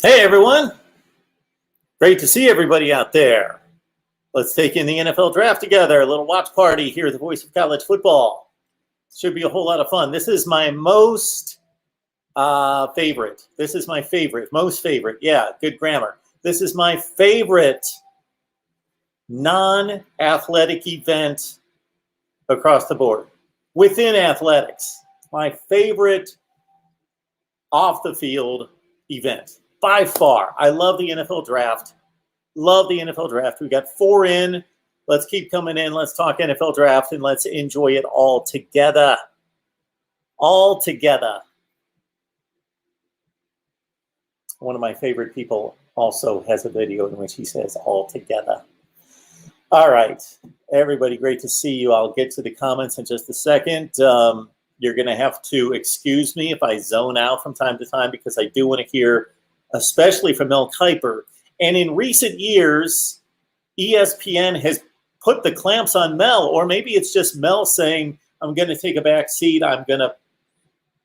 Hey everyone, great to see everybody out there. Let's take in the NFL draft together, a little watch party here at the Voice of College Football. Should be a whole lot of fun. This is my most favorite. This is my favorite, most favorite. Yeah, good grammar. This is my favorite non-athletic event across the board. Within athletics, my favorite off the field event. By far, I love the NFL draft. Love the NFL draft. We got 4 in. Let's keep coming in. Let's talk NFL draft and let's enjoy it all together. All together. One of my favorite people also has a video in which he says all together. All right, everybody, great to see you. I'll get to the comments in just a second. You're going to have to excuse me if I zone out from time to time because I do want to hear, especially from Mel Kiper. And in recent years, ESPN has put the clamps on Mel, or maybe it's just Mel saying, I'm going to take a back seat. I'm going to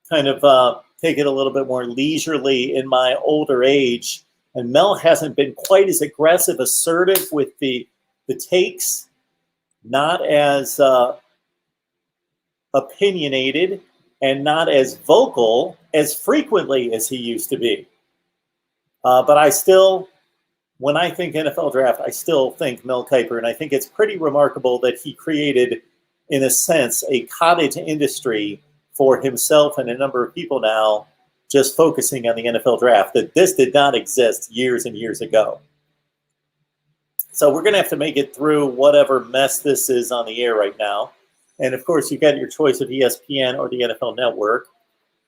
kind of take it a little bit more leisurely in my older age. And Mel hasn't been quite as aggressive, assertive with the takes, not as opinionated and not as vocal as frequently as he used to be. But I still, when I think NFL draft, I still think Mel Kiper, and I think it's pretty remarkable that he created, in a sense, a cottage industry for himself and a number of people now just focusing on the NFL draft, that this did not exist years and years ago. So we're going to have to make it through whatever mess this is on the air right now. And, of course, you've got your choice of ESPN or the NFL Network,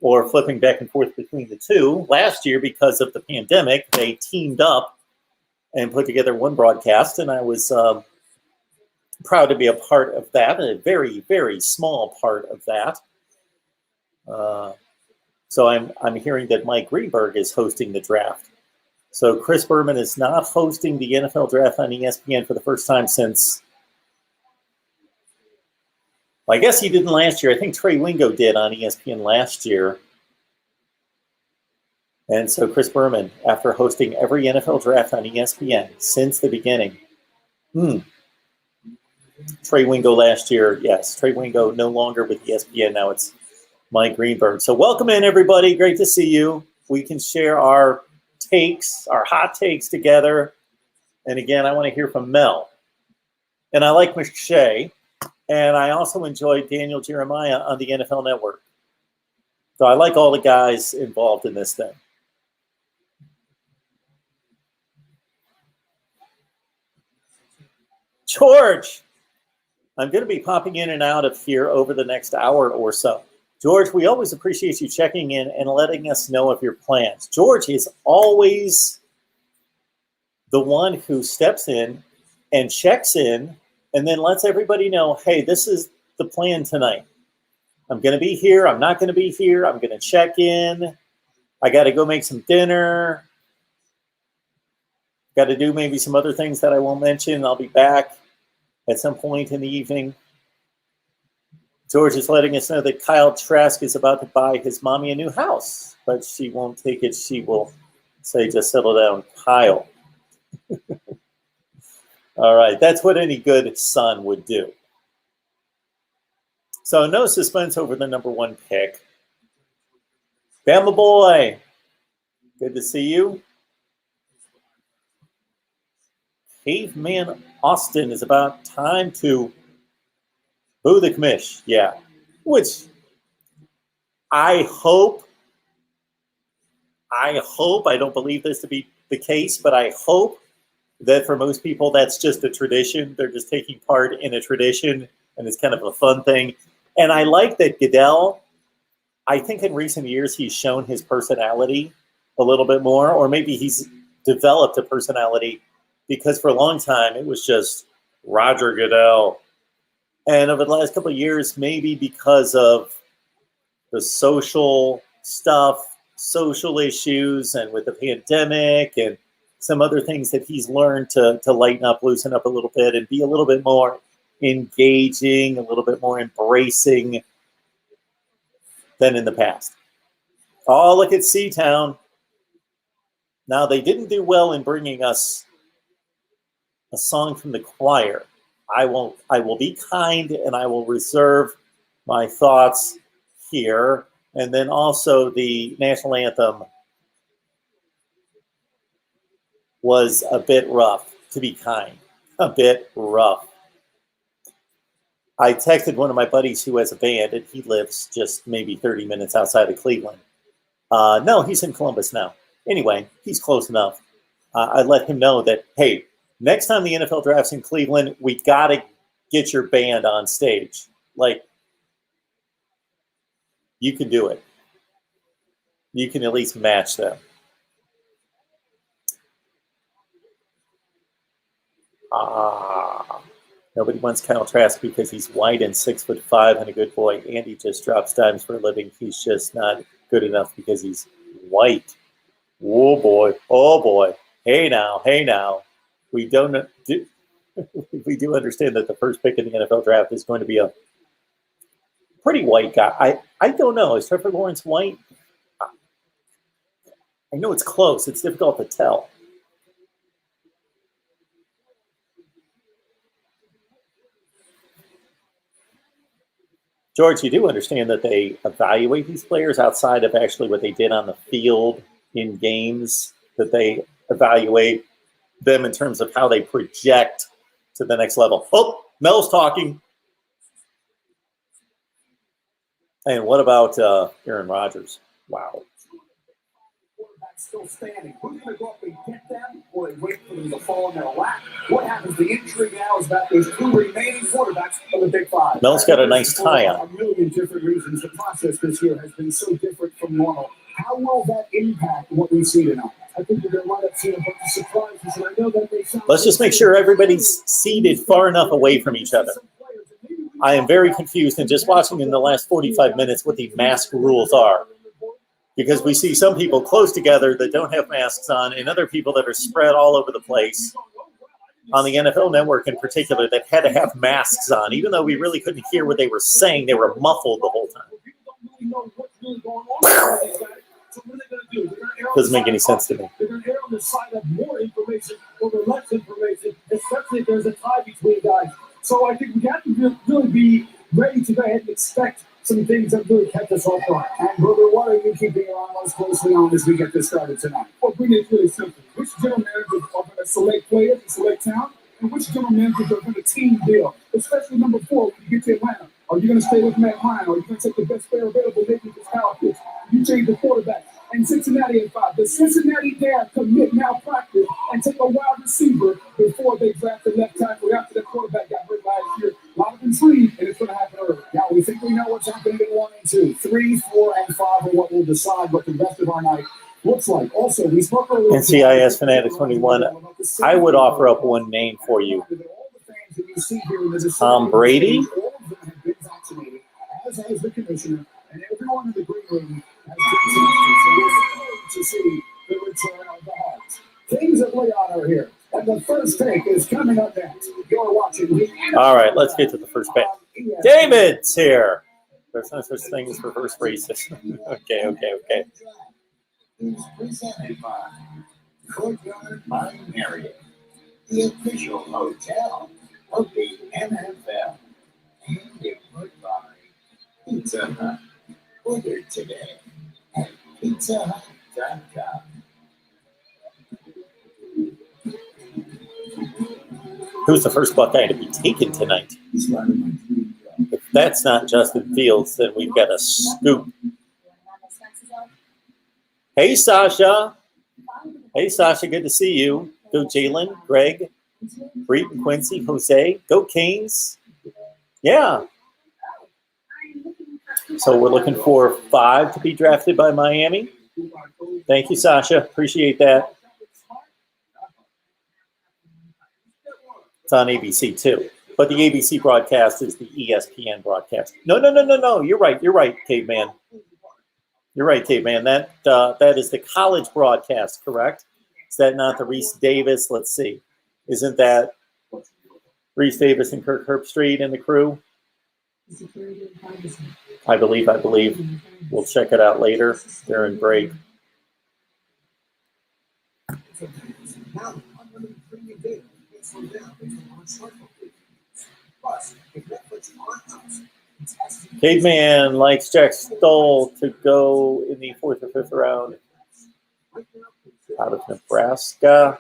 or flipping back and forth between the two. Last year, because of the pandemic, they teamed up and put together one broadcast, and I was proud to be a part of that, a very, very small part of that. So I'm hearing that Mike Greenberg is hosting the draft. So Chris Berman is not hosting the NFL draft on ESPN for the first time since, well, I guess he didn't last year. I think Trey Wingo did on ESPN last year. And so Chris Berman, after hosting every NFL draft on ESPN since the beginning. Trey Wingo last year, yes. Trey Wingo no longer with ESPN. Now it's Mike Greenberg. So welcome in, everybody. Great to see you. We can share our takes, our hot takes together. And again, I want to hear from Mel. And I like McShay. And I also enjoyed Daniel Jeremiah on the NFL Network. So I like all the guys involved in this thing. George, I'm going to be popping in and out of here over the next hour or so. George, we always appreciate you checking in and letting us know of your plans. George is always the one who steps in and checks in and then lets everybody know, hey, this is the plan tonight. I'm going to be here. I'm not going to be here. I'm going to check in. I got to go make some dinner. Got to do maybe some other things that I won't mention. I'll be back at some point in the evening. George is letting us know that Kyle Trask is about to buy his mommy a new house, but she won't take it. She will say, just settle down, Kyle. All right, that's what any good son would do. So no suspense over the number 1 pick. Bama boy, good to see you. Caveman Austin is about time to boo the commish. Yeah, which I hope, I don't believe this to be the case, but I hope that for most people, that's just a tradition. They're just taking part in a tradition, and it's kind of a fun thing. And I like that Goodell, I think in recent years, he's shown his personality a little bit more, or maybe he's developed a personality, because for a long time, it was just Roger Goodell. And over the last couple of years, maybe because of the social stuff, social issues, and with the pandemic and some other things that he's learned to lighten up, loosen up a little bit, and be a little bit more engaging, a little bit more embracing than in the past. Oh, look at Seatown. Now, they didn't do well in bringing us a song from the choir. I will be kind and I will reserve my thoughts here. And then also the national anthem was a bit rough, to be kind, a bit rough. I texted one of my buddies who has a band, and he lives just maybe 30 minutes outside of Cleveland. No, he's in Columbus now. Anyway, he's close enough. I let him know that, hey, next time the NFL draft's in Cleveland, we got to get your band on stage. Like, you can do it. You can at least match them. Nobody wants Kyle Trask because he's white and 6'5" and a good boy. Andy just drops dimes for a living. He's just not good enough because he's white. Oh boy, oh boy. Hey now. We do understand that the first pick in the NFL draft is going to be a pretty white guy. I don't know. Is Trevor Lawrence white? I know it's close. It's difficult to tell. George, you do understand that they evaluate these players outside of actually what they did on the field in games, that they evaluate them in terms of how they project to the next level. Oh, Mel's talking. And what about Aaron Rodgers? Wow. Still standing. Who's going to go up and get them, or they wait for them to fall in their lap? What happens? The intrigue now is that there's two remaining quarterbacks of the Big Five. Mel's got a nice tie on. For a million different reasons, the process this year has been so different from normal. How will that impact what we see tonight? I think we're going to wind up seeing a bunch of surprises, and I know that they sound. Let's just make sure everybody's seated far enough away from each other. I am very confused in just watching in the last 45 minutes what the mask rules are. Because we see some people close together that don't have masks on, and other people that are spread all over the place. On the NFL Network in particular, that had to have masks on, even though we really couldn't hear what they were saying. They were muffled the whole time. Doesn't make any sense to me. They're going to err on the side of more information over less information, especially if there's a tie between guys. So I think we have to really be ready to go ahead and expect some things that really kept us off guard. And brother, what are you keeping your eye most closely on as we get this started tonight? Well, bring it really simple. Which general managers are going to select players and select talent, and which general managers are going to team deal? Especially number 4 when you get to Atlanta. Are you going to stay with Matt Ryan? Or are you going to take the best player available, maybe this power pitch? You change the quarterback. And Cincinnati at 5. The Cincinnati dare commit malpractice and take a wide receiver before they draft the left tackle after the quarterback got hurt last year. A lot of intrigue, and it's going to happen early. Now, we think we know what's happening in 1 and 2. 3, 4, and 5 are what will decide what the rest of our night looks like. Also, we spoke earlier. NCIS Fanatic 21. I would offer up one name for you. Tom Brady? All of them have been vaccinated, as has the commissioner, and everyone in the green room has been tested. So to see the return of the Hearts. Things that lay on are here. And the first take is coming up next. You're watching. All right, let's get to the first pick. David's here. There's no such thing as reverse racist. Okay. Is presented by Courtyard by Marriott, the official hotel of the NFL, and input by Pizza Hut. Order today at pizzahut.com. Who's the first Buckeye to be taken tonight? If that's not Justin Fields, then we've got a scoop. Hey, Sasha. Hey, Sasha, good to see you. Go Jalen, Greg, Breed, and Quincy, Jose. Go Canes. Yeah. So we're looking for 5 to be drafted by Miami. Thank you, Sasha. Appreciate that. It's on ABC too. But the ABC broadcast is the ESPN broadcast. No. You're right, Caveman. You're right, Caveman. That is the college broadcast, correct? Is that not the Reese Davis? Let's see. Isn't that Reese Davis and Kirk Herbstreit and the crew? I believe. We'll check it out later. They're in break. Now, unlimited premium data can't slow down based on smartphone features. Plus, if Netflix on us, it's SD. Caveman likes Jack Stoll to go in the 4th or 5th round out of Nebraska.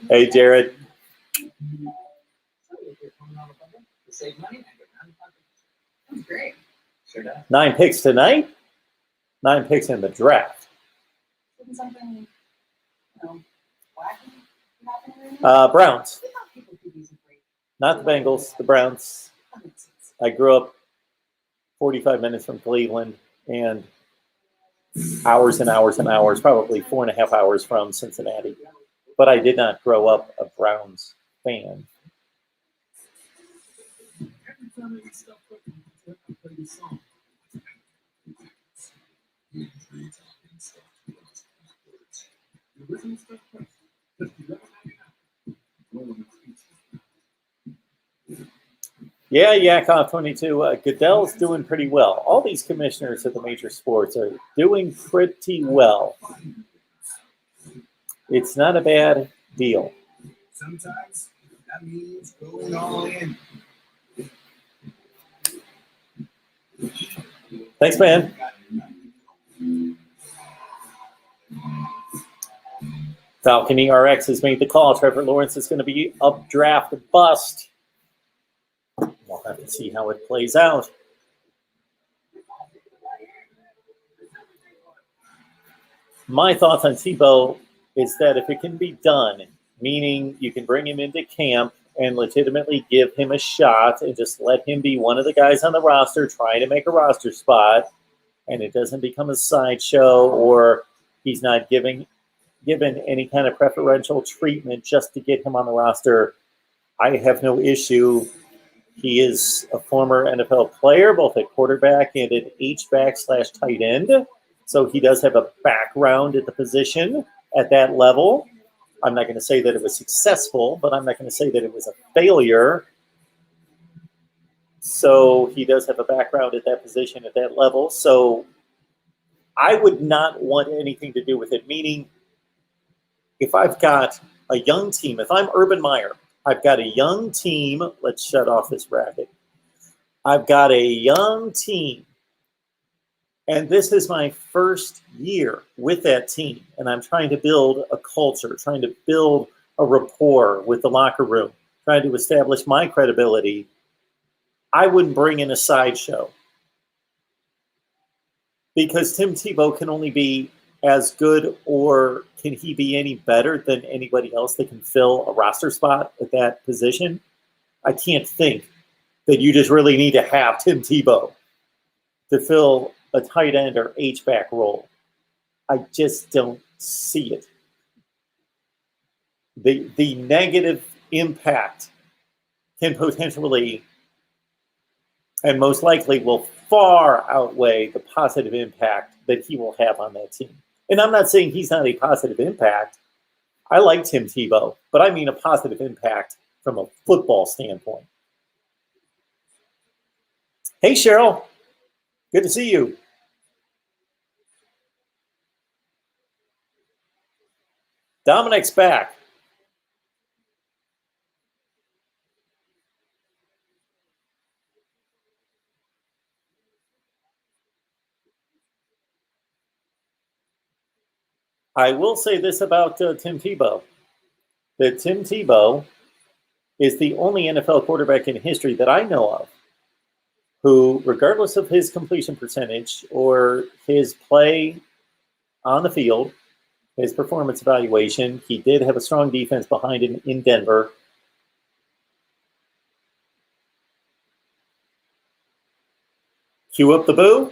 Hey, Jared. Save money. That's great. Sure does. 9 picks tonight. 9 picks in the draft. Isn't something, wacky happening? Browns, I thought people could use a break. not the Bengals, the Browns. That makes sense. I grew up 45 minutes from Cleveland and hours and hours and hours, probably 4.5 hours from Cincinnati. But I did not grow up a Browns fan. Every time I stop cooking, I play this song. The original stuff first. Just you never hang out. No one speaks. Yeah, Yakov 22. Goodell's doing pretty well. All these commissioners of the major sports are doing pretty well. It's not a bad deal. Sometimes that means going all in. Thanks, man. Falcon ERX has made the call. Trevor Lawrence is going to be updraft bust. We'll have to see how it plays out. My thoughts on Tebow is that if it can be done, meaning you can bring him into camp and legitimately give him a shot and just let him be one of the guys on the roster trying to make a roster spot, and it doesn't become a sideshow or he's not given any kind of preferential treatment just to get him on the roster, I have no issue. He is a former NFL player, both at quarterback and at H-back/tight end. So he does have a background at the position at that level. I'm not going to say that it was successful, but I'm not going to say that it was a failure. So he does have a background at that position at that level. So I would not want anything to do with it, meaning if I've got a young team, if I'm Urban Meyer, I've got a young team. Let's shut off this bracket. I've got a young team, and this is my first year with that team, and I'm trying to build a culture, trying to build a rapport with the locker room, trying to establish my credibility. I wouldn't bring in a sideshow because Tim Tebow can only be as good, or can he be any better than anybody else that can fill a roster spot at that position? I can't think that you just really need to have Tim Tebow to fill a tight end or H-back role. I just don't see it. The negative impact can potentially and most likely will far outweigh the positive impact that he will have on that team. And I'm not saying he's not a positive impact. I like Tim Tebow, but I mean a positive impact from a football standpoint. Hey, Cheryl. Good to see you. Dominic's back. I will say this about Tim Tebow, that Tim Tebow is the only NFL quarterback in history that I know of who, regardless of his completion percentage or his play on the field, his performance evaluation, he did have a strong defense behind him in Denver. Cue up the boo.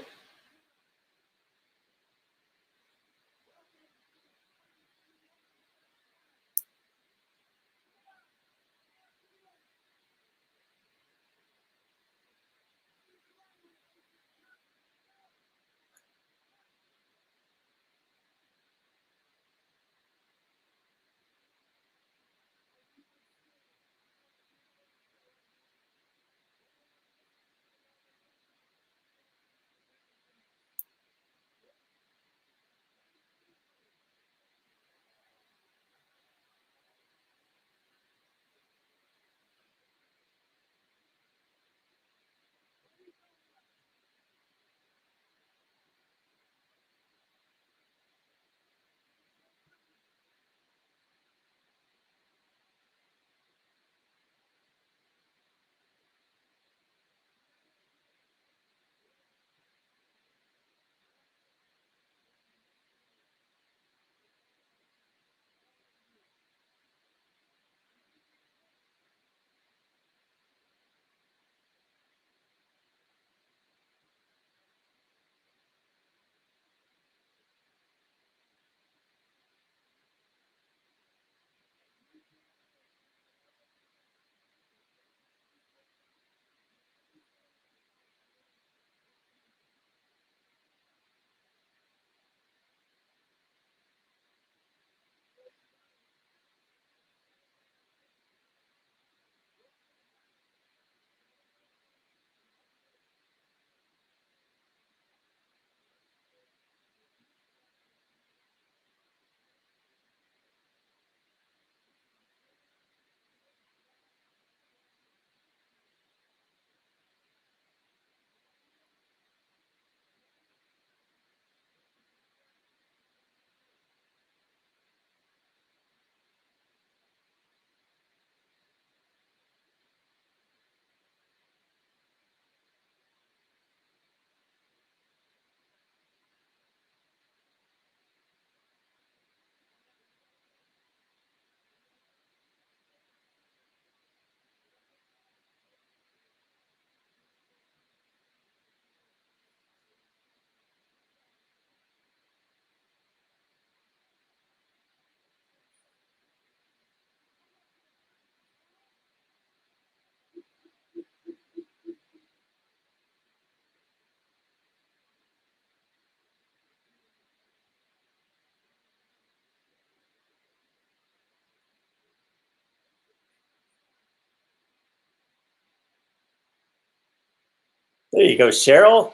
There you go, Cheryl.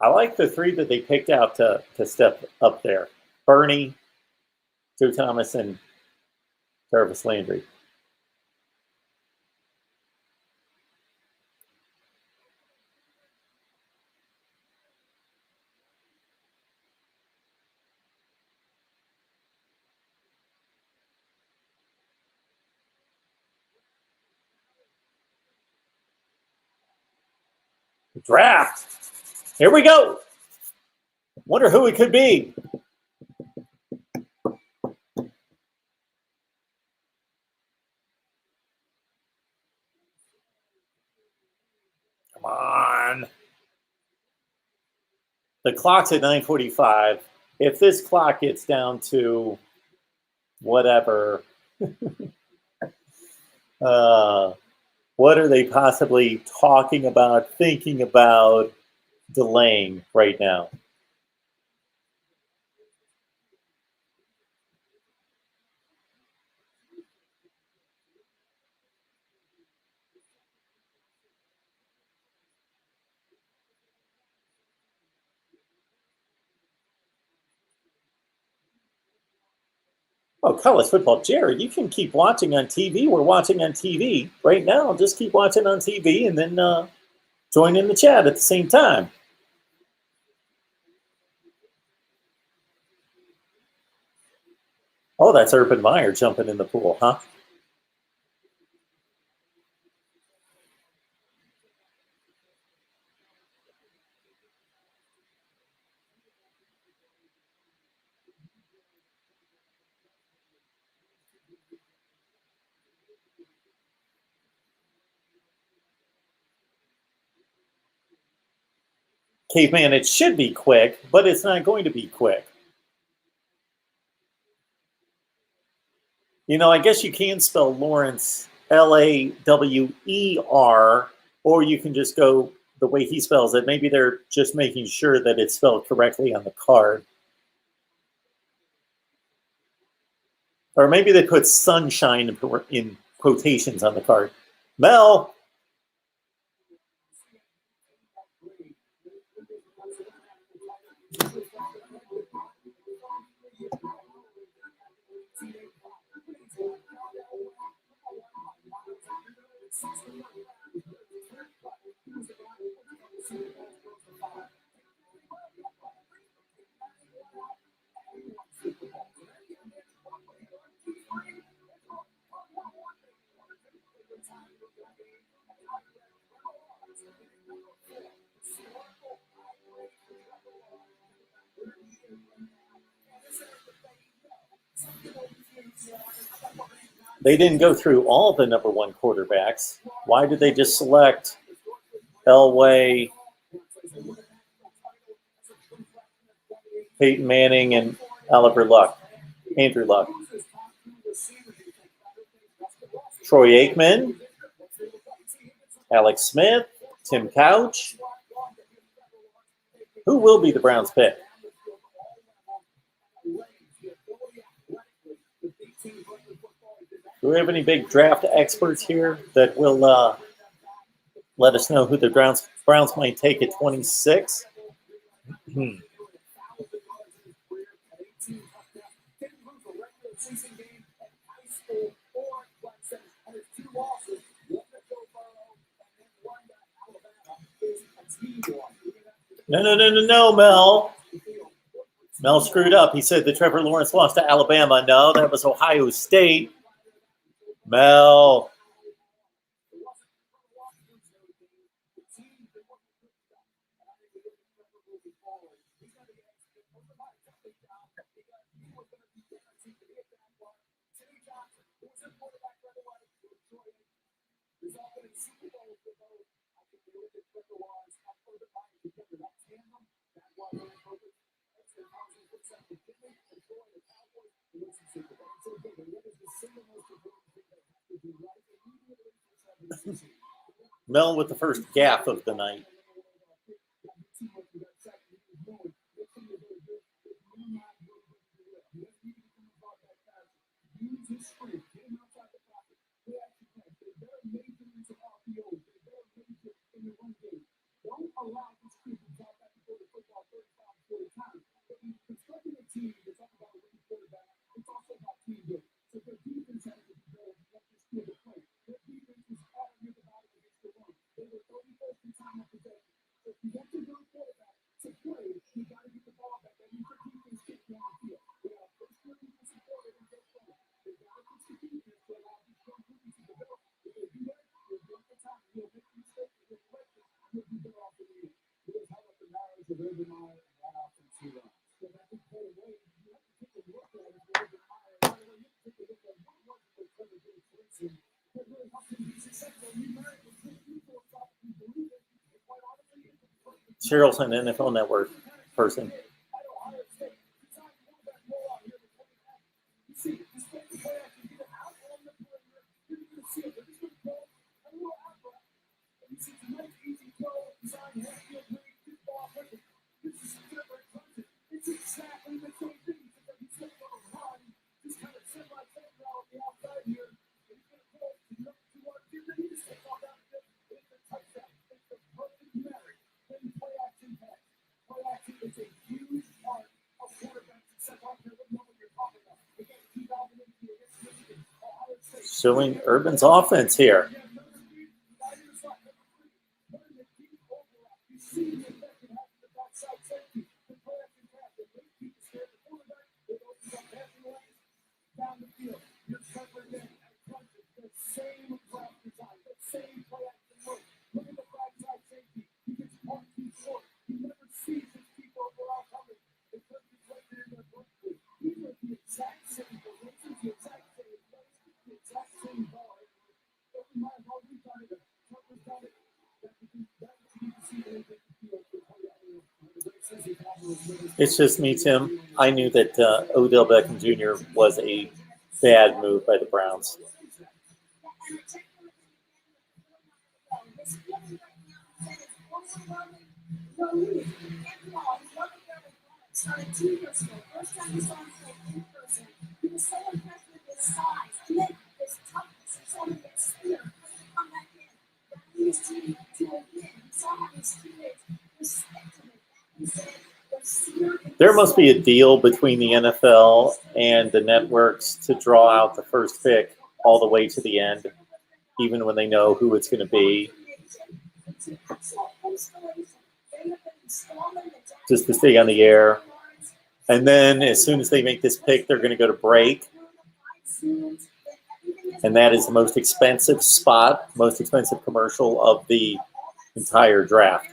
I like the three that they picked out to step up there. Bernie, Joe Thomas, and Jarvis Landry. Draft. Here we go. Wonder who it could be. Come on. The clock's at 9:45. If this clock gets down to whatever, what are they possibly talking about, thinking about, delaying right now? Oh, college football. Jared, you can keep watching on TV. We're watching on TV right now. Just keep watching on TV and then join in the chat at the same time. Oh, that's Urban Meyer jumping in the pool, huh? Caveman, it should be quick, but it's not going to be quick. You know, I guess you can spell Lawrence Lawer, or you can just go the way he spells it. Maybe they're just making sure that it's spelled correctly on the card. Or maybe they put sunshine in quotations on the card. Mel. They didn't go through all the number one quarterbacks. Why did they just select Elway, Peyton Manning, and Andrew Luck? Troy Aikman, Alex Smith, Tim Couch. Who will be the Browns' pick? Do we have any big draft experts here that will let us know who the Browns might take at 26? No, Mel. Mel screwed up. He said that Trevor Lawrence lost to Alabama. No, that was Ohio State. Mel. Mel with the first gaffe of the night. Cheryl's an NFL Network person. Showing Urban's offense here. It's just me, Tim. I knew that Odell Beckham Jr. was a bad move by the Browns. There must be a deal between the NFL and the networks to draw out the first pick all the way to the end, even when they know who it's going to be. Just to stay on the air. And then as soon as they make this pick, they're going to go to break. And that is the most expensive spot, most expensive commercial of the entire draft.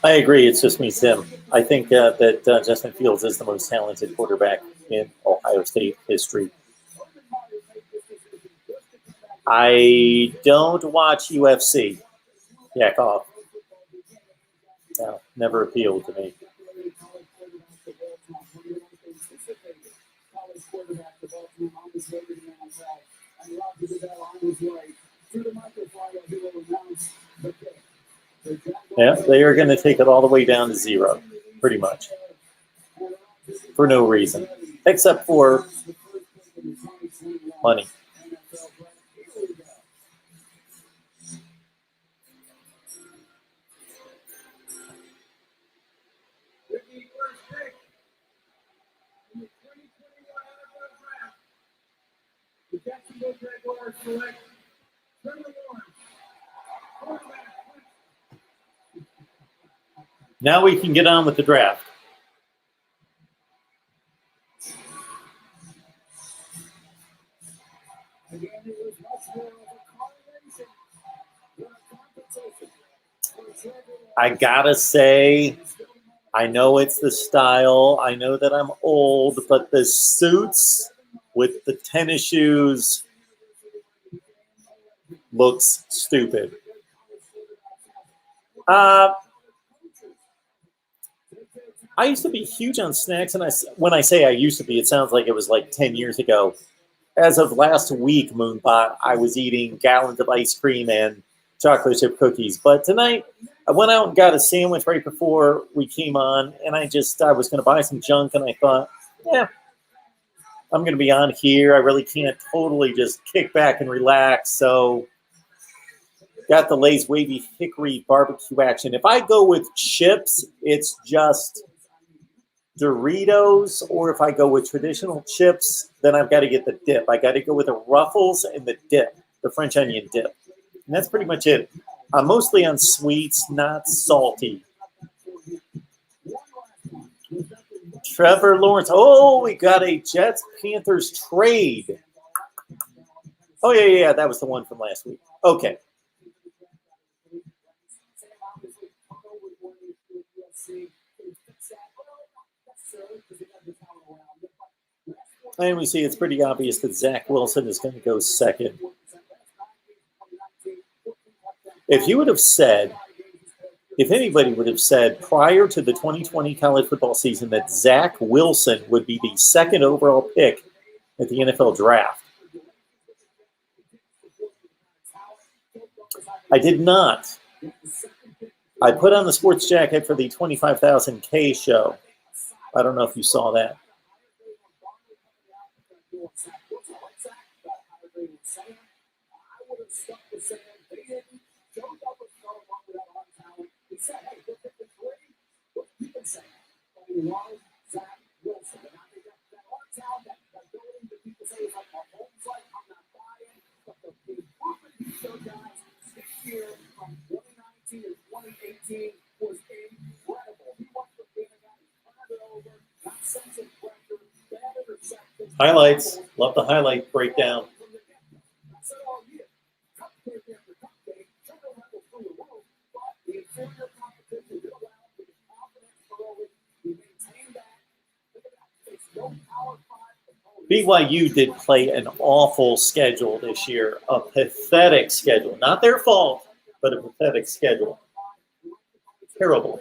I agree. It's just me, Tim. I think that Justin Fields is the most talented quarterback in Ohio State history. I don't watch UFC. Yak off. No, never appealed to me. Yeah, they are going to take it all the way down to 0, pretty much, for no reason, except for money. Jacksonville Jaguars select Now we can get on with the draft. Again, it was much more of a correlation than a competition. I gotta say, I know it's the style. I know that I'm old, but the suits with the tennis shoes looks stupid. I used to be huge on snacks, and when I say I used to be, it sounds like it was like 10 years ago. As of last week, Moonbot, I was eating gallons of ice cream and chocolate chip cookies. But tonight, I went out and got a sandwich right before we came on, and I was going to buy some junk, and I thought, yeah, I'm going to be on here. I really can't totally just kick back and relax. So got the Lay's Wavy Hickory Barbecue action. If I go with chips, it's just Doritos, or if I go with traditional chips, then I've got to get the dip. I got to go with the Ruffles and the dip, the French onion dip. And that's pretty much it. I'm mostly on sweets, not salty. Trevor Lawrence. Oh, we got a Jets-Panthers trade. Oh, yeah, that was the one from last week. Okay. And we see it's pretty obvious that Zach Wilson is going to go second. If you would have said, if anybody would have said prior to the 2020 college football season that Zach Wilson would be the second overall pick at the NFL draft, I did not. I put on the sports jacket for the 25,000K show. I don't know if you saw that. Highlights. Love the highlight breakdown. BYU did play an awful schedule this year, a pathetic schedule. Not their fault, but a pathetic schedule. Terrible.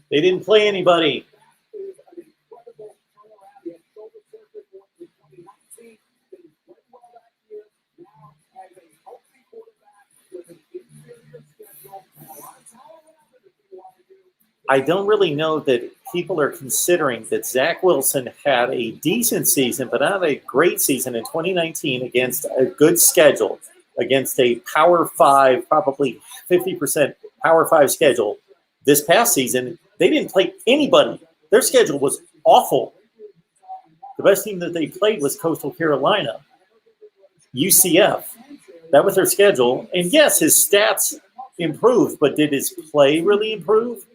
They didn't play anybody. I don't really know that people are considering that Zach Wilson had a decent season, but not a great season in 2019 against a good schedule, against a Power 5, probably 50% Power 5 schedule. This past season, they didn't play anybody. Their schedule was awful. The best team that they played was Coastal Carolina, UCF. That was their schedule. And yes, his stats improved, but did his play really improve?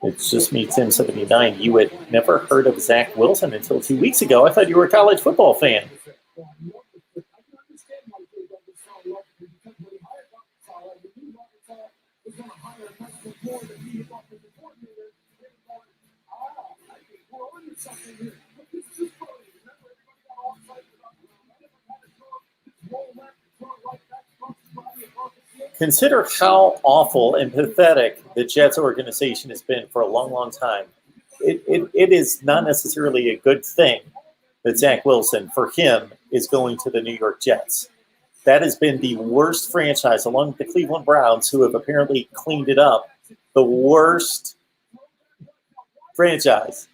It's just me, Tim79. You had never heard of Zach Wilson until 2 weeks ago. I thought you were a college football fan. consider how awful and pathetic the Jets organization has been for a long, long time. It is not necessarily a good thing that Zach Wilson, for him, is going to the New York Jets. That has been the worst franchise, along with the Cleveland Browns, who have apparently cleaned it up, the worst franchise.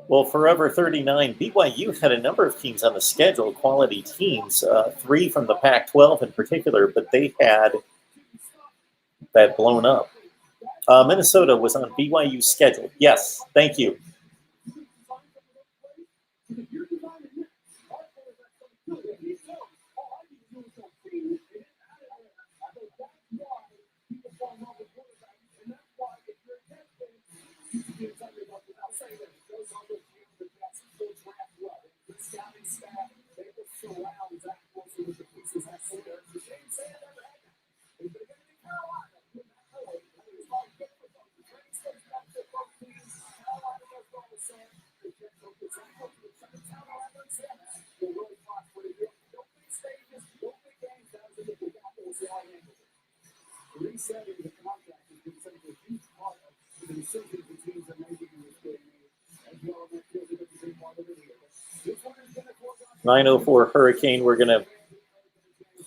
Well, Forever 39, BYU had a number of teams on the schedule, quality teams, 3 from the Pac-12 in particular, but they had that blown up. Minnesota was on BYU's schedule. Yes, thank you. .904 Hurricane, we're going to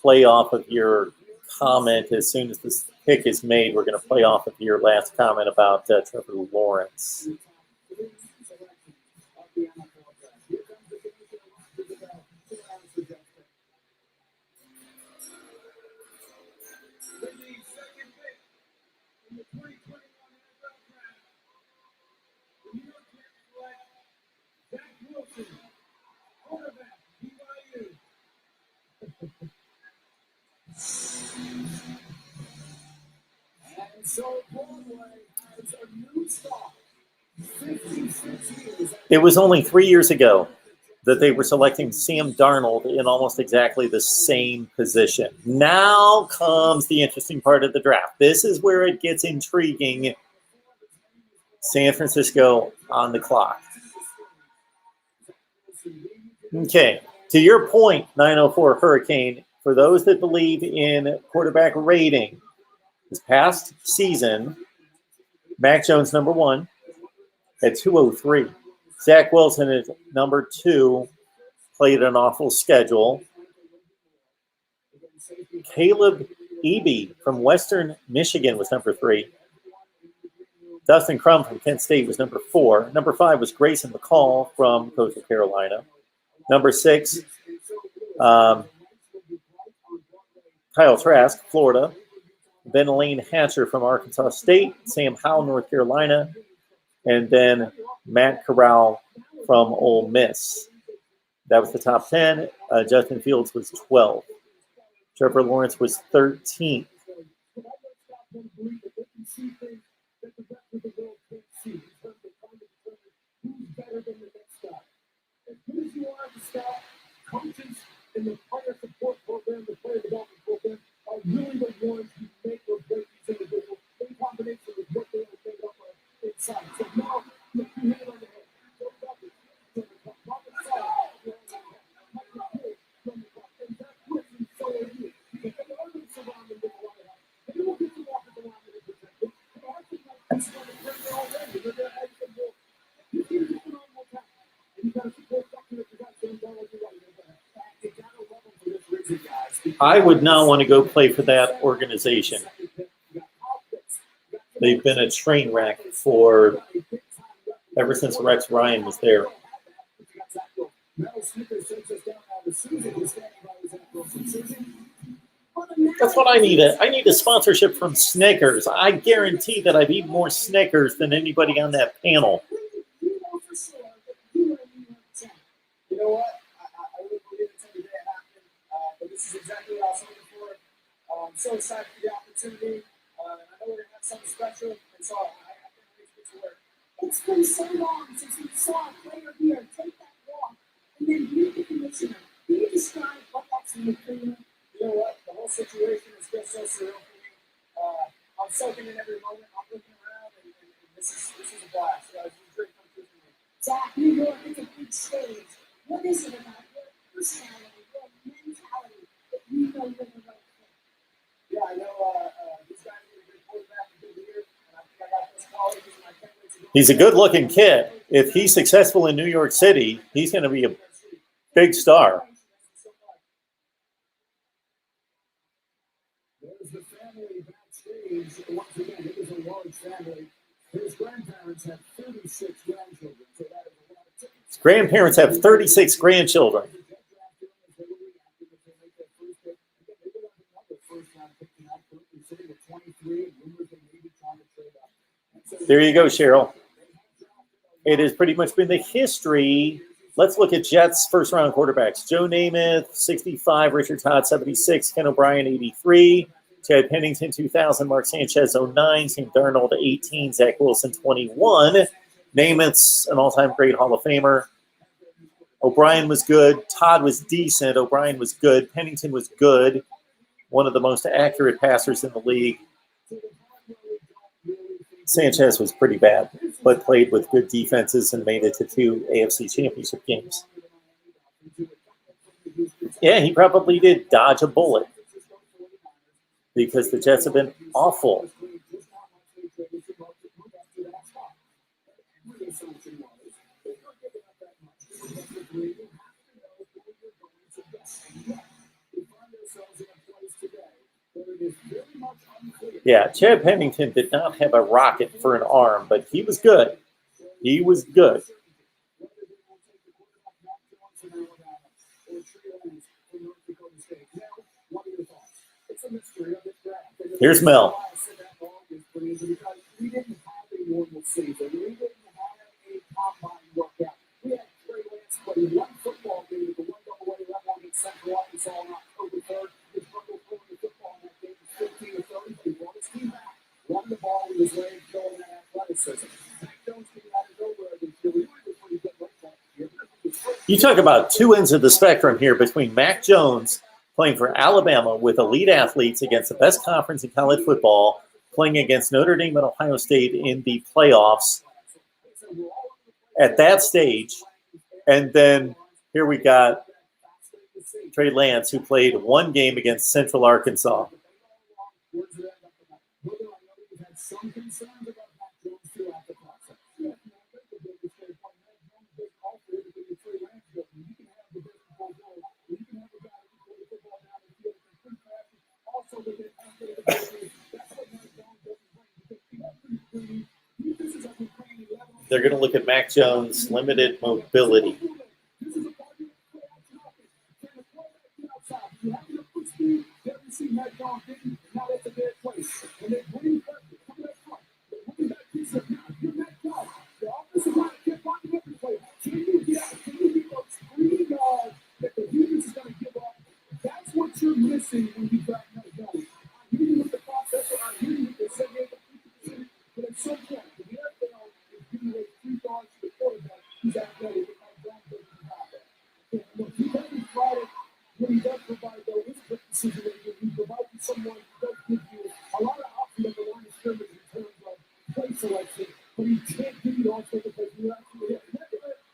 play off of your comment as soon as this pick is made. We're going to play off of your last comment about Trevor Lawrence. It was only 3 years ago that they were selecting Sam Darnold in almost exactly the same position. Now comes the interesting part of the draft. This is where it gets intriguing. San Francisco on the clock. Okay, to your point, 904 Hurricane, for those that believe in quarterback rating, this past season, Mac Jones, number 1, at 203. Zach Wilson at number 2, played an awful schedule. Caleb Eby from Western Michigan was number 3. Dustin Crum from Kent State was number 4. Number 5 was Grayson McCall from Coastal Carolina. Number 6, Kyle Trask, Florida. Ben Lane Hatcher from Arkansas State. Sam Howell, North Carolina. And then Matt Corral from Ole Miss. That was the top 10. Justin Fields was 12. Trevor Lawrence was 13th. Coaches and the player support program, the player development program are really the ones who make or break these individuals in combination with what they will make up inside. So now, look, you hit it on the head. Go back to the proper side. And that's what we so are you. Because the others surround them with a lot of help. And then we'll get to walk with the line and protect them. But I think that's what they're bringing already. They're going to add some more. You can't just put on more time. And you got to support something that you got to do. I would not want to go play for that organization. They've been a train wreck for ever since Rex Ryan was there. That's what I need. I need a sponsorship from Snickers. I guarantee that I've eaten more Snickers than anybody on that panel. You know what? I wouldn't believe it until the day it happened. But this is exactly what I was looking for. I'm so excited for the opportunity. And I know we're going to have something special. And so I can't wait to get to work. It's been so long since we saw a player here take that walk and then meet the commissioner. Can you describe what that absolutely criminal. You know what? The whole situation is just so surreal for me. I'm soaking in every moment. I'm looking around, and this is a blast. It's a great country for me. Zach, New York is a big stage. What is it about your personality, your mentality that you know you're the right fit? Yeah, I know these guys are a good quarterback, a good leader, and I think I got those qualities, and I can't wait to go. He's a good-looking kid. If he's successful in New York City, he's going to be a big star. There's the family backstage. Once again, it is a large family. His grandparents have 36 grandchildren, so that is a lot of tickets. His grandparents have 36 grandchildren. There you go, Cheryl. It has pretty much been the history. Let's look at Jets first-round quarterbacks. Joe Namath, 65. Richard Todd, 76. Ken O'Brien, 83. Chad Pennington, 2000. Mark Sanchez, 09. Sam Darnold, 18. Zach Wilson, 21. Namath's an all-time great Hall of Famer. O'Brien was good. Todd was decent. O'Brien was good. Pennington was good. One of the most accurate passers in the league. Sanchez was pretty bad, but played with good defenses and made it to 2 AFC Championship games. Yeah, he probably did dodge a bullet because the Jets have been awful. Yeah, Chad Pennington did not have a rocket for an arm, but he was good. He was good. Here's Mel. You talk about two ends of the spectrum here between Mac Jones playing for Alabama with elite athletes against the best conference in college football, playing against Notre Dame and Ohio State in the playoffs at that stage. And then here we got Trey Lance, who played one game against Central Arkansas. They're going to look at Mac Jones' limited mobility. That's what you're missing when you got Mac Jones. I'm hitting with the processor, I'm hitting with the segment, but at some point, the NFL is giving away 3 yards to the quarterback. He's athletic. Look, he doesn't provide it. What he does provide, though, is a decision making. He provides someone who does give you a lot of options at the line of scrimmage in terms of play selection, but he can't give you all sorts of plays. You're absolutely right.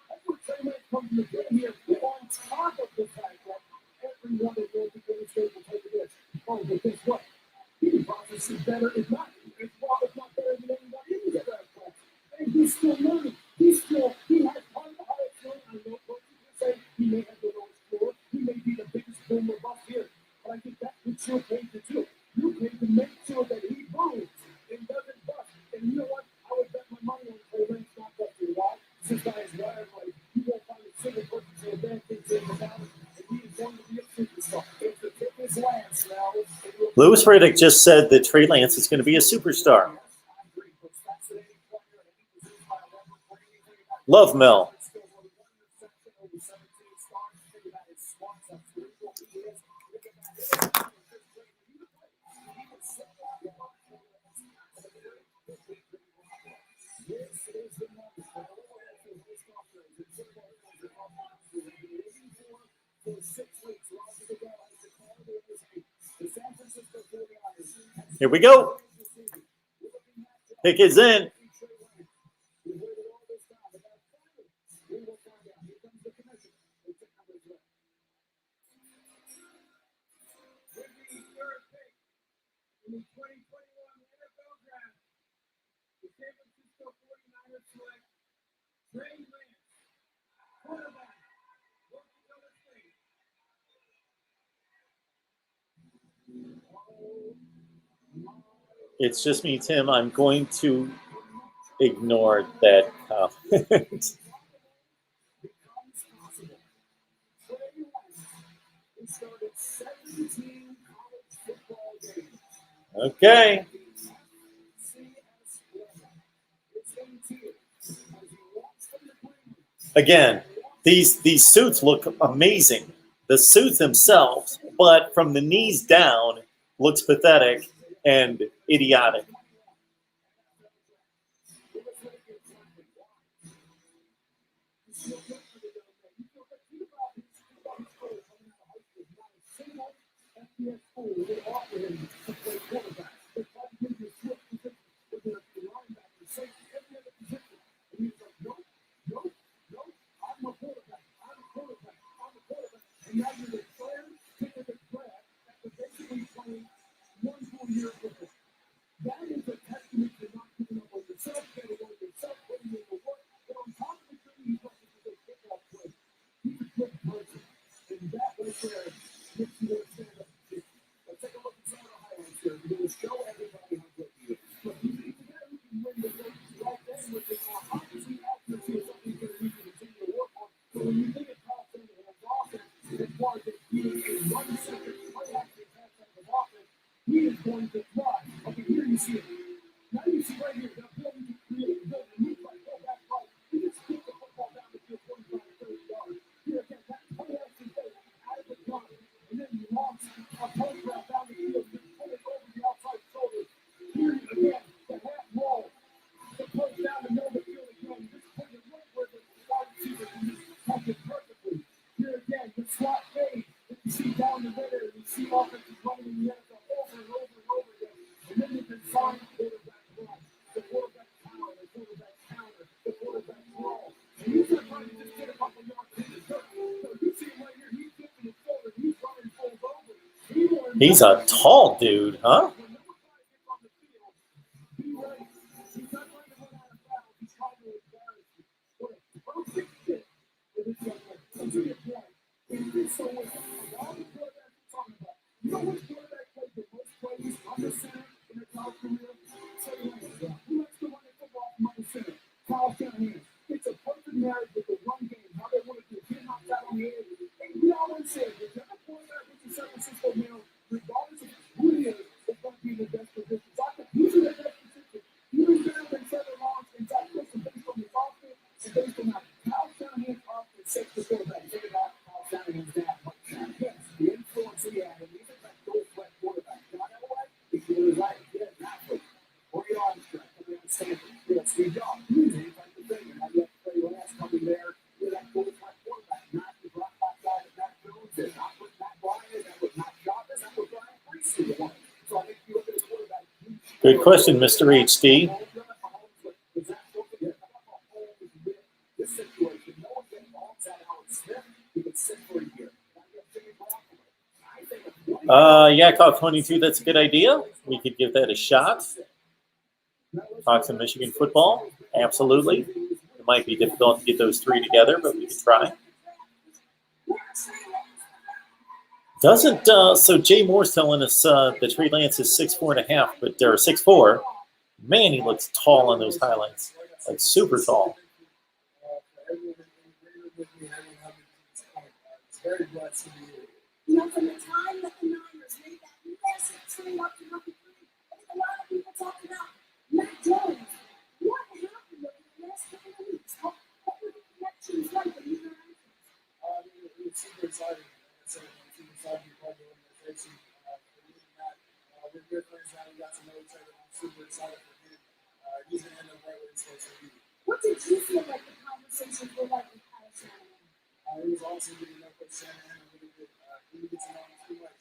That's where Trey Lance comes in the game here, on top of the fact that everyone that goes to Golden State will take this. Oh, but guess what? He processes better, if not better than anybody in the draft class. And he's still learning. He has part of the highest floor. I know what you can say. He may have the lowest floor. He may be the biggest boomer bust here. But I think that's what you're paid to do. You're paid to make sure that he booms and doesn't bust. And you know what? I would bet my money on Trey Lance not busting. Why? This guy is wired like you won't find a single person say a bad thing to him about it. And he is going to be a superstar. If the tip is Lance now. Louis Riddick just said that Trey Lance is going to be a superstar. Love Mel. Here we go. Pick is in. In the 2021 NFL Draft, the San Francisco 49ers select Trey Lance, quarterback, Oklahoma State. It's just me, Tim. I'm going to ignore that comment. Becomes possible. Trey Lance, who started 17 college football games. Okay. Again, these suits look amazing. The suits themselves, but from the knees down, looks pathetic and idiotic. That is a testament to not giving up on yourself, getting on yourself, putting in the work. But on top of the thing, he's also a good football player. He's a good person. And that right there makes you want to stand up and cheer. Let's take a look at some of the highlights here. We're going to show everybody how good he is. Look, he's a guy who can win the race right there with his obviously accuracy is something he's going to need to continue to work on. But when you think of Kyle Shanahan's offense, as far as it being a run-centric, play-action type of offense, he is going to thrive. Okay, here you see it. Now you see right here, the ability to create, build, and move like go back right. He just kicked the football down the field 25 to 30 yards. Here again, that play-action play out of the gun, and then he launches a post route down the field, and put it over the outside shoulder. Here again, the half roll, the push down the middle of the field again. Just put it right where the wide receiver can just touch it perfectly. Here again, the slot fade that you see down the middle, and you see offenses running in the NFL over and over and over again. And then you can find the quarterback run, the quarterback power, the quarterback counter, the quarterback roll. And he's not trying to just get a couple yards in the dirt. So you see him right here, he's tipping his shoulder, he's running full over. He's a tall dude, huh? When number 5 gets on the field, be ready. He's not trying to run out of bounds, he's trying to embarrass you. What a perfect fit for this young man. So to your point, he did so well. Of all the quarterbacks we're talking about, you know which quarterback played the most plays under center in their college career? Say Lance. Who likes to run the football from under center? Kyle Shanahan. It's a perfect marriage with the run game, how they want to do get knocked out on the edge. And we always say, whichever quarterback with the San Francisco now, regardless of who it is going to be in the best position. So I think he's in the best position. He was better than Trevor Lawrence and Zach Wilson based on his offense and based on how Kyle Shanahan's offense sets the quarterback. Think about Kyle Shanahan's dad, Mike Shanahan. Yes, the influence he had, and he's a goal-threat quarterback. John Elway, he's really right. Yeah, exactly. Corey Armstrong, coming out of Stanford. You know, Steve Jobs, same type of thing. And now you have Trey Lance coming there with that goal-threat quarterback. Not the drop back guy that Matt Jones did, not what Matt Ryan did, that was not Jobbers, that was Brian Priestley. So I think you look at the quarterback. Good question, Mr. HD. This situation, no one can balance out Alex Smith. He could sit for a year. Yakov 22, that's a good idea. We could give that a shot. Talk some Michigan football. Absolutely. It might be difficult to get those three together, but we could try. Doesn't so Jay Moore's telling us that Trey Lance is 6'4.5", but or 6'4". Man, he looks tall on those highlights, like super tall. You know, from the time that the Niners made that massive trade up to number 3, I think a lot of people talked about Matt Jones. What happened over the last couple of weeks? What were the connections like that you were It's super exciting. Like I said, I'm super excited to be part of the organization. We're good friends now. We got to know each other. I'm super excited for him. He's going to end up right where he's supposed to be. What did you feel like the conversations were like with Kyle Shanahan? It was awesome getting to know Coach Shanahan. I really did. Really get to know him too much.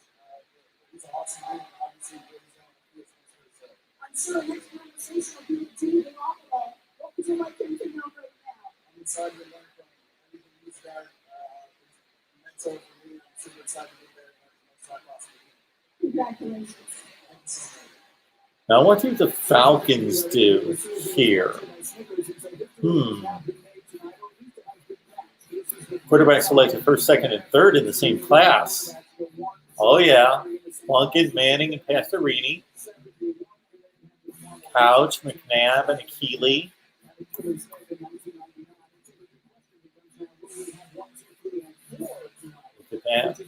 He's an awesome dude. Obviously, what he's done on the field speaks sure next conversation will be continuing off of that. What would you like them to know right now? I'm excited to learn from everything he's got. Mental for me, I'm super excited to be there. That's possible. Congratulations. Now, what do the Falcons do here? Quarterback selected first, second, and third in the same class. Oh, yeah. Plunkett, Manning, and Pastorini. Couch, McNabb, and Akili. Look at that.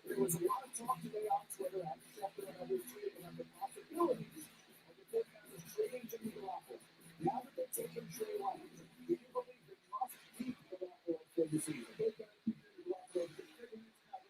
There was a lot of talk today on Twitter. I checked it out every tweet about the possibilities of the Forecasters trading Jimmy Garoppolo. Now that they've taken Trey Lance, do you believe they must keep Garoppolo for the season? They've got to keep Jimmy Garoppolo. They're figuring this out.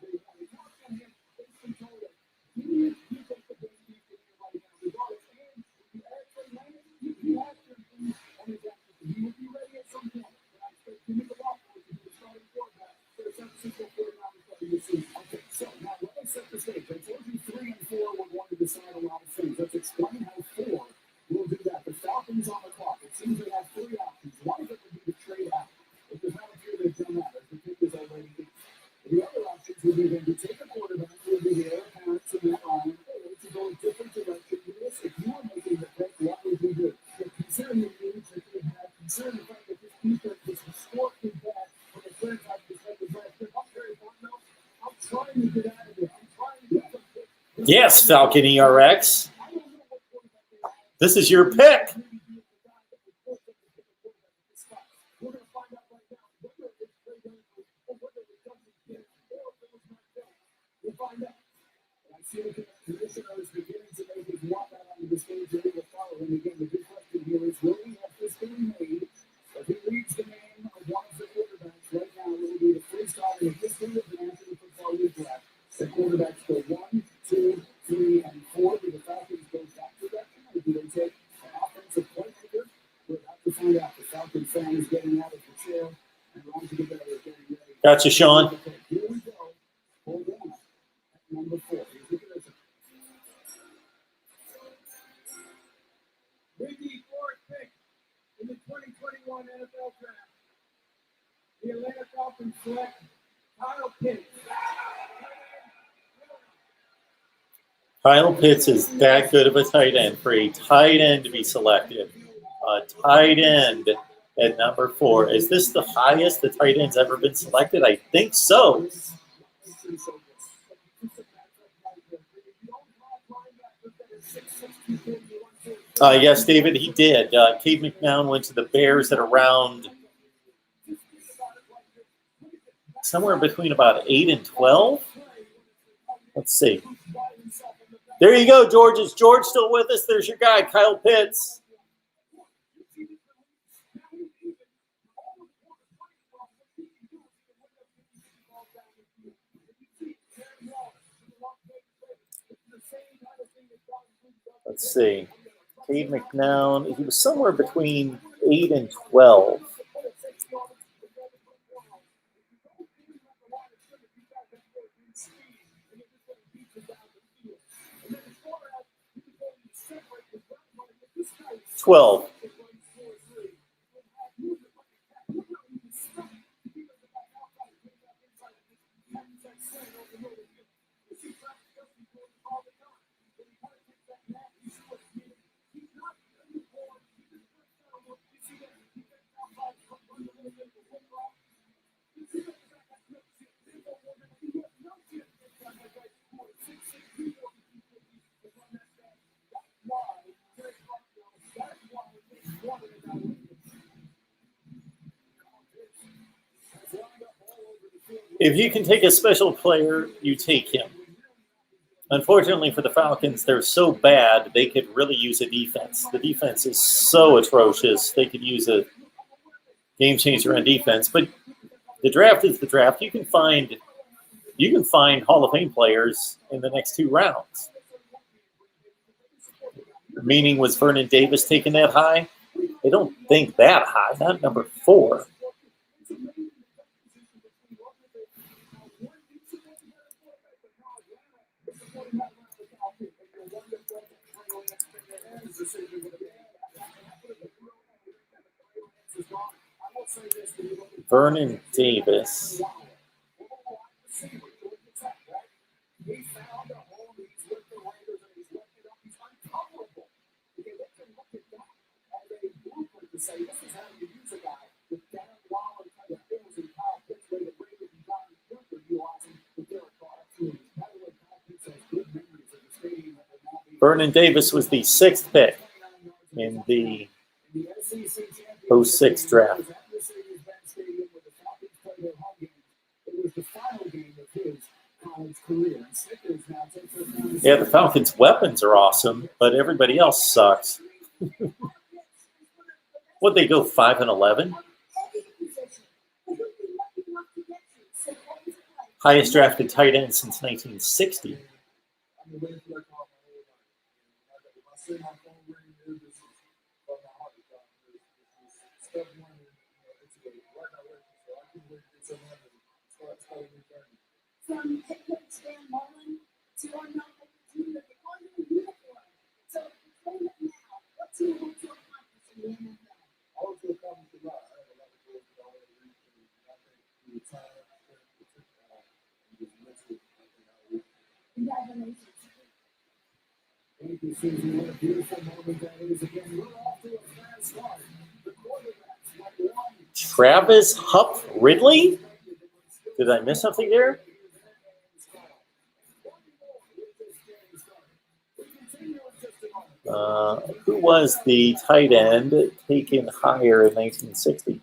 They talked to him. Basically told him, you take the best piece in your right now. Regardless, and if you add Trey Lance, you have to be on his active. He will be ready at some point. But I expect Jimmy Garoppolo to be the starting quarterback for the San Francisco 49ers for the season. Okay, so now let me set the stage. I told you 3 and 4 were going to decide a lot of things. Let's explain how 4 will do that. The Falcons on the clock. It seems they have 3 options. One of them would be to trade out. But there's not a few they've done that. As the pick is already in. The other options would be then to take a quarterback, would be the Air Parents and that line, or to go a different direction. If you are making the pick, what would you do? Considering the needs that they have, considering the fact that this defense is historically bad when the franchise has had the draft pick, I'm very now. I'm trying to get out of there. I'm trying to get some pick. Yes, Falcon ERX. This is your pick. We're going to find out right now whether it's Trey Lance or whether it doesn't get or if it was not done. We'll find out. I see the commissioner is beginning to make his walk out onto the stage and we will follow him. Again, the big question here is, will we have this game made? If he reads the name of one of the quarterbacks right now, it will be the first time in the history of the National Football League draft. The quarterbacks go 1, 2, 3, and 4. Do the Falcons go that direction, or do they take an offensive playmaker? We'll have to find out. The Falcon fan is getting out of the chair, and Ron together is getting ready. Gotcha, Sean. Okay, here we go. Hold on. At number 4. Here's the condition. With the 4th pick in the 2021 NFL Draft, the Atlanta Falcons select Kyle Pitts. Kyle Pitts is that good of a tight end for a tight end to be selected. A tight end at number 4. Is this the highest the tight end's ever been selected? I think so. Yes, David, he did. Cade McNown went to the Bears at around somewhere between about 8 and 12. Let's see. There you go, George. Is George still with us? There's your guy, Kyle Pitts. Let's see. Cade McNown, he was somewhere between 8 and 12. $12. If you can take a special player, you take him. Unfortunately for the Falcons, they're so bad, they could really use a defense. The defense is so atrocious, they could use a game changer on defense. But the draft is the draft. You can find Hall of Fame players in the next 2 rounds. Meaning, was Vernon Davis taken that high? I don't think that high, not number 4. Vernon Davis. Vernon Davis was the 6th pick in the 06 draft. Yeah, the Falcons' weapons are awesome, but everybody else sucks. What'd they go, 5-11? Highest drafted tight end since 1960. From head coach Dan Mullen to our number team that they call you a unicorn. So explain it now. What do you want to accomplish in the NFL? I want to accomplish a lot. I have a lot of goals that I want to reach, and I think through the time I spent with football and just mentally, I think I will. Congratulations. Thank you, Susie. What a beautiful moment that is. Again, we're off to a fast start. The quarterbacks went one. Travis Hupp Ridley? Did I miss something there? Who was the tight end taken higher in 1960?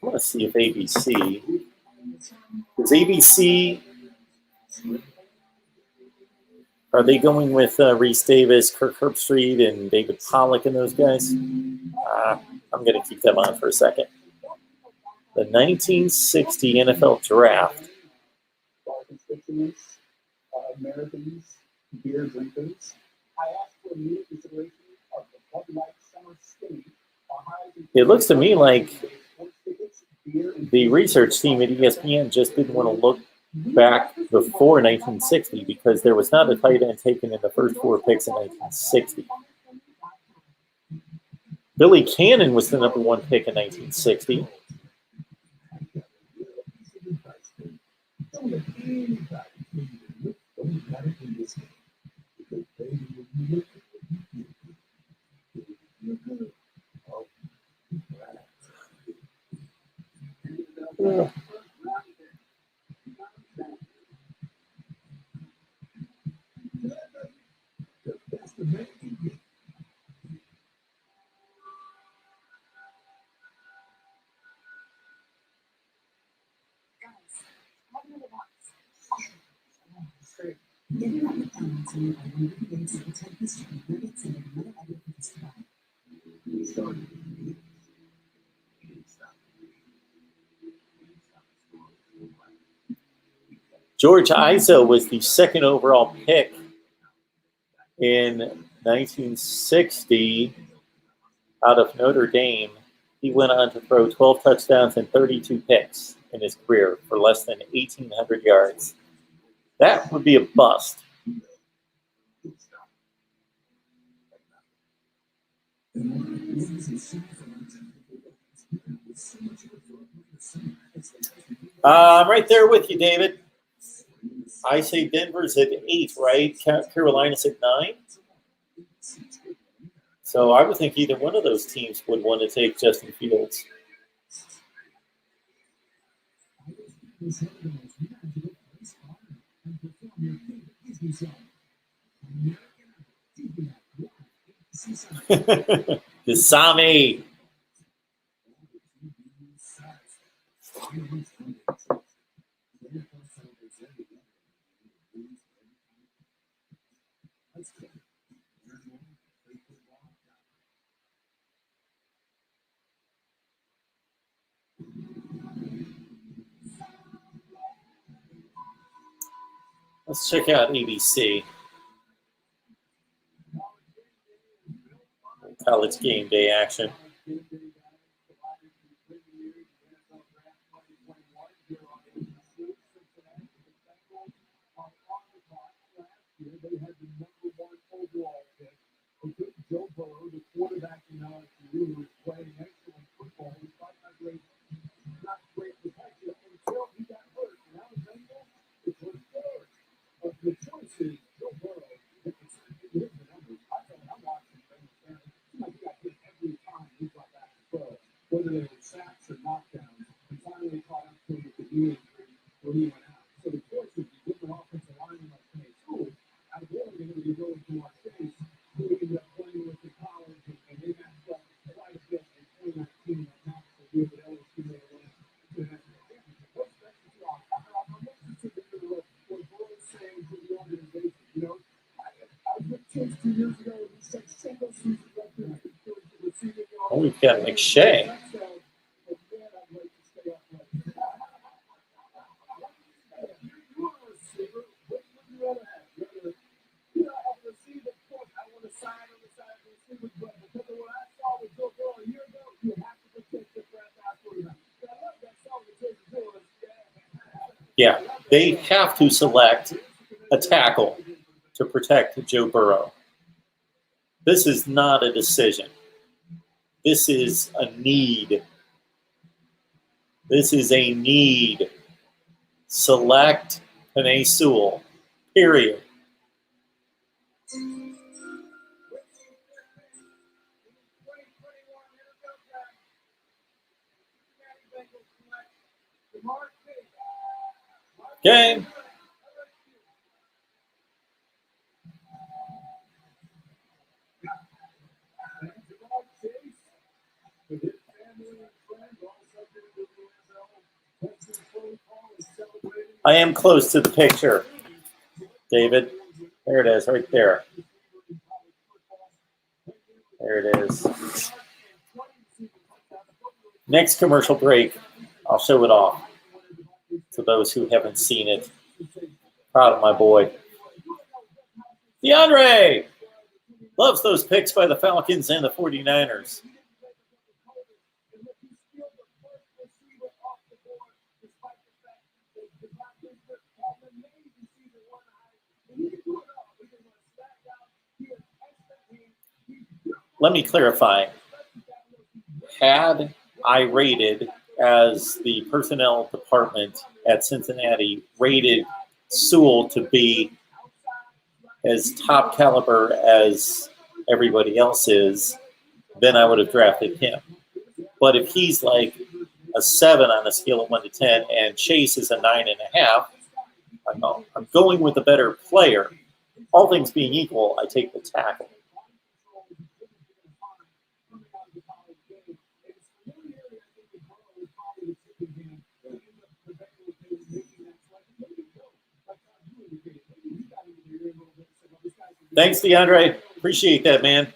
I want to see if ABC. Is ABC, are they going with Reese Davis, Kirk Herbstreit, and David Pollock and those guys? I'm going to keep them on for a second. The 1960 NFL Draft. Constituents, Americans, beer drinkers. I asked for immediate consideration of the Bud Light Summer Skinny. It looks to me like the research team at ESPN just didn't want to look back before 1960 because there was not a tight end taken in the first 4 picks in 1960. Billy Cannon was the number 1 pick in 1960. George Izo was the 2nd overall pick in 1960 out of Notre Dame. He went on to throw 12 touchdowns and 32 picks in his career for less than 1,800 yards. That would be a bust. I'm right there with you, David. I say Denver's at 8, right? Carolina's at 9. So I would think either one of those teams would want to take Justin Fields. Dasami. Let's check out ABC. College game day action. great protection until he got hurt. And that was Bengal. It was third. But the choice is Joe Burrow. Here's the numbers. I tell you, I'm watching Bengal fans. It seems like he got hit every time he got back to throw, whether they were sacks or knockdowns. And finally caught up to him with the knee injury when he went out. So the choice is you get an offensive lineman like Penny Sewell. Out of Oregon, going to be willing to watch Chase, who he ended up playing with in college, and they matched up quite a bit in 2019. That match for you at LSU made a run to the national championship. What's next to you? I'm listening to what Burrow's saying to the organization. You know, I was with Chase 2 years ago, and he said single season record for receiving yards. Oh, we've got McShay. But man, I'd like to stay up late. You're a receiver. What would you rather have? You know, as a receiver, of course, I want to sign on the side of the receivers, but because of what I saw with Joe Burrow a year ago, you have to protect your franchise quarterback. I love that song with Jason Jordan. Yeah, they have to select a tackle to protect Joe Burrow. This is not a decision. This is a need. This is a need. Select Penei Sewell. Period. Game. I am close to the picture, David. There it is, right there. There it is. Next commercial break, I'll show it off to those who haven't seen it. Proud of my boy. DeAndre loves those picks by the Falcons and the 49ers. Let me clarify. Had I rated, as the personnel department at Cincinnati rated Sewell to be as top caliber as everybody else is, then I would have drafted him. But if he's like a 7 on a scale of 1 to 10 and Chase is a 9.5, I'm going with a better player. All things being equal, I take the tackle. Thanks, DeAndre. Appreciate that, man.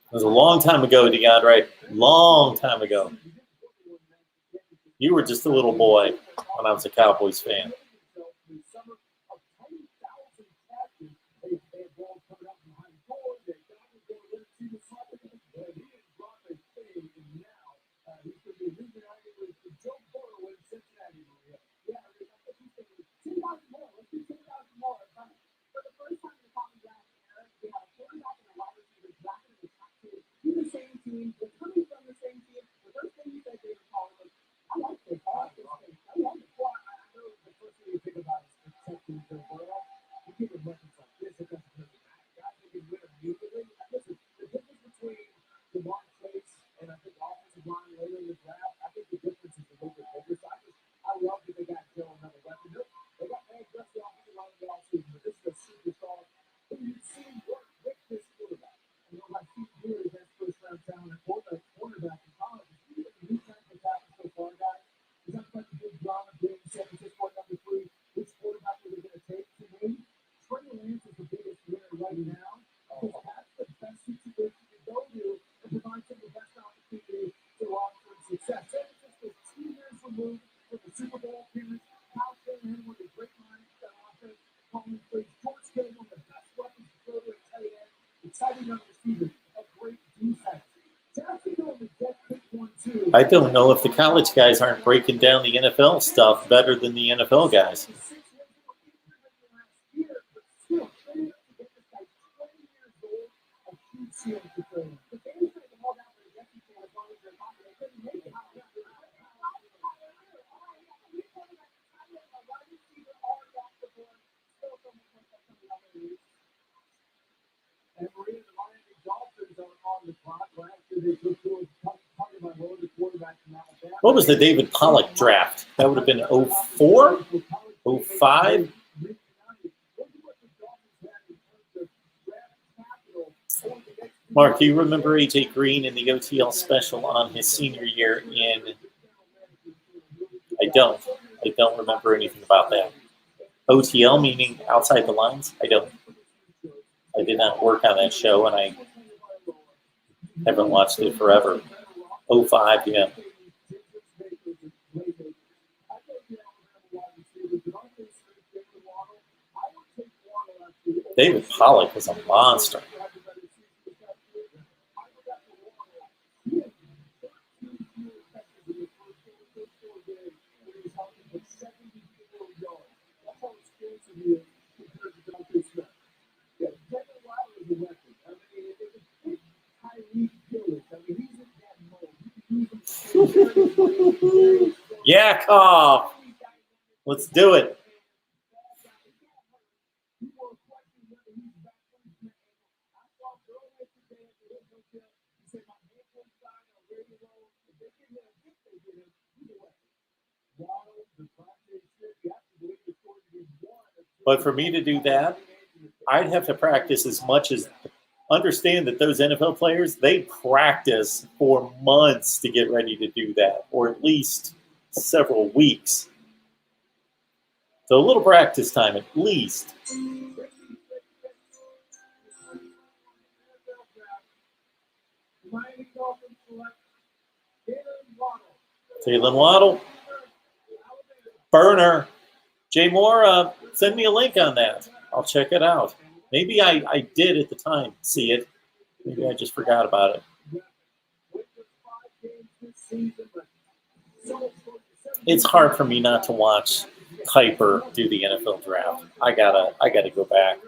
It was a long time ago, DeAndre. Long time ago. You were just a little boy when I was a Cowboys fan. Super Bowl appearance. Kyle Shanahan with a great mind offense. Calling plays. George Kittle, one of the best weapons to throw to a tight end. Exciting young receiver. A great defense. Jacksonville and the Jets picked 1-2. I don't know if the college guys aren't breaking down the NFL stuff better than the NFL guys. And Maria, the Miami Dolphins are on the clock. Last year they took to talking about the quarterback from Alabama. What was the David Pollock draft? That would have been 04, 05. Mark, do you remember A.J. Green in the OTL special on his senior year in? I don't remember anything about that. OTL meaning outside the lines? I don't. I did not work on that show, and I haven't watched it forever. 05, yeah. David Pollock is a monster. Yakov. Let's do it. But for me to do that, I'd have to practice as much as understand that those NFL players, they practice for months to get ready to do that, or at least several weeks. So a little practice time at least. Jalen Waddle. Burner. Jay Moore, send me a link on that. I'll check it out. Maybe I did at the time see it. Maybe I just forgot about it. It's hard for me not to watch Kuiper do the NFL draft. I gotta go back.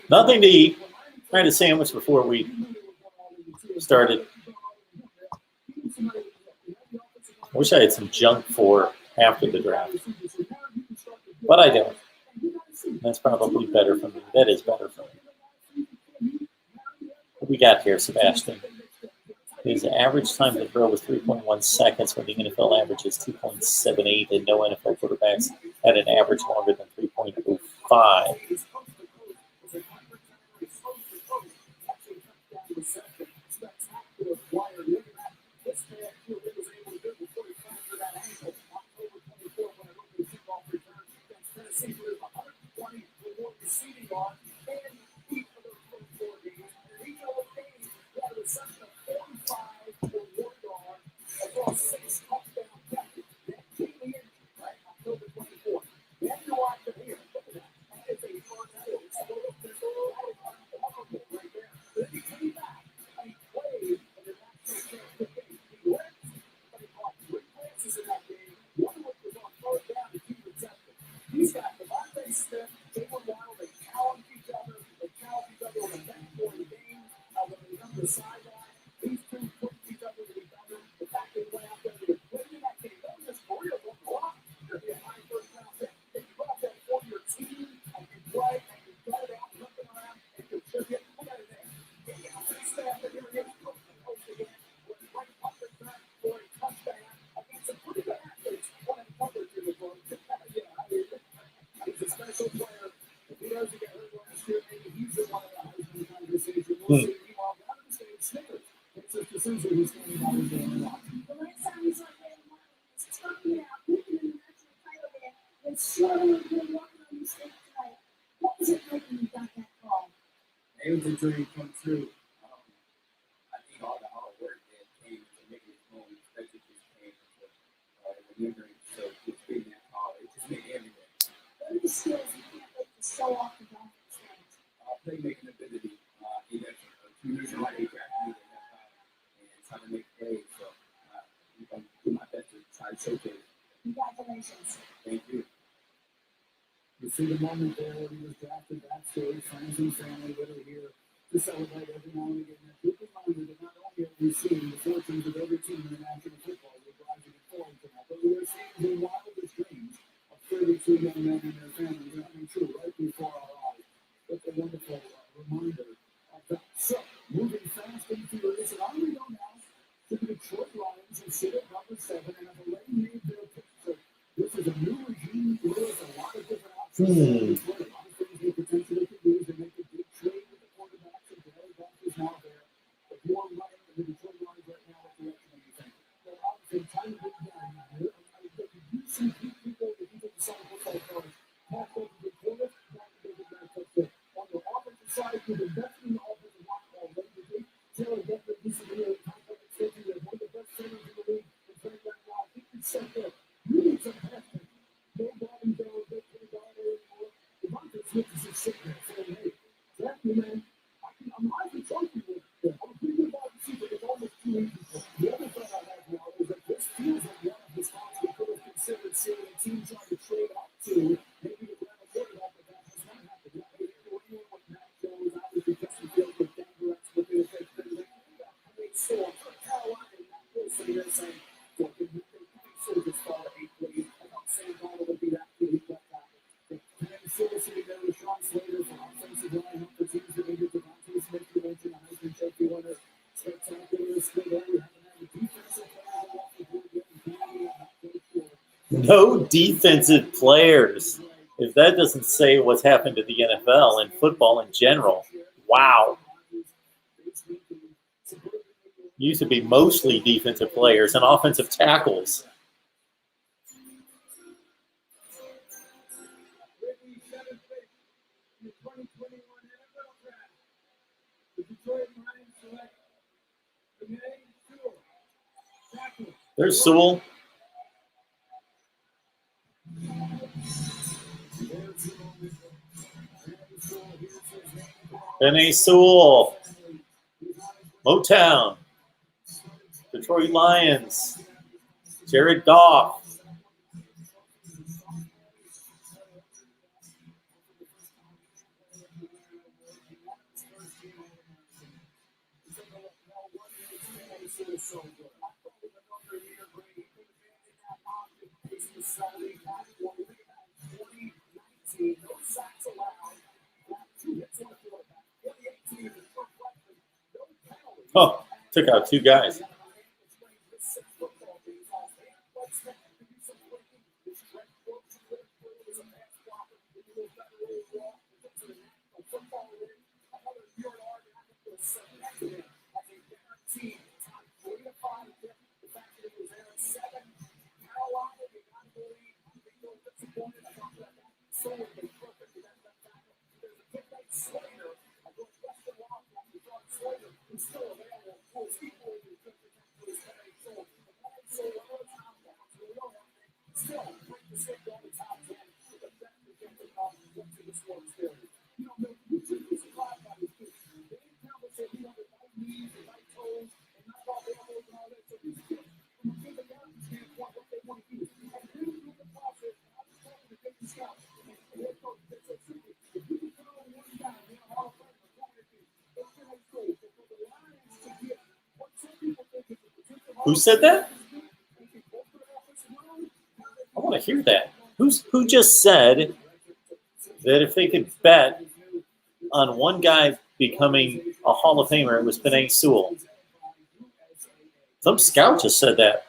Nothing to eat. I had a sandwich before we started. I wish I had some junk for after the draft. But I don't. That's probably better for me. That is better for me. What we got here, Sebastian? His average time to throw was 3.1 seconds when the NFL average is 2.78, and no NFL quarterbacks had an average longer than 3.05. the sideline. These two put each other to be better. The fact they went out there and they played in that game, that was just for real. Don't go out. You're going to be a high first round pick. If you go out there for your team and you play and you get it out, looking around and contribute, look at it there. Get the offense staff and here it is, coast to coast again. With a great punt return for a touchdown against some pretty good athletes. One in coverage in the book. Yeah, I mean, he's a special player. If he doesn't get hurt last year, maybe he's the one of the Heisman conversation. We'll see. Meanwhile, down in the state, Snickers. It's just a Susan who's standing out there and watching. The last time we saw Brandon Martin was talking about picking in the national title game and struggling with walking on the stage tonight. What was it like when you got that call? It was a dream come true. I think all the hard work that came to making this moment, especially this game, remembering so just being that hard, it just made everything. What are the skills you can't wait to show off the Dolphins fans? Playmaking ability, he has a few years in my age after me and trying to make plays. So I'm going to do my best to try to showcase. Congratulations. Thank you. You see the moment there when he was drafted backstage, friends and family that are here to celebrate every now and again. And keep in mind that not only are we seeing the fortunes of every team in the National Football League rising forward tonight, but we are seeing the wildest dreams of 32 young men and their families coming true right before our eyes. What a wonderful reminder of that. So, moving fast and furious, and on we go now to the Detroit Lions, who sit at number 7 and have already made their pick. So, this is a new regime with a lot of different options. A lot of things they potentially could use. They make a big trade with the quarterback, so Barry Bonds is now there. If you are running the Detroit Lions right now, what direction are you thinking? Well, obviously, time to get down here. You see people, if you take the side football cards, half of the quarters, back to the back touchdown. On the offensive side, you've invested in the offensive line already. Taylor Decker, this is really contract extension. They're one of the best centers in the league. And Frank Ragnow, I think it's set there. You need some passing. No Bobby Jones, no Kenny Galladay anymore. Devontae Smith is just sitting there saying, hey, draft me, man. I'm live and trophy with them. I'm a pretty good wide receiver. It's almost too easy for me. The other thing I have now is that this feels like one of the spots we could have considered seeing a team trying to trade up to, maybe to grab a quarterback, but that has not happened. We're dealing with Matt Jones, obviously Justin Fields with Denver, what they think they're going to make sure for Carolina and Matt Wilson, they're saying, well, they sort of just fall to 8 league. I thought Sam Donald would be that kid who got that. And still sitting there with Sean Slater for offensive line up for teams that needed Devontae Smith, you mentioned a Heisman Trophy winner. Spectacular skill there. We haven't had a defensive player off the board yet. No defensive players. If that doesn't say what's happened to the NFL and football in general, wow. Used to be mostly defensive players and offensive tackles. There's Sewell. Penei Sewell. Motown. Detroit Lions. Jared Goff. Oh, took out 2 guys. Who said that? I want to hear that. Who just said that if they could bet on one guy becoming a Hall of Famer, it was Penei Sewell? Some scout just said that.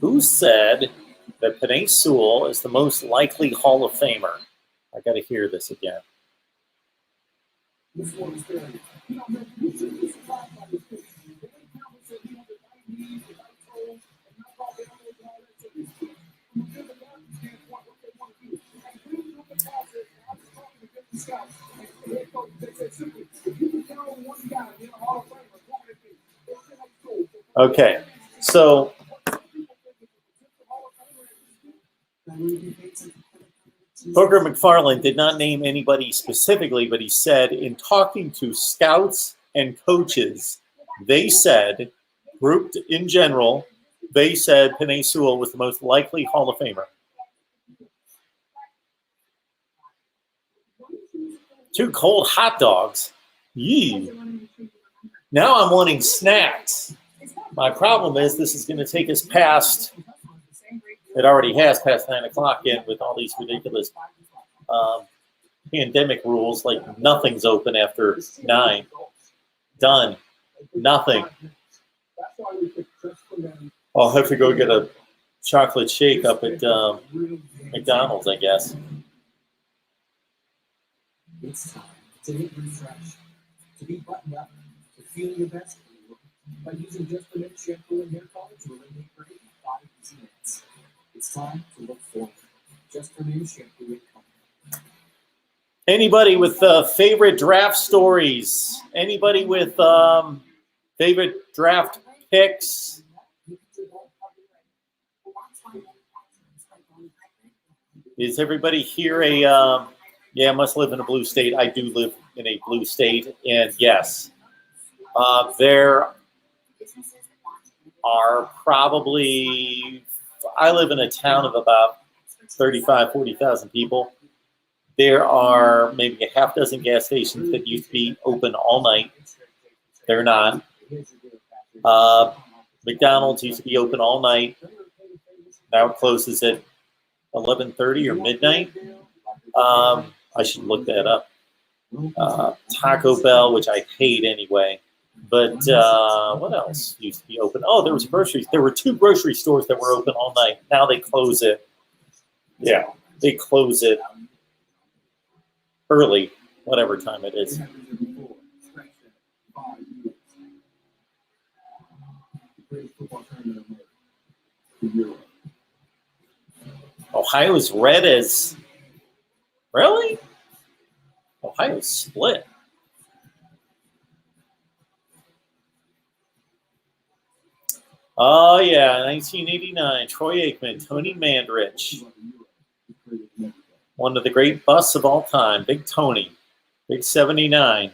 Who said that Penei Sewell is the most likely Hall of Famer? I got to hear this again. Okay, so Booker McFarland did not name anybody specifically, but he said in talking to scouts and coaches, they said, grouped in general, they said Penei Sewell was the most likely Hall of Famer. 2 cold hot dogs. Yee. Now I'm wanting snacks. My problem is this is going to take us past, it already has past 9 o'clock in with all these ridiculous pandemic rules, like nothing's open after 9. Done. Nothing. I'll have to go get a chocolate shake up at McDonald's, I guess. It's time to hit refresh, to be buttoned up, to feel your best by using Just a Minute shampoo and hair color to eliminate gray in 5 easy minutes. It's time to look forward. Just a Minute shampoo and color. Anybody with favorite draft stories? Anybody with favorite draft picks? Is everybody here a yeah, must live in a blue state? I do live in a blue state, and yes, there are probably, I live in a town of about 35, 40,000 people. There are maybe a half dozen gas stations that used to be open all night. They're not. McDonald's used to be open all night. Now it closes at 11:30 or midnight. I should look that up. Taco Bell, which I hate anyway. But what else used to be open? Oh, there was groceries. There were 2 grocery stores that were open all night. Now they close it. Yeah, they close it early, whatever time it is. Ohio's red as... Really? Ohio's split. Oh, yeah, 1989, Troy Aikman, Tony Mandrich. One of the great busts of all time, Big Tony, Big 79.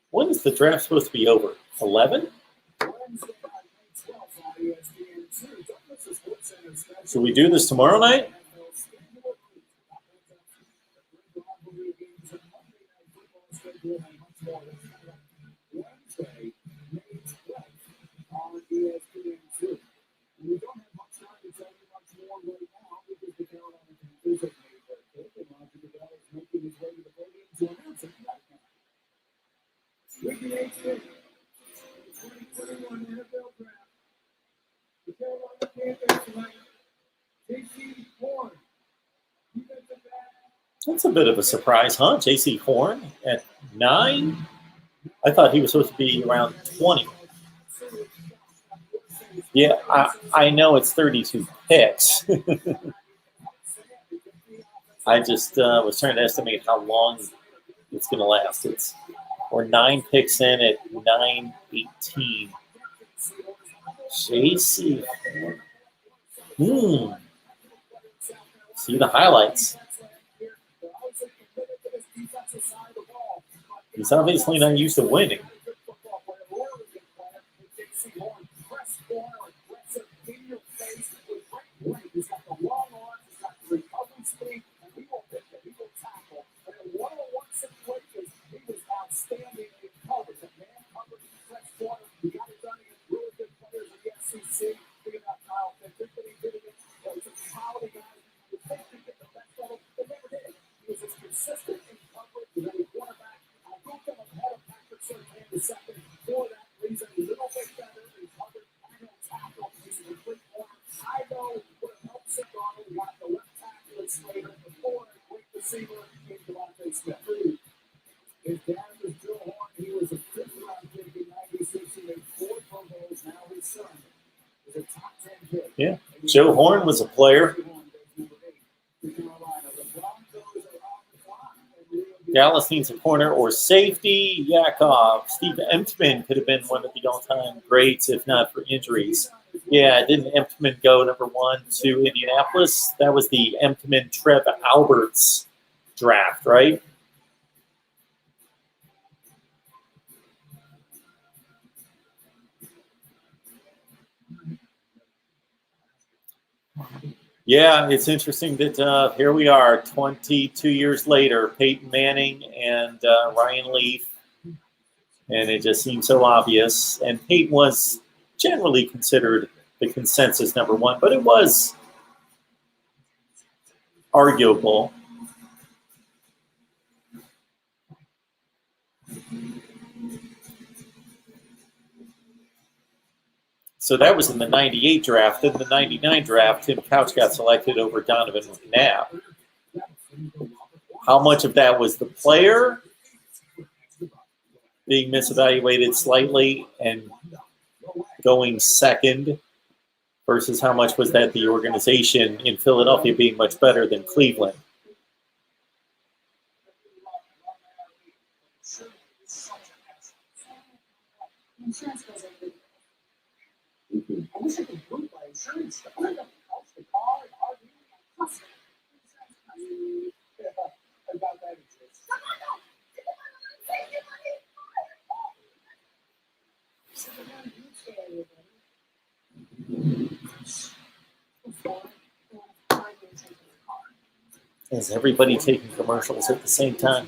When is the draft supposed to be over? 11? Should we do this tomorrow night? That's a bit of a surprise, huh? J.C. Horn at 9? I thought he was supposed to be around 20. Yeah, I know it's 32 picks. I just was trying to estimate how long it's going to last. We're 9 picks in at 9:18. JC. See the highlights. He's obviously not used to winning. Yeah, Joe Horn was a player. Dallas needs a corner or safety. Yakov. Steve Emtman could have been one of the all-time greats if not for injuries. Yeah, didn't Emtman go number 1 to Indianapolis? That was the Emtman-Trev Alberts draft, right? Yeah, it's interesting that here we are 22 years later, Peyton Manning and Ryan Leaf, and it just seems so obvious. And Peyton was generally considered the consensus number 1, but it was arguable. So that was in the 98 draft. In the 99 draft, Tim Couch got selected over Donovan McNabb. How much of that was the player being misevaluated slightly and going second versus how much was that the organization in Philadelphia being much better than Cleveland? I wish I could prove my insurance. I don't know the car, the RV, about that exists. Is everybody taking commercials at the same time?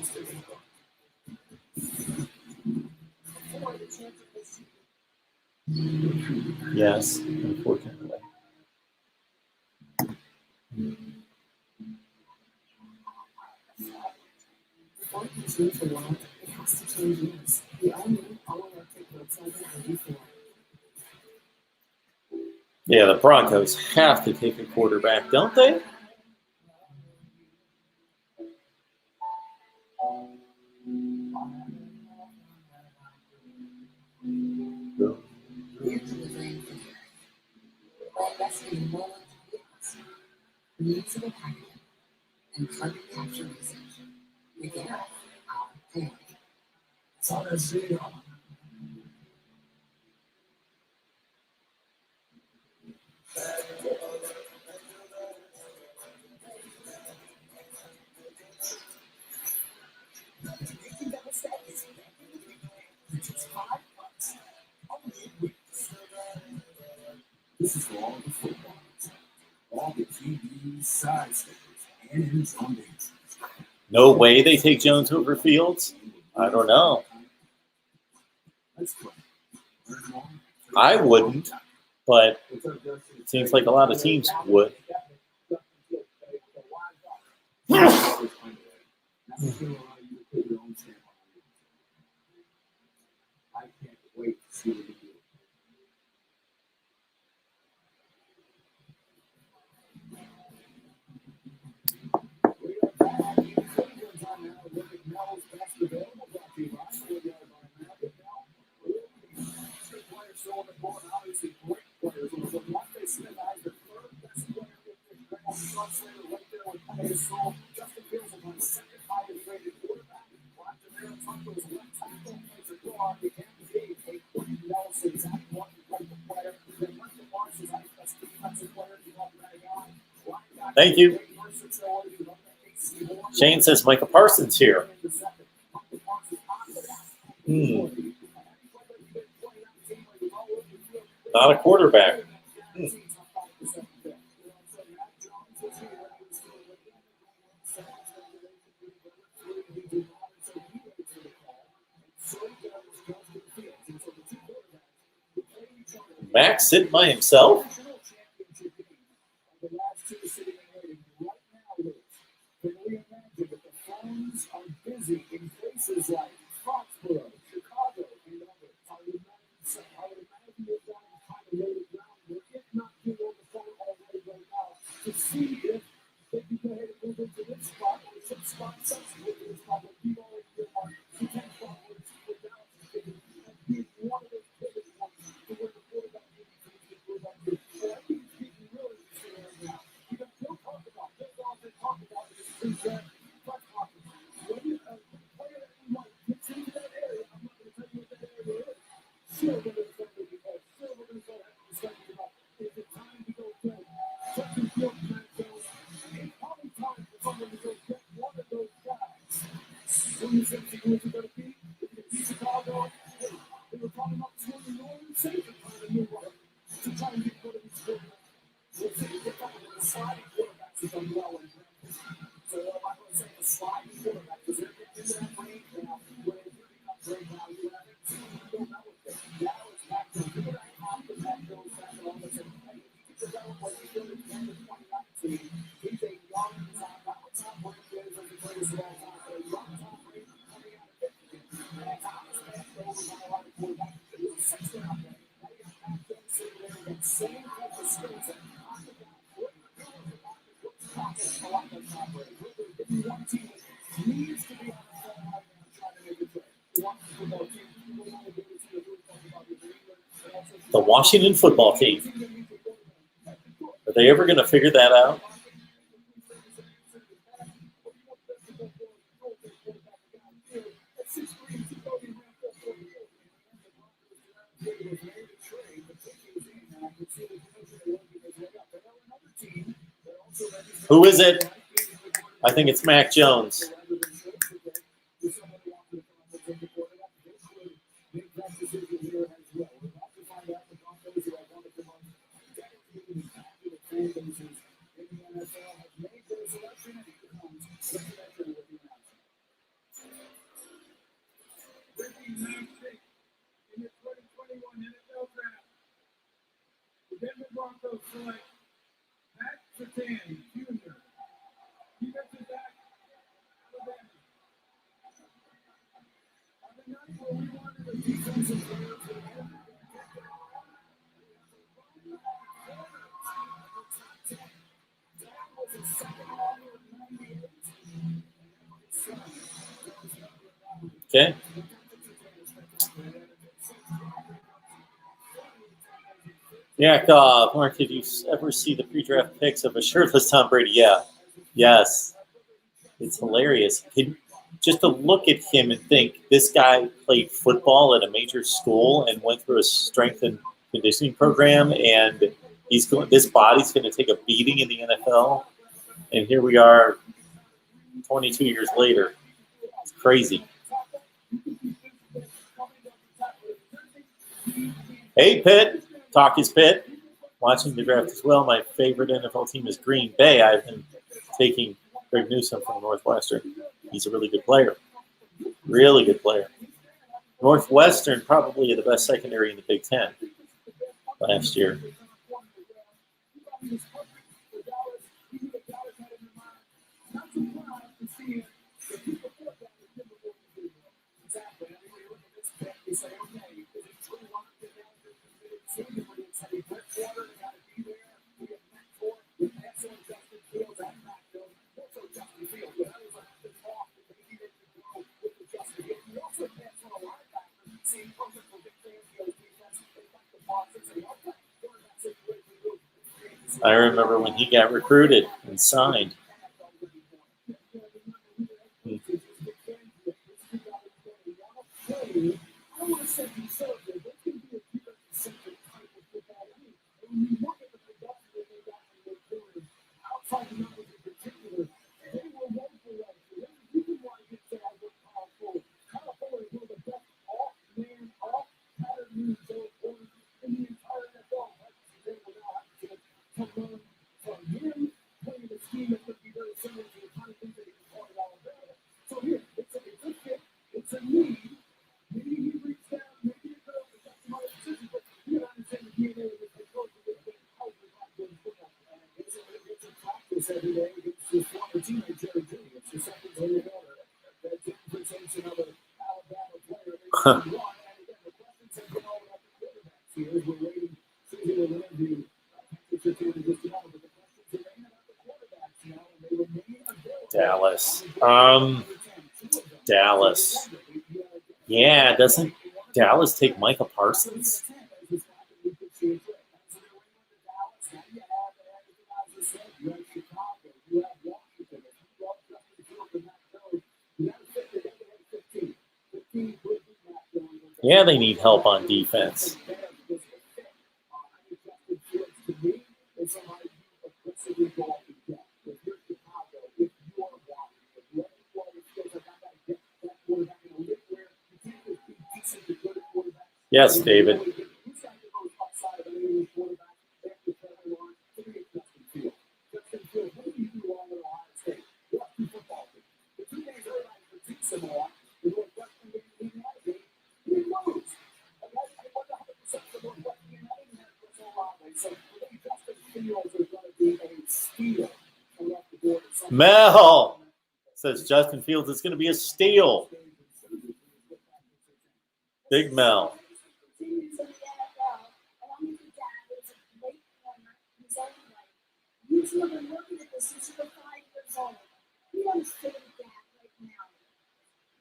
Yes, unfortunately. Yeah, the Broncos have to take a quarterback, don't they? Reusable packaging and carbon capture research. Making up our family. That's all I see. This is for all the football, all the QBs, side steppers, and his own days. No way they take Jones over Fields? I don't know. I wouldn't, but it seems like a lot of teams would. Thank you. Shane says Micah Parsons here. Not a quarterback. Max sitting by himself? Can we imagine that the phones are busy in places like Foxborough, Chicago, and others? I would imagine they've got kind of laid it groundwork, if not do on the phone already right now, to see if they can go ahead and move into this spot or some spot subsequent to this spot. But we've already been on the 10 spot where Dallas is taking and being one of those pivot points to where the quarterback needs to move up to. So I think it's getting really interesting right now. You got Bill talk about, Bill Dalton talk about this pre-draft press conference. When you player that you want gets into that area, I'm not going to tell you what that area is. Sure, we're going to start looking at it. Sure, we're going to start having discussions about is it time to go get Justin Fields, Matt Jones. It's probably time for someone to go get one of those guys. Who do you think the Eagles are going to be? Is it be Chicago? Hey, they were talking about swinging Northern Saints trying to move up to try and get one of these quarterbacks. We'll see. They're talking about the sliding quarterbacks is done well in practice. So I'm going to say the sliding quarterback because they're getting into that range now where they're really not great value. And I think some of them don't know what they're now it's back to people that have to back those back and all this. And hey, if you get the guy what he's doing at the end of 2019, he's a young Tom. Not what Tom Brady is as the greatest of all time, but a young Tom Brady coming out of Michigan. And Thomas passed over by a lot of quarterbacks. He was a sixth round pick. Now you got Matt Jones sitting there with that same type of skill set. One team needs to be on the front line now trying to make a trade. Football team. The Washington football team. Are they ever going to figure that out? Who is it? I think it's Mac Jones. Okay. Yeah, Mark, did you ever see the pre-draft picks of a shirtless Tom Brady? Yeah. Yes. It's hilarious. Just to look at him and think this guy played football at a major school and went through a strength and conditioning program, and this body's going to take a beating in the NFL. And here we are 22 years later. It's crazy. Hey, Pitt. Talk is Pitt. Watching the draft as well. My favorite NFL team is Green Bay. I've been taking Greg Newsome from Northwestern. He's a really good player. Really good player. Northwestern probably the best secondary in the Big Ten last year. I remember when he got recruited and signed. every day against his former teammate Jerry Jr. It's the second day of order. That represents another Alabama player. And again, the questions have been all about the quarterbacks here. As we're waiting, Susie will interview Patrick Surtain in just a moment. But the questions remain about the quarterbacks now, and they remain available. Dallas. Yeah, doesn't Dallas take Micah Parsons? Yeah, they need help on defense. Yes, David. Mel says Justin Fields is going to be a steal. Big Mel.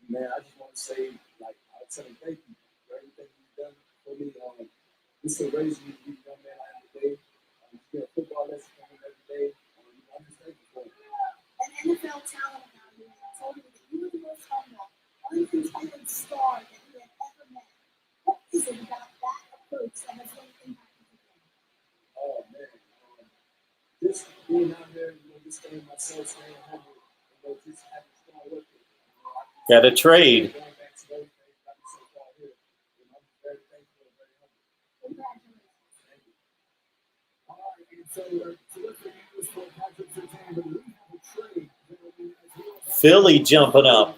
Man, I just want to say, like, I'd say thank you for everything you've done for me. This will raise me to be a young man I am today. You get a football lesson from him every day. I'm just thankful for it. An NFL talent about you told me that you were the most humble, uncontested star that he had ever met. What is it about that approach that has really impacted you? Oh, man. Just being out there, just staying myself, staying humble, just having strong work. Got a trade. Philly jumping up.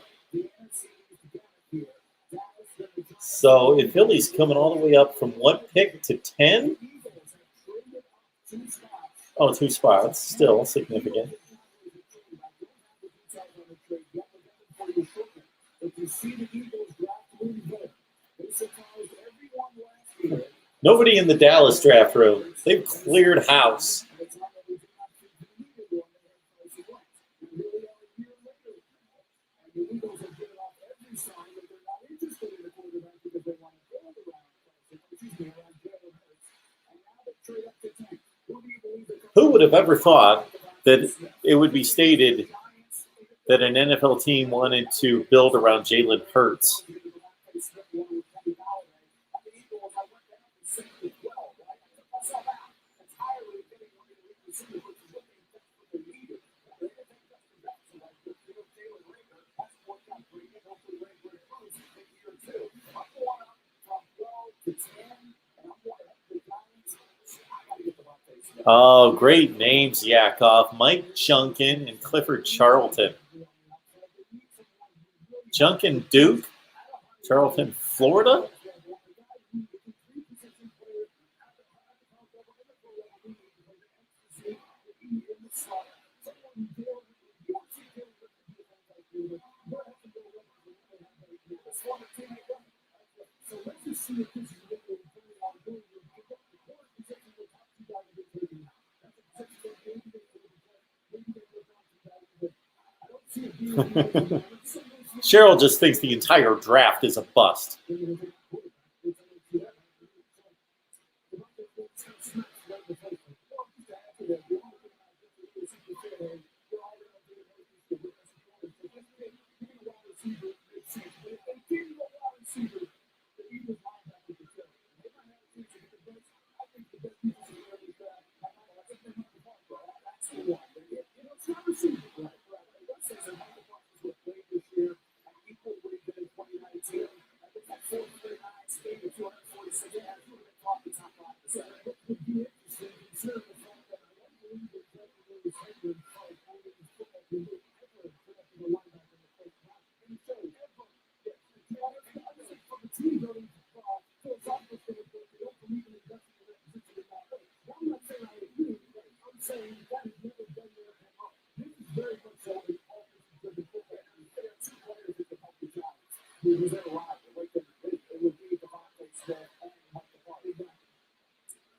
So if Philly's coming all the way up from what pick to 10? Oh, 2 spots. Still significant. Nobody in the Dallas draft room. They've cleared house. Who would have ever thought that it would be stated that an NFL team wanted to build around Jalen Hurts? Oh, great names, Yakov. Mike Junkin and Clifford Charlton. Junkin, Duke. Charlton, Florida. Cheryl just thinks the entire draft is a bust. would be Devontae Smith and Mike Devontae.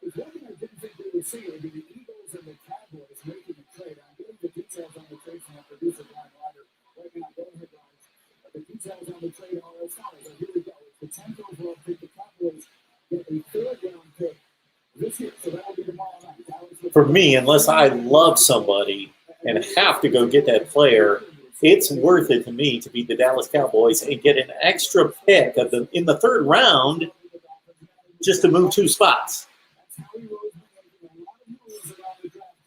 There's one thing I didn't think we would see would be the Eagles and the Cowboys making a trade. I'm getting the details on the trade from our producer, Brian Ryder. Right now, go ahead, Brian. The details on the trade are as follows. Here we go. The 10th overall pick, the Cowboys get a third-round pick this year. So that will be tomorrow night. For me, unless I love somebody and have to go get that player, it's worth it to me to beat the Dallas Cowboys and get an extra pick in the third round just to move 2 spots.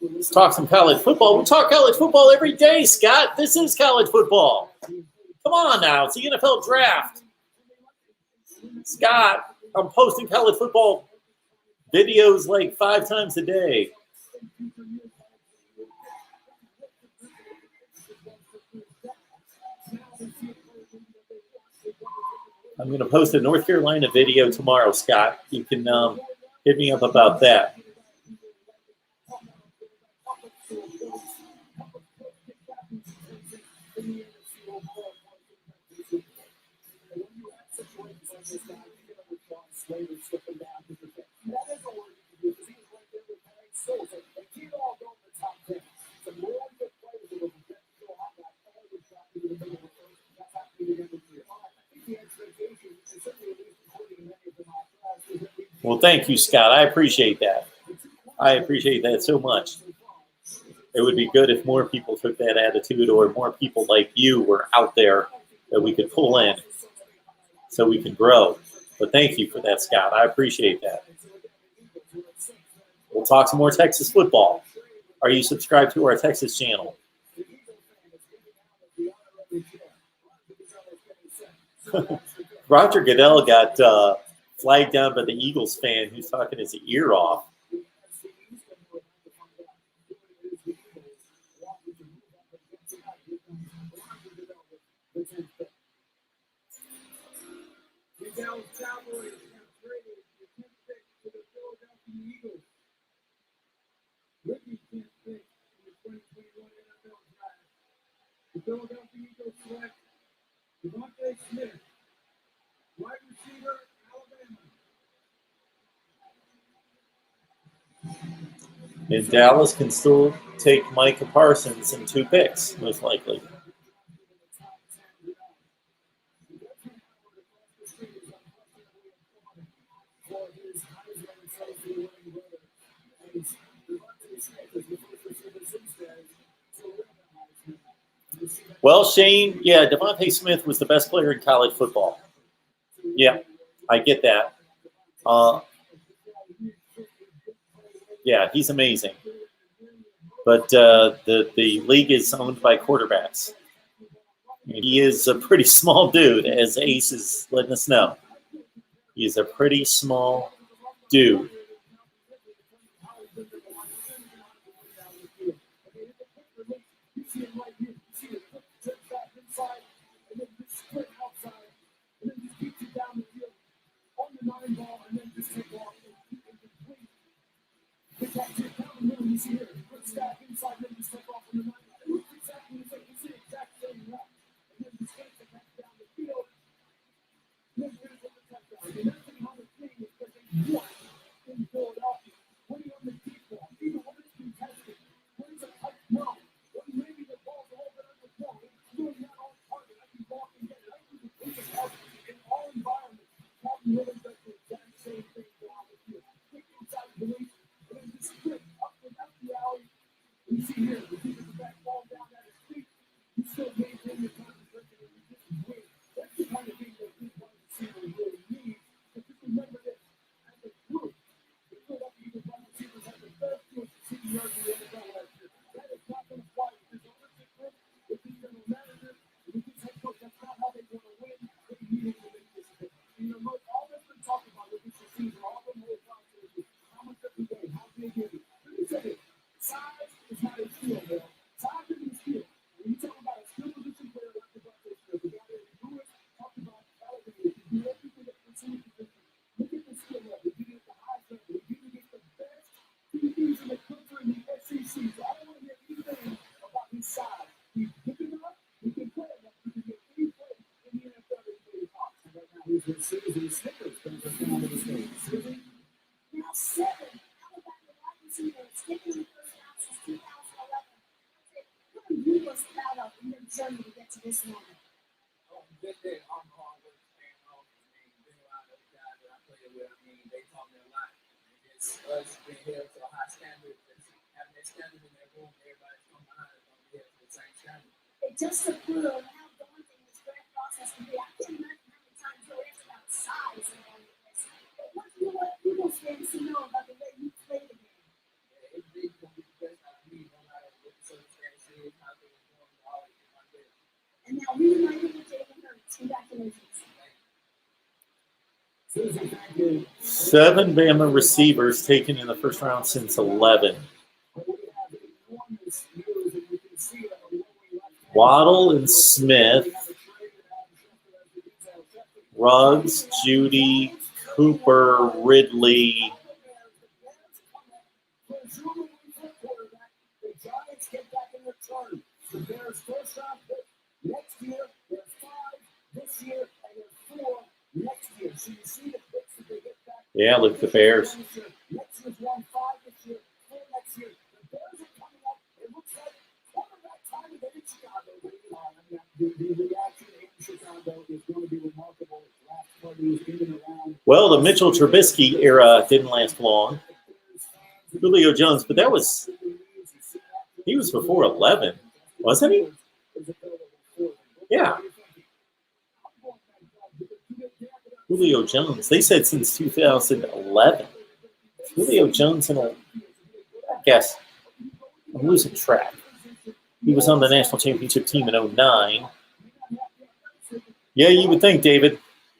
Let's talk some college football. We talk college football every day, Scott. This is college football. Come on now. It's the NFL draft. Scott, I'm posting college football videos like 5 times a day. I'm going to post a North Carolina video tomorrow, Scott. You can hit me up about that. Well, thank you, Scott. I appreciate that. I appreciate that so much. It would be good if more people took that attitude, or more people like you were out there that we could pull in so we can grow. But thank you for that, Scott. I appreciate that. We'll talk some more Texas football. Are you subscribed to our Texas channel? Roger Goodell got flagged down by the Eagles fan who's talking his ear off. The Philadelphia Eagles select Devontae Smith, wide receiver, Alabama. And Dallas can still take Micah Parsons in 2 picks, most likely. Well, Shane, yeah, Devontae Smith was the best player in college football. Yeah, I get that. Yeah, he's amazing. But the league is owned by quarterbacks. He is a pretty small dude, as Ace is letting us know. He is a pretty small dude. Here's where Susie Snickers comes up down to the stage. Susie? Now 7 Alabama wide receivers taken in the first round since 2011. What are you most proud of in your journey to get to this moment? Just that on the hard work, staying off. Being around those guys that I play with, they taught me a lot. And it's us being held to a high standard, just having that standard in that room, everybody's coming behind us on be held to the same standard. It just to prove how daunting this draft process can be. I can't imagine how many times you'll ask about size and all of this. But what do you want Eagles fans to know about the way you play the game? Yeah, it's big going to be the best out of me, no matter what the circumstance is, how things are going, I'll always get my best. And now reunited with Jalen Hurts. Congratulations. Susie, thank you. 7 Bama receivers taken in the first round since 11. Waddle and Smith, Ruggs, Judy, Cooper, Ridley. The Giants get back in return. The Bears' first round pick next year. There's 5 this year, and there's 4 next year. So you see the picks that they get back. Yeah, look at the Bears. Next year's 1, 5 this year, 4 next year. The Bears are coming up. It looks like one of that time of day in Chicago. The reaction in Chicago is going to be remarkable. Last parties in and around. Well, the Mitchell Trubisky era didn't last long. Julio Jones, but he was before 11, wasn't he? Yeah. Julio Jones. They said since 2011. Julio Jones I guess. I'm losing track. He was on the national championship team in 2009. Yeah, you would think, David,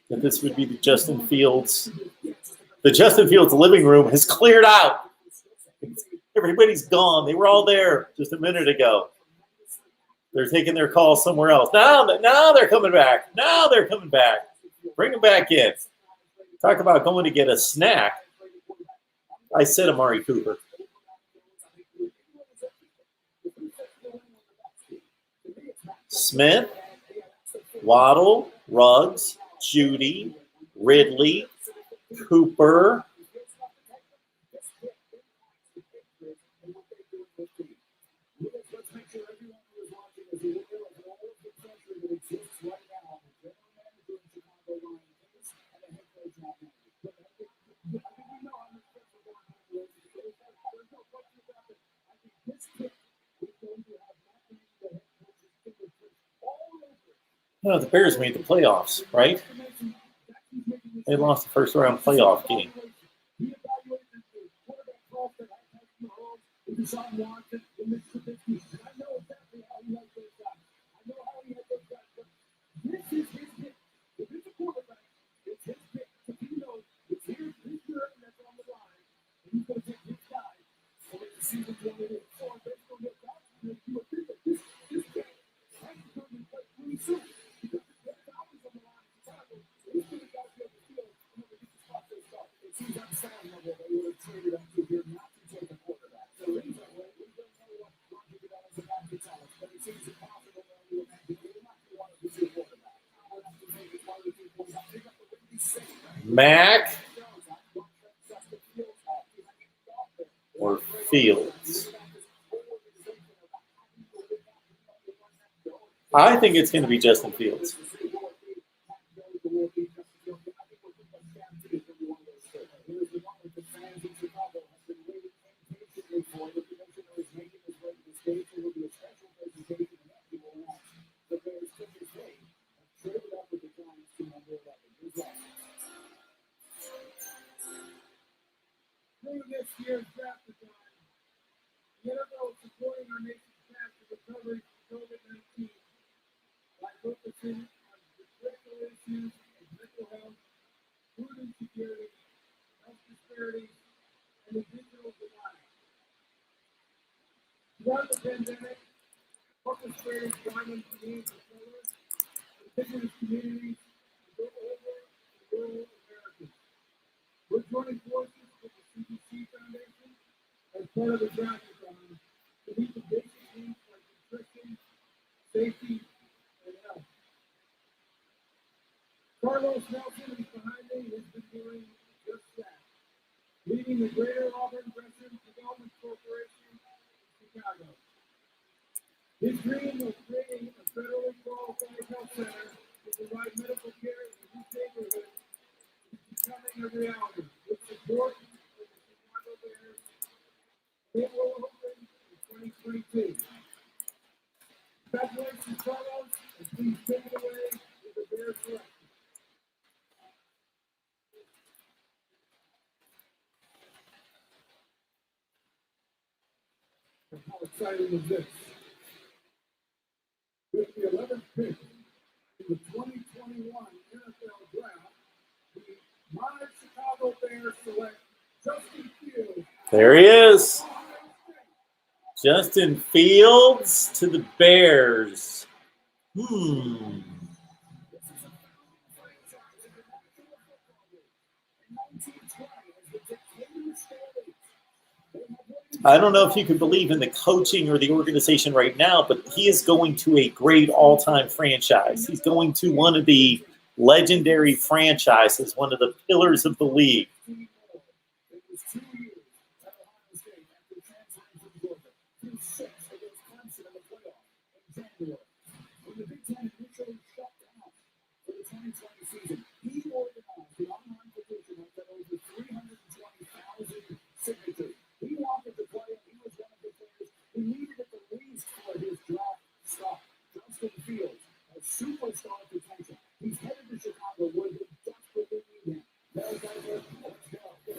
that this would be the Justin Fields. The Justin Fields living room has cleared out. Everybody's gone. They were all there just a minute ago. They're taking their call somewhere else. Now they're coming back. Now they're coming back. Bring them back in. Talk about going to get a snack. I said Amari Cooper. Smith, Waddle, Ruggs, Judy, Ridley, Cooper. No, the Bears made the playoffs, right? They lost the first round playoff game. Mac or Fields? I think it's going to be Justin Fields. This year's draft design, the NFL is supporting our nation's path to recovery from COVID-19 by focusing on the critical issues of mental health, food insecurity, health disparities, and the digital divide. Throughout the pandemic, orchestrating driving the needs of colors, indigenous communities, and rural Americans. We're joining forces with the CDC Foundation as part of the draft-a-thon to meet the basic needs like nutrition, safety, and health. Carlos Nelson Simmons behind me has been doing just that. Leading the Greater Auburn Veterans Development Corporation in Chicago. His dream of creating a federally qualified health center to provide medical care in his neighborhood is becoming a reality. With support of the Chicago Bears, it will open in 2022. Congratulations, Carlos, and please take it away with the Bears selection. How exciting is this? With the 11th pick in the 2021 NFL Draft, the modern Chicago Bears select Justin Fields. There he is. Justin Fields to the Bears. I don't know if you can believe in the coaching or the organization right now, but he is going to a great all-time franchise. He's going to one of the legendary franchises, one of the pillars of the league. He wanted to play, and he was one of the players who needed it the least for his draft stock. Justin Fields, a superstar potential. He's headed to Chicago where they desperately need him.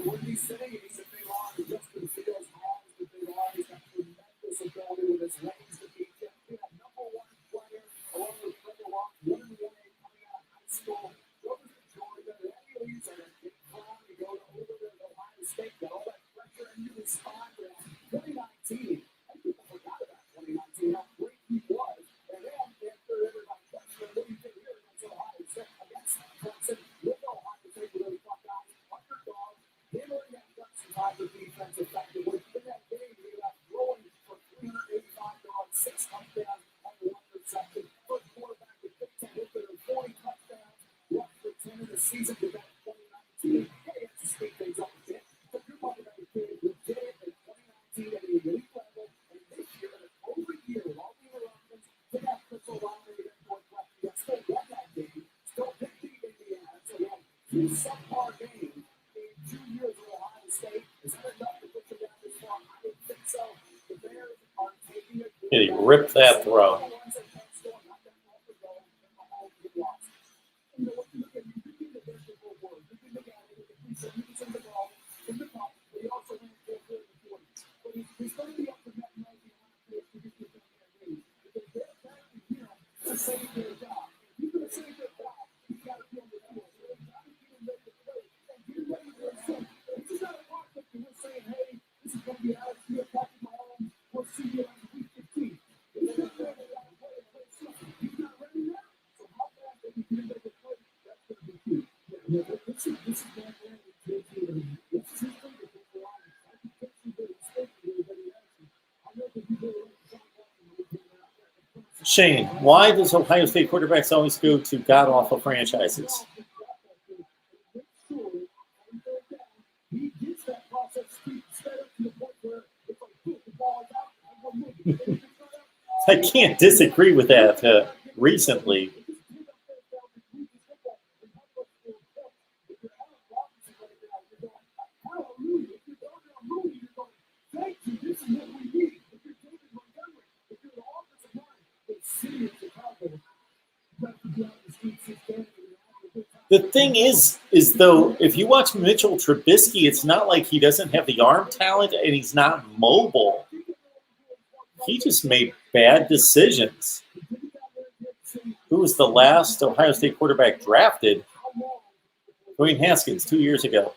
What he's saying is that they are Justin Fields has that they are. He's got tremendous ability with his legs to beat him. We have number one player along with Trevor Lawrence, 1-1 coming out of high school. Goes to Georgia, and then he leaves at a big time to go over to Ohio State, got all that pressure into his spine. 2019, and people forgot about 2019, how great he was. And then after everybody questioned what he did here against Ohio State, against Clemson, with Ohio State, really fucked out, underdog, handling that Clemson Tiger defense effectively. In that game, he got throwing for 385 yards, 6 touchdowns, and 1 reception. First quarterback with 15 hits and 40 touchdowns, 1 for 10 in the season to that 2019. Hey, it's to speed things up a bit. But you're talking about a kid who did it in 2019 at the elite level, and this year, over a year, with all the interruptions, to that Crystal Lottery that Northwest, he still won that game, still beat Indiana, so he had 2 subpar games in 2 years at Ohio State. Is that enough to push him down this far? I don't think so. The Bears are taking it. And he ripped that throw. Shane, why does Ohio State quarterbacks always go to god-awful franchises? I can't disagree with that recently. The thing is though, if you watch Mitchell Trubisky, it's not like he doesn't have the arm talent and he's not mobile. He just made bad decisions. Who was the last Ohio State quarterback drafted? Dwayne Haskins 2 years ago.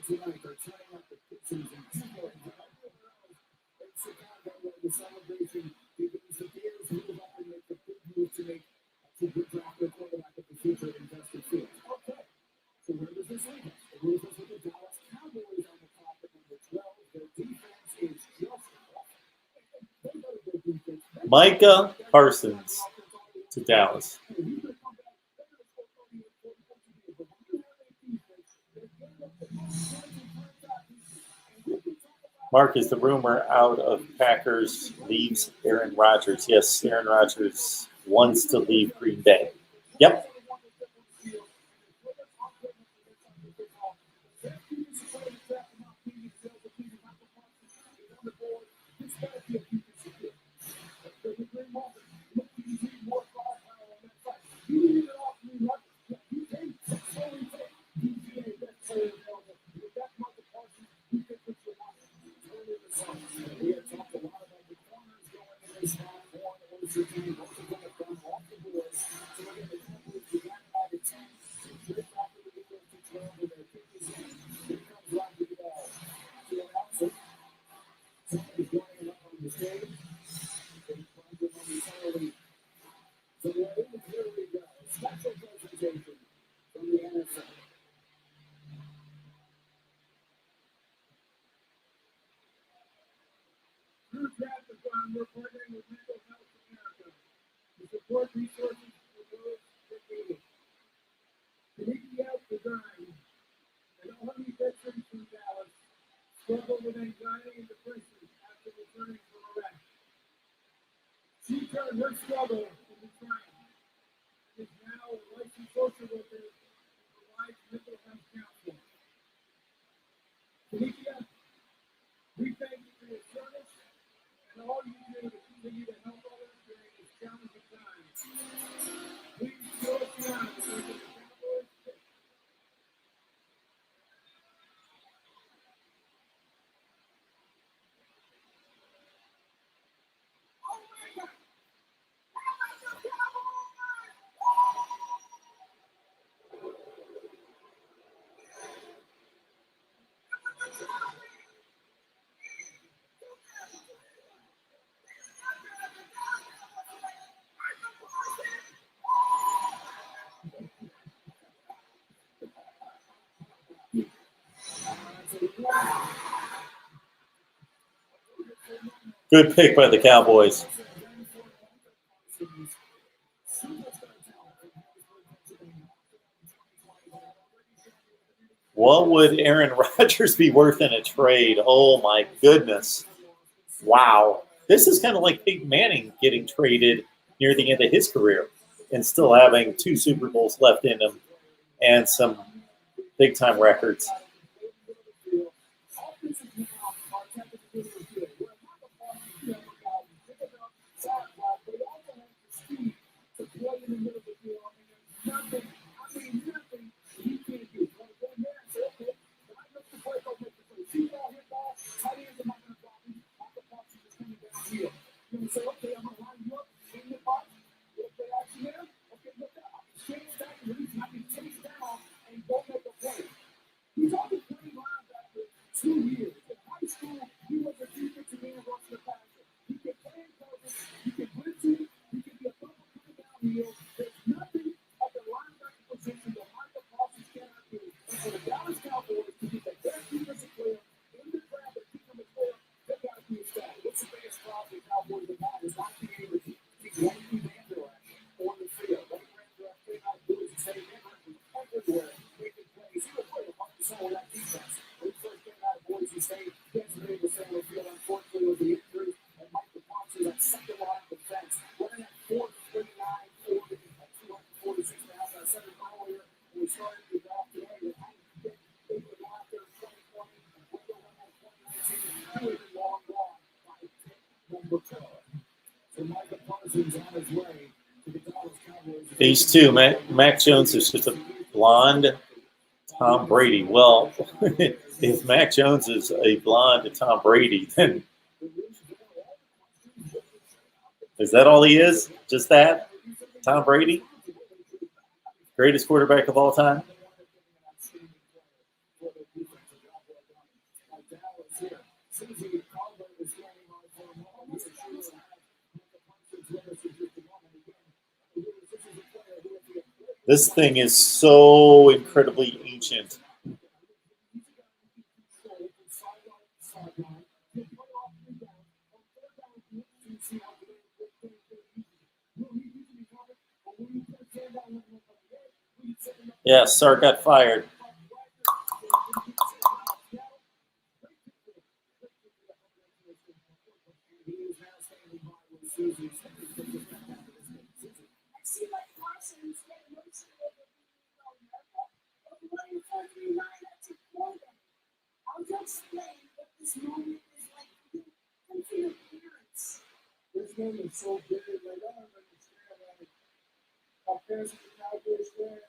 tonight are turning up the pitchers and people in Chicago where the celebration begins. The Bears move up and make the big move to draft their quarterback of the future in Justin Fields. Okay, so where does this leave us? It leaves us with the Dallas Cowboys on the top at number 12. Their defense is just Micah Parsons to Dallas. Mark, is the rumor out of Packers leaves Aaron Rodgers? Yes, Aaron Rodgers wants to leave Green Bay. Yep. We're partnering with Mental Health America to support resources for those that need it. Community Out Design, an Ohio veteran from Dallas, struggled with anxiety and depression after returning from Iraq. She turned her struggle into triumph and is now a licensed social worker and provides mental health counseling. Tanika, we thank you for your service and all you do to continue to help others during these challenging times. Please show us now the Cowboys pick. Good pick by the Cowboys. What would Aaron Rodgers be worth in a trade? Oh, my goodness. Wow. This is kind of like Peyton Manning getting traded near the end of his career and still having 2 Super Bowls left in him and some big-time records. These two, Mac Jones is just a blonde Tom Brady. Well, if Mac Jones is a blonde Tom Brady, then is that all he is? Just that? Tom Brady? Greatest quarterback of all time? Susie Calder is standing on for a moment. She was This thing is so incredibly ancient. Yeah, Sark got fired. I'll just explain what this moment is like for your parents. This game is so big, like I don't understand, like my parents are Cowboys fan,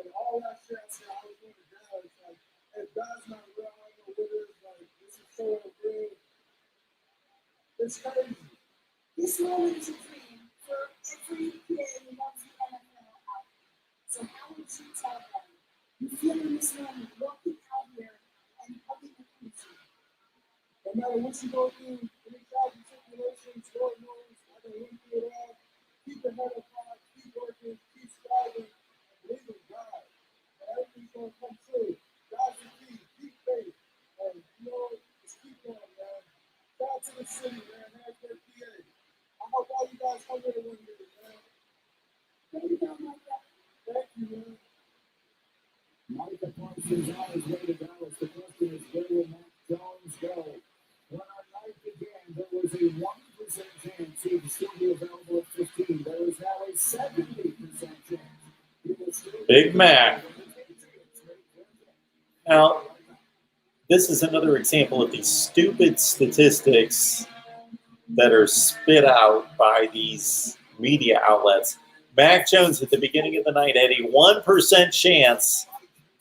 and all that shit I said I was going to Dallas, like if God's not real, I don't know what it is, like this is so real. It's crazy. This moment is a dream for every kid who loves the NFL out there. So how would you tell them you feel in this moment walking out here and hugging the country? No matter what you go through, any trials and tribulations, Lord knows I can win through it all. Keep the head up high, keep working, keep striving, and believe in God. And everything's going to come true. God's the key. Keep faith. And, just keep going, man. Shout out to the city, man. Harrisburg, PA. I hope all you guys come here one day, man. Thank you, Micah. Thank you, man. Micah points his eyes way to Dallas. The question is, where will Mac Jones go? When our night began, there was a 1% chance he would still be available at 15. There is now a 70% chance he will still be Big Mac. Now, this is another example of these stupid statistics that are spit out by these media outlets. Mac Jones at the beginning of the night had a 1% chance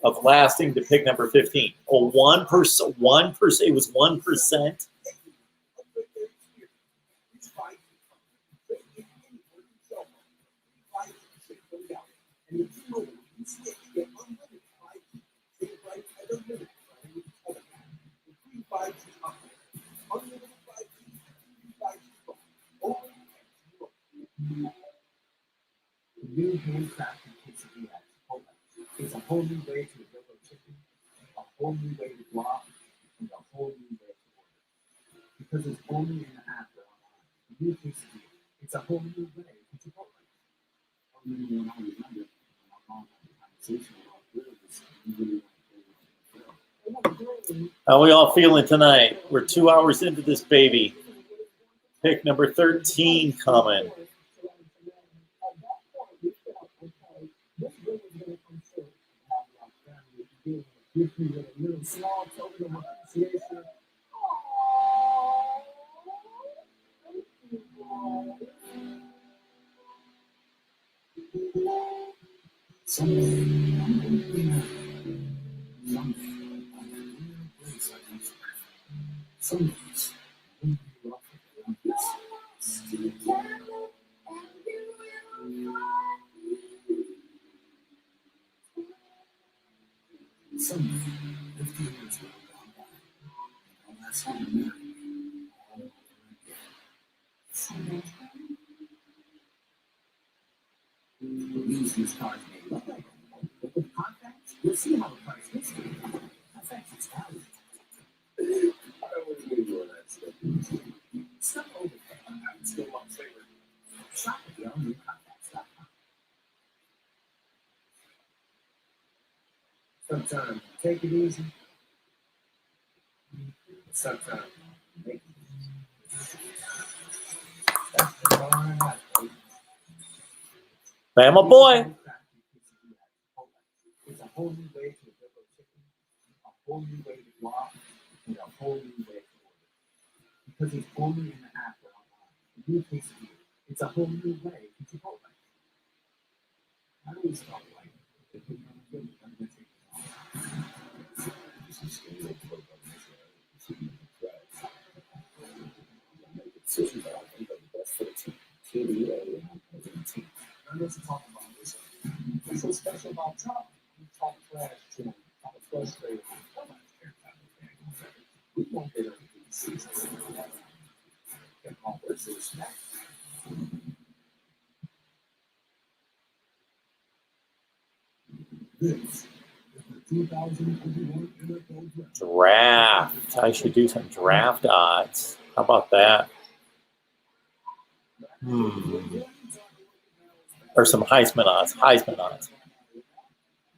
of lasting to pick number 15. A 1%, 1%, it was 1%. New handcrafted quesadilla at Chipotle. It's a whole new way to deliver chicken, a whole new way to block, and a whole new way to order. Because it's only in the app or online. New quesadilla. It's a whole new way to Chipotle. Only when I remember when my mom had a conversation about grills, you really want to grill. How we all feeling tonight? We're 2 hours into this baby. Pick number 13 coming. Gives me a little small token of appreciation. Someday, I'm going to be happy. Someday, I'm going to be in a place I can survive. Some days, I'm going to be rough around this. Someday, 50 years will go by, and I'll ask you to marry me all over again. These cars may look like them, but with contacts, you'll see how the price hits you. Affects its value. I don't want to do all that stuff. Stop overpaying. I'm still my favorite. Shop at yournewcontacts.com. Sometimes take it easy. Sometimes make it easy. That's the bar I have, baby. Bama boy. It's a whole new way to deliver chicken, a whole new way to block, and a whole new way to order. Because it's only in the app or online. New quesadilla. It's a whole new way to Chipotle. I always felt like if you're going to do it, I'm going to take it off. This is still a pro decisions that I think are the best for the team. Team. I'm going to talk about this. What's so special about Trump? You talk trash to him. I'm frustrated. We won't get everything. This is the 2021 NFL Draft. Draft. I should do some draft odds. How about that? Or some Heisman odds. Heisman odds.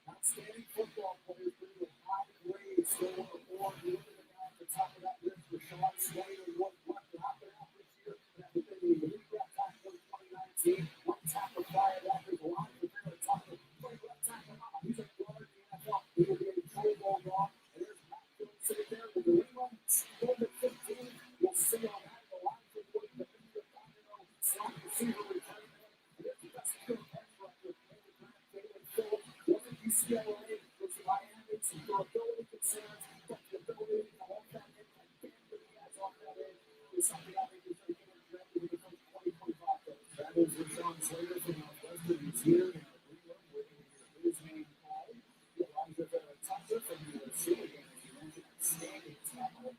Outstanding football players bring a high grade score or looking at the top of that list for Sean Slater. What happened out this year? That was in the league draft tackle in 2019. One tackle prior to that, there's a lot of different tackles. He's a guard in the NFL. He will be a Pro Bowl guard. And there's Matt Jones sitting there with the ring on. Scored at 15. We'll see on that. The line for what the slot receiver return. There's the best skill pass rusher. Wasn't UCLA, was Miami, some durability concerns, but the ability to hold that in and get the guys off that end is something I think is going to get drafted in the first 2025. That is Rashawn Slater from Northwestern. He's here in Greenland waiting to hear his name called. Elijah Tucker from USC, again, as you mentioned, outstanding tackle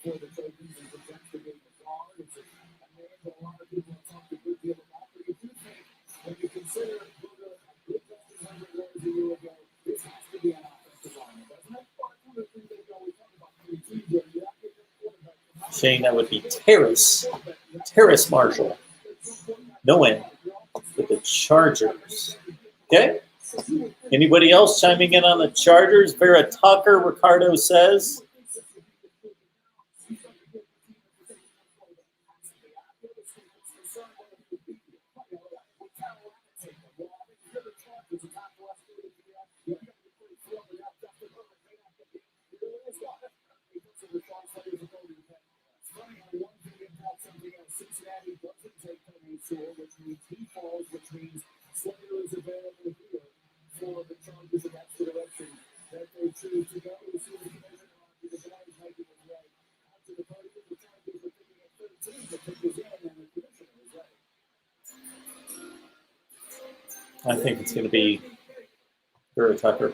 for the Trojans and projects to be the guard. It's a name that a lot of people have talked a good deal about, but you do think when you consider a year ago, this has to be an offensive line, doesn't it? But one of the things that we talk about Shane, that would be Terrace Marshall. No win with the Chargers. Okay. Anybody else chiming in on the Chargers? Vera Tucker, Ricardo says. Cincinnati doesn't take Tony Sewell, which means he falls, which means Slater is available here for the Chargers, and that's the direction that they choose to go. As soon as the Giants make it right out to the party, the Chargers are picking at 13 to pick his in, and the commissioner is right. I think it's going to be Vera Tucker.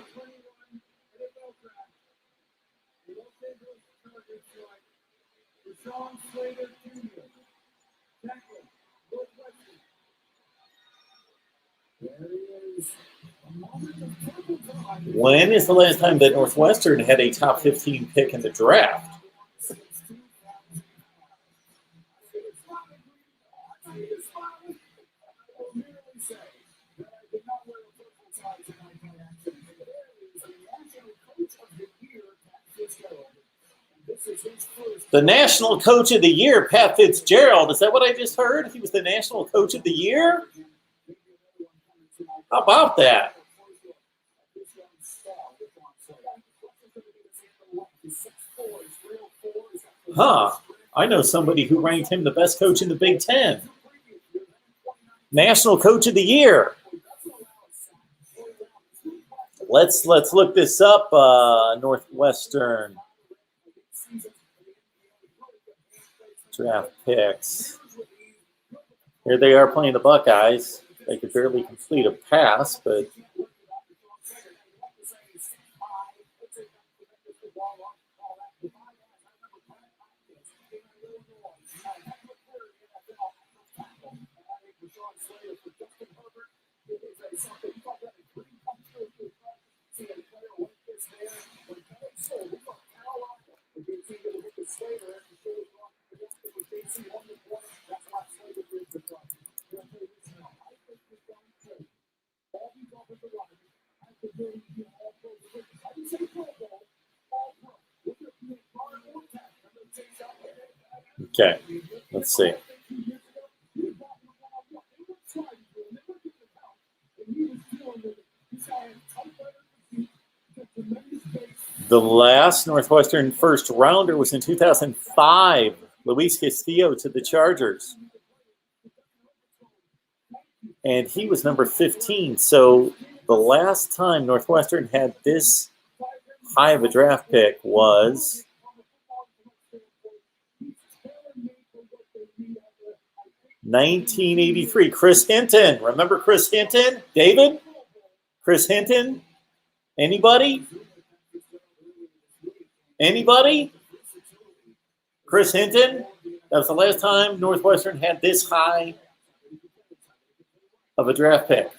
Sean Slater Jr. When is the last time that Northwestern had a top 15 pick in the draft? The National Coach of the Year, Pat Fitzgerald. Is that what I just heard? He was the National Coach of the Year? How about that? Huh. I know somebody who ranked him the best coach in the Big Ten. National Coach of the Year. Let's look this up. Northwestern draft picks. Here they are playing the Buckeyes. They could barely complete a pass, but okay, let's see. The last Northwestern first rounder was in 2005. Luis Castillo to the Chargers. And he was number 15. So the last time Northwestern had this high of a draft pick was 1983. Chris Hinton. Remember Chris Hinton? David? Chris Hinton? Anybody? Anybody? Chris Hinton? That was the last time Northwestern had this high of a draft pick.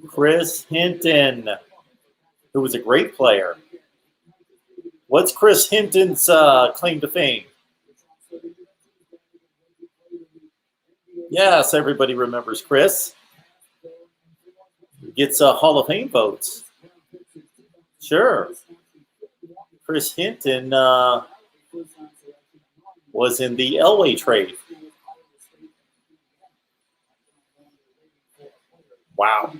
Chris Hinton, who was a great player. What's Chris Hinton's claim to fame? Yes, everybody remembers Chris. He gets Hall of Fame votes. Sure. Chris Hinton was in the Elway trade. Wow.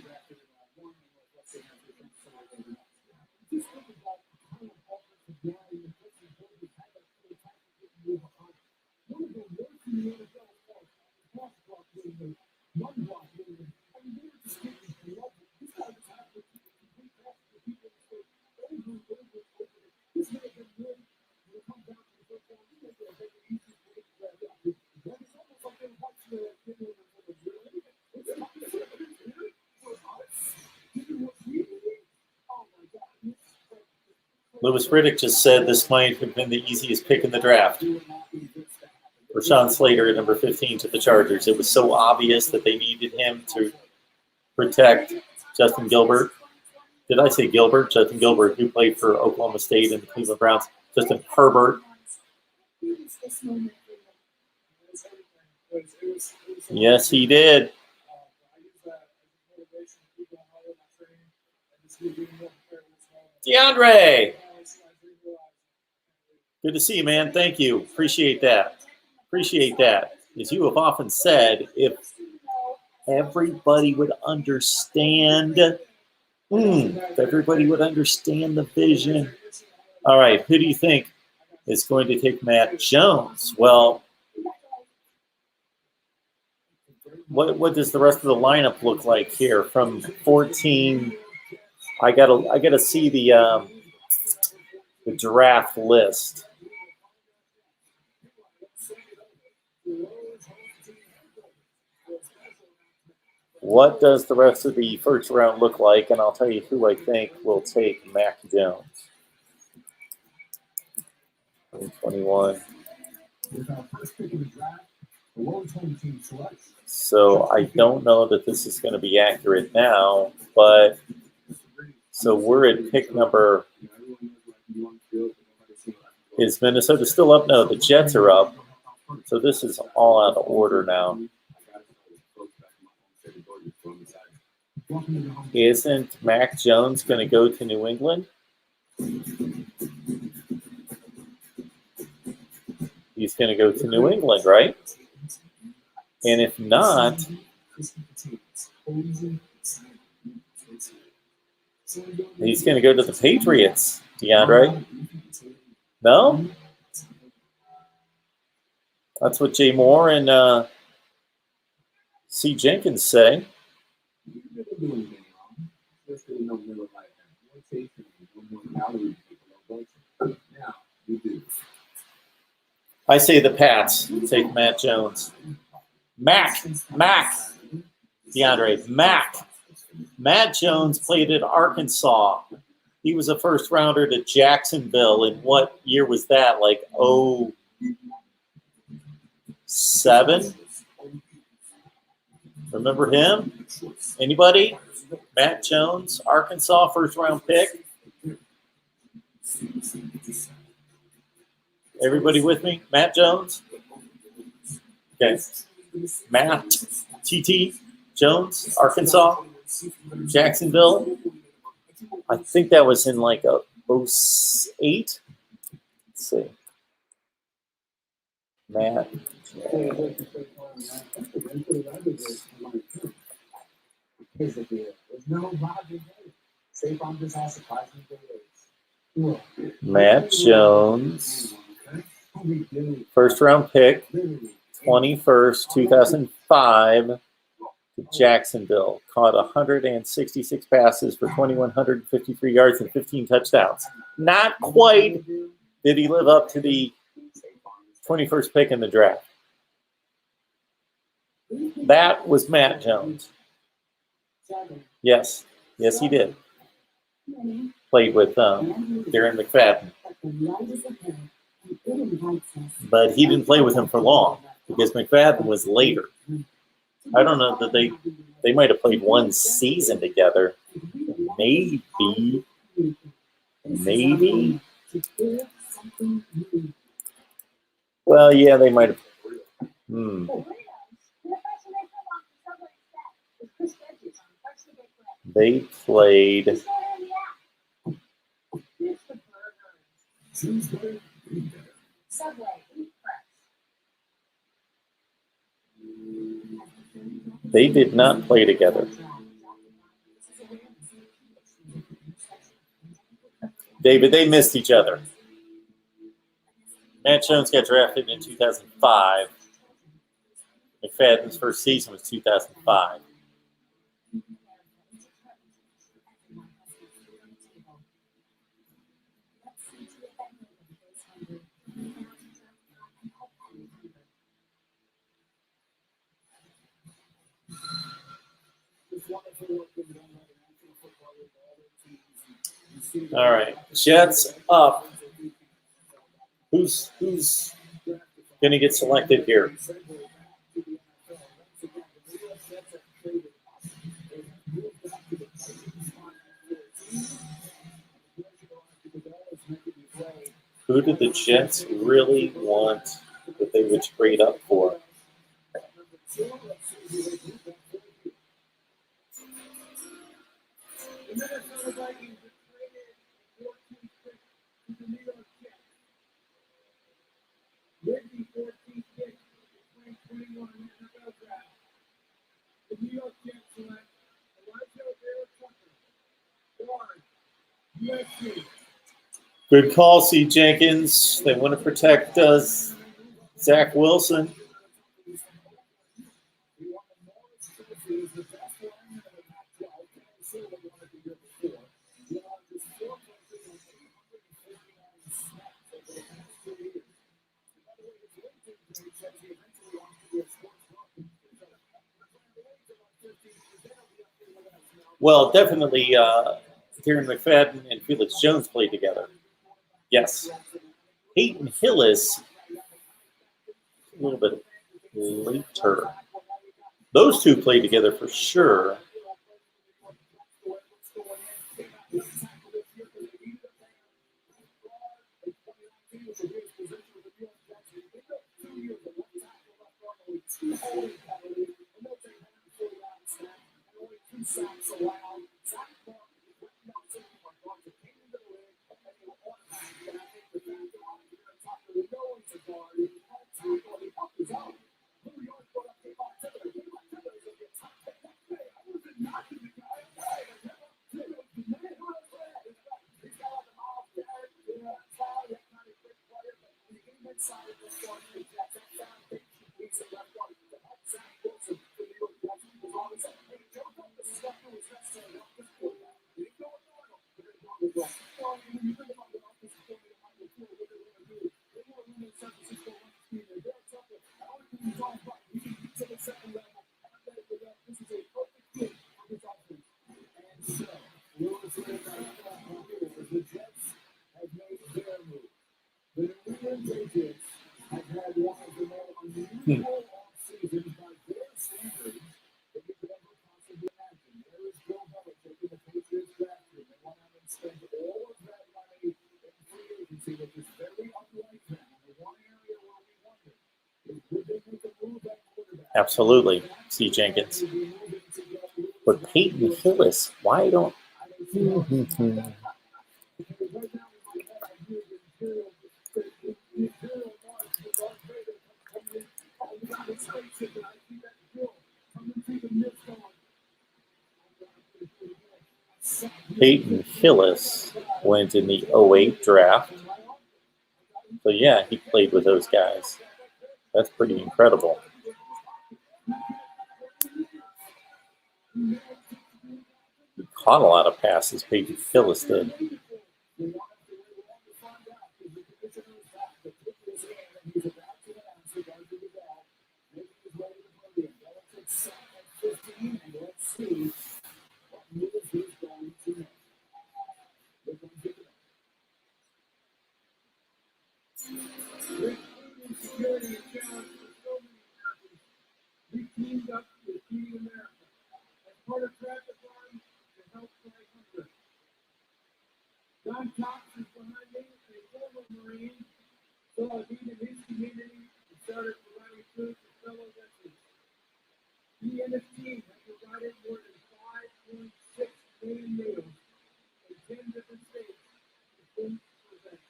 Louis Riddick just said this might have been the easiest pick in the draft. Rashawn Slater at number 15 to the Chargers. It was so obvious that they needed him to protect Justin Gilbert. Did I say Gilbert? Justin Gilbert, who played for Oklahoma State and the Cleveland Browns. Justin Herbert. Yes, he did. DeAndre. Good to see you, man. Thank you. Appreciate that. Appreciate that. As you have often said, if everybody would understand, if everybody would understand the vision. All right, who do you think is going to take Matt Jones? Well, what does the rest of the lineup look like here from 14? I gotta see the draft list. What does the rest of the first round look like? And I'll tell you who I think will take Mac Jones. 2021. So I don't know that this is going to be accurate now, but so we're at pick number. Is Minnesota still up? No, the Jets are up. So this is all out of order now. Isn't Mac Jones going to go to New England? He's going to go to New England, right? And if not, he's going to go to the Patriots, DeAndre. No? That's what Jay Moore and C. Jenkins say. I say the Pats take Matt Jones. Matt Jones played at Arkansas. He was a first rounder to Jacksonville. And what year was that? Like 07? Remember him? Anybody? Matt Jones, Arkansas, first round pick. Everybody with me? Matt Jones? Okay. Matt T.T. Jones, Arkansas, Jacksonville. I think that was in like a 08. Let's see. Matt. Matt Jones, first round pick, 21st, 2005, to Jacksonville. Caught 166 passes for 2,153 yards and 15 touchdowns. Not quite did he live up to the 21st pick in the draft. That was Matt Jones. Yes, he did. Played with Darren McFadden. but he didn't play with him for long because McFadden was later. I don't know that they might have played one season together. Maybe. Well, yeah, they might have. They played. They did not play together. David, they missed each other. Matt Jones got drafted in 2005. McFadden's first season was 2005. All right, Jets up. Who's going to get selected here? Who did the Jets really want that they would trade up for? Good call, C. Jenkins. They want to protect Zach Wilson. Well, definitely Kieran McFadden and Felix Jones played together. Yes. Peyton Hillis, a little bit later. Those two played together for sure. Absolutely, C. Jenkins. But Peyton Hillis, why don't... Peyton Hillis went in the 08 draft. So, yeah, he played with those guys. That's pretty incredible. He caught a lot of passes, Peyton Hillis did. Feeding America. As part of Traffic Line to help fight hunger. John Cox is behind me, a former Marine, saw a need in his community and started providing food to fellow veterans. He and his team have provided more than 5.6 million meals in 10 different states to food events.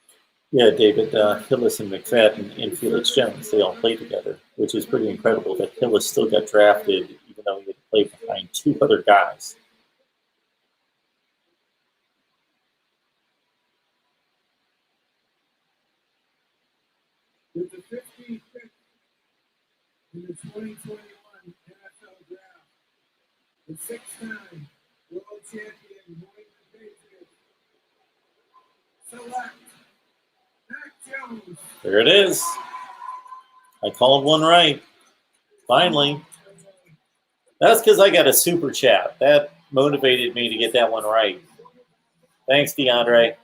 Yeah, David, Hillis and McFadden and Felix Jones, they all play together, which is pretty incredible that Hillis still got drafted even though he had to play behind two other guys. With the 15th pick in the 2021 NFL Draft, the six-time world champion New England Patriots select Mac Jones. There it is. I called one right. Finally. That's because I got a super chat. That motivated me to get that one right. Thanks, DeAndre.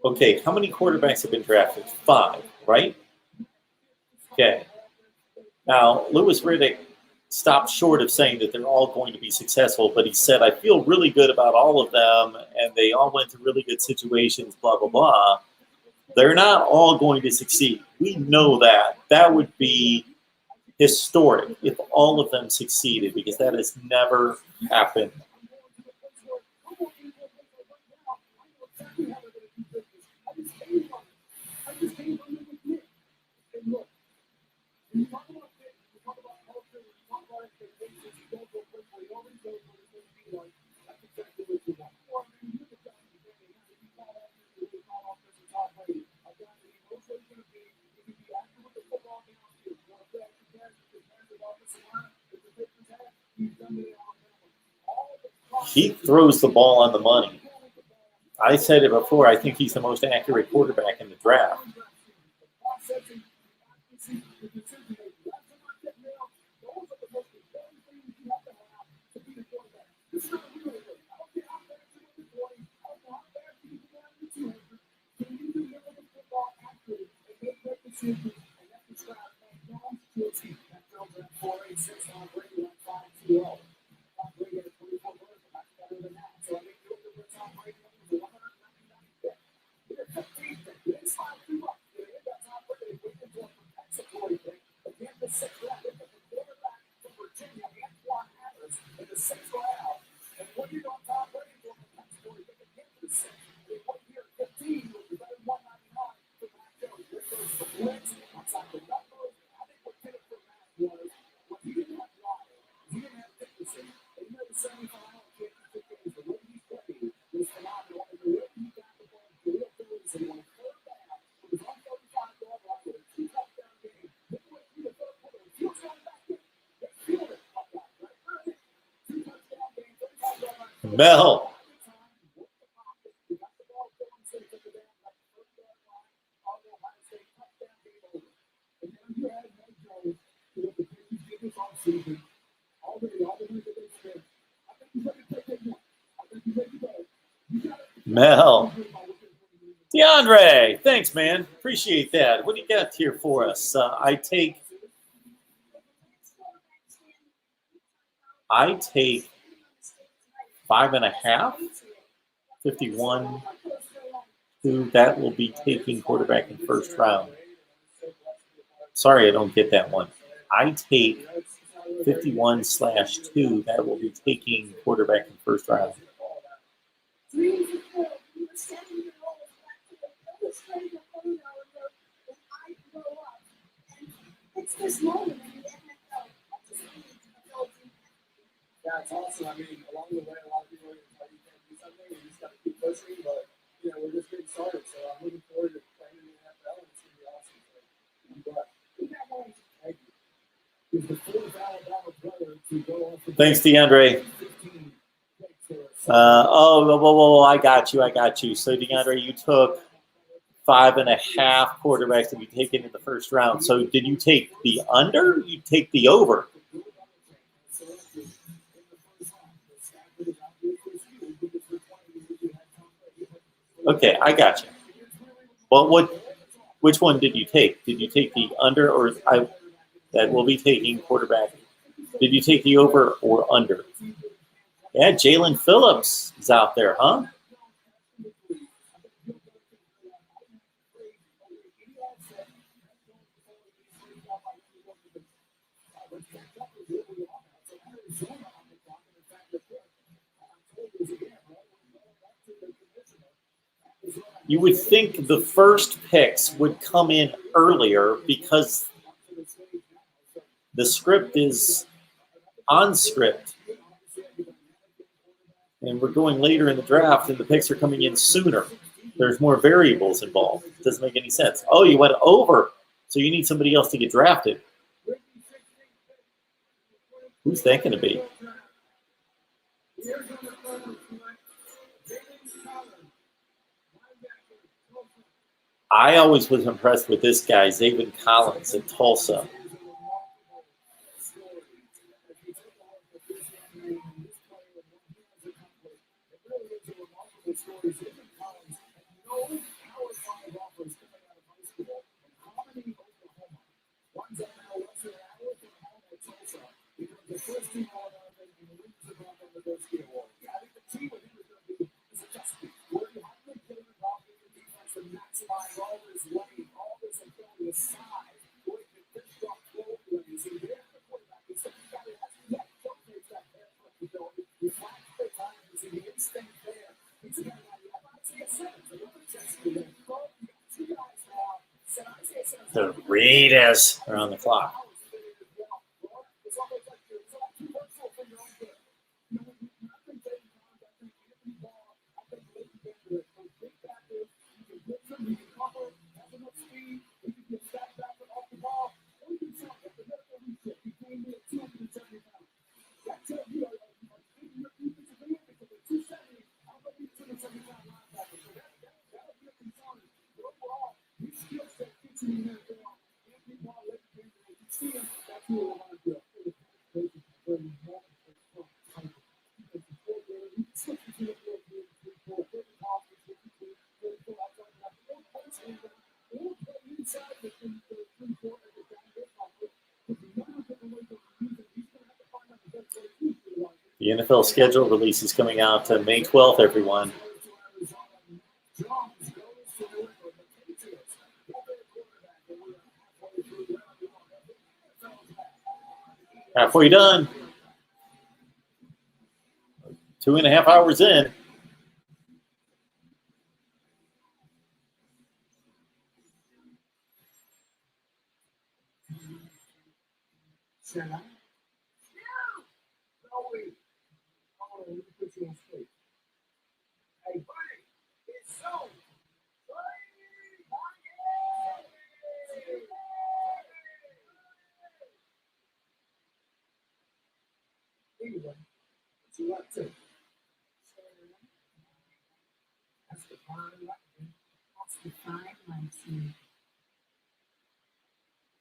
Okay, how many quarterbacks have been drafted? 5, right? Okay. Now, Louis Riddick stopped short of saying that they're all going to be successful, but he said, I feel really good about all of them, and they all went to really good situations, blah, blah, blah. They're not all going to succeed. We know that. That would be historic if all of them succeeded, because that has never happened. He throws the ball on the money. I said it before, I think he's the most accurate quarterback in the draft. Mel. Mel. DeAndre, thanks, man. Appreciate that. What do you got here for us? I take 5.5, 51, who that will be taking quarterback in first round. Sorry, I don't get that one. I take 51/2, that will be taking quarterback in first round. It's this moment in the NFL. Yeah, it's awesome. I mean, along the way, a lot of people are going to tell you can't do something. You just got to keep pushing. But, you know, we're just getting started. So I'm looking forward to playing in the NFL, and it's going to be awesome. So I'm glad. Thank you. Is the fourth Alabama brother to go off the Thanks, DeAndre. I got you. So, DeAndre, you took 5.5 quarterbacks to be taken in the first round. So did you take the under? You take the over? Okay, I got you. Well, which one did you take? Did you take the under or that will be taking quarterback? Did you take the over or under? Yeah, Jalen Phillips is out there, huh? You would think the first picks would come in earlier because the script is on script. And we're going later in the draft and the picks are coming in sooner. There's more variables involved. It doesn't make any sense. Oh, you went over, so you need somebody else to get drafted. Who's that going to be? I always was impressed with this guy, Zaven Collins at Tulsa. The Raiders are on the clock. The NFL schedule release is coming out May 12th, everyone. Halfway done. 2.5 hours in.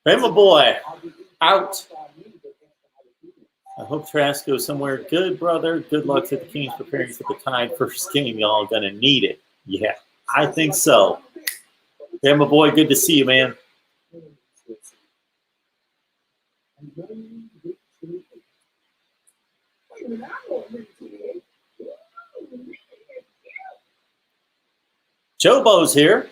Bama boy, out. I hope Trask goes somewhere good, brother. Good luck to the Kings preparing for the Tide first game. Y'all gonna need it. Yeah, I think so. Bama boy, good to see you, man. Jobo's here.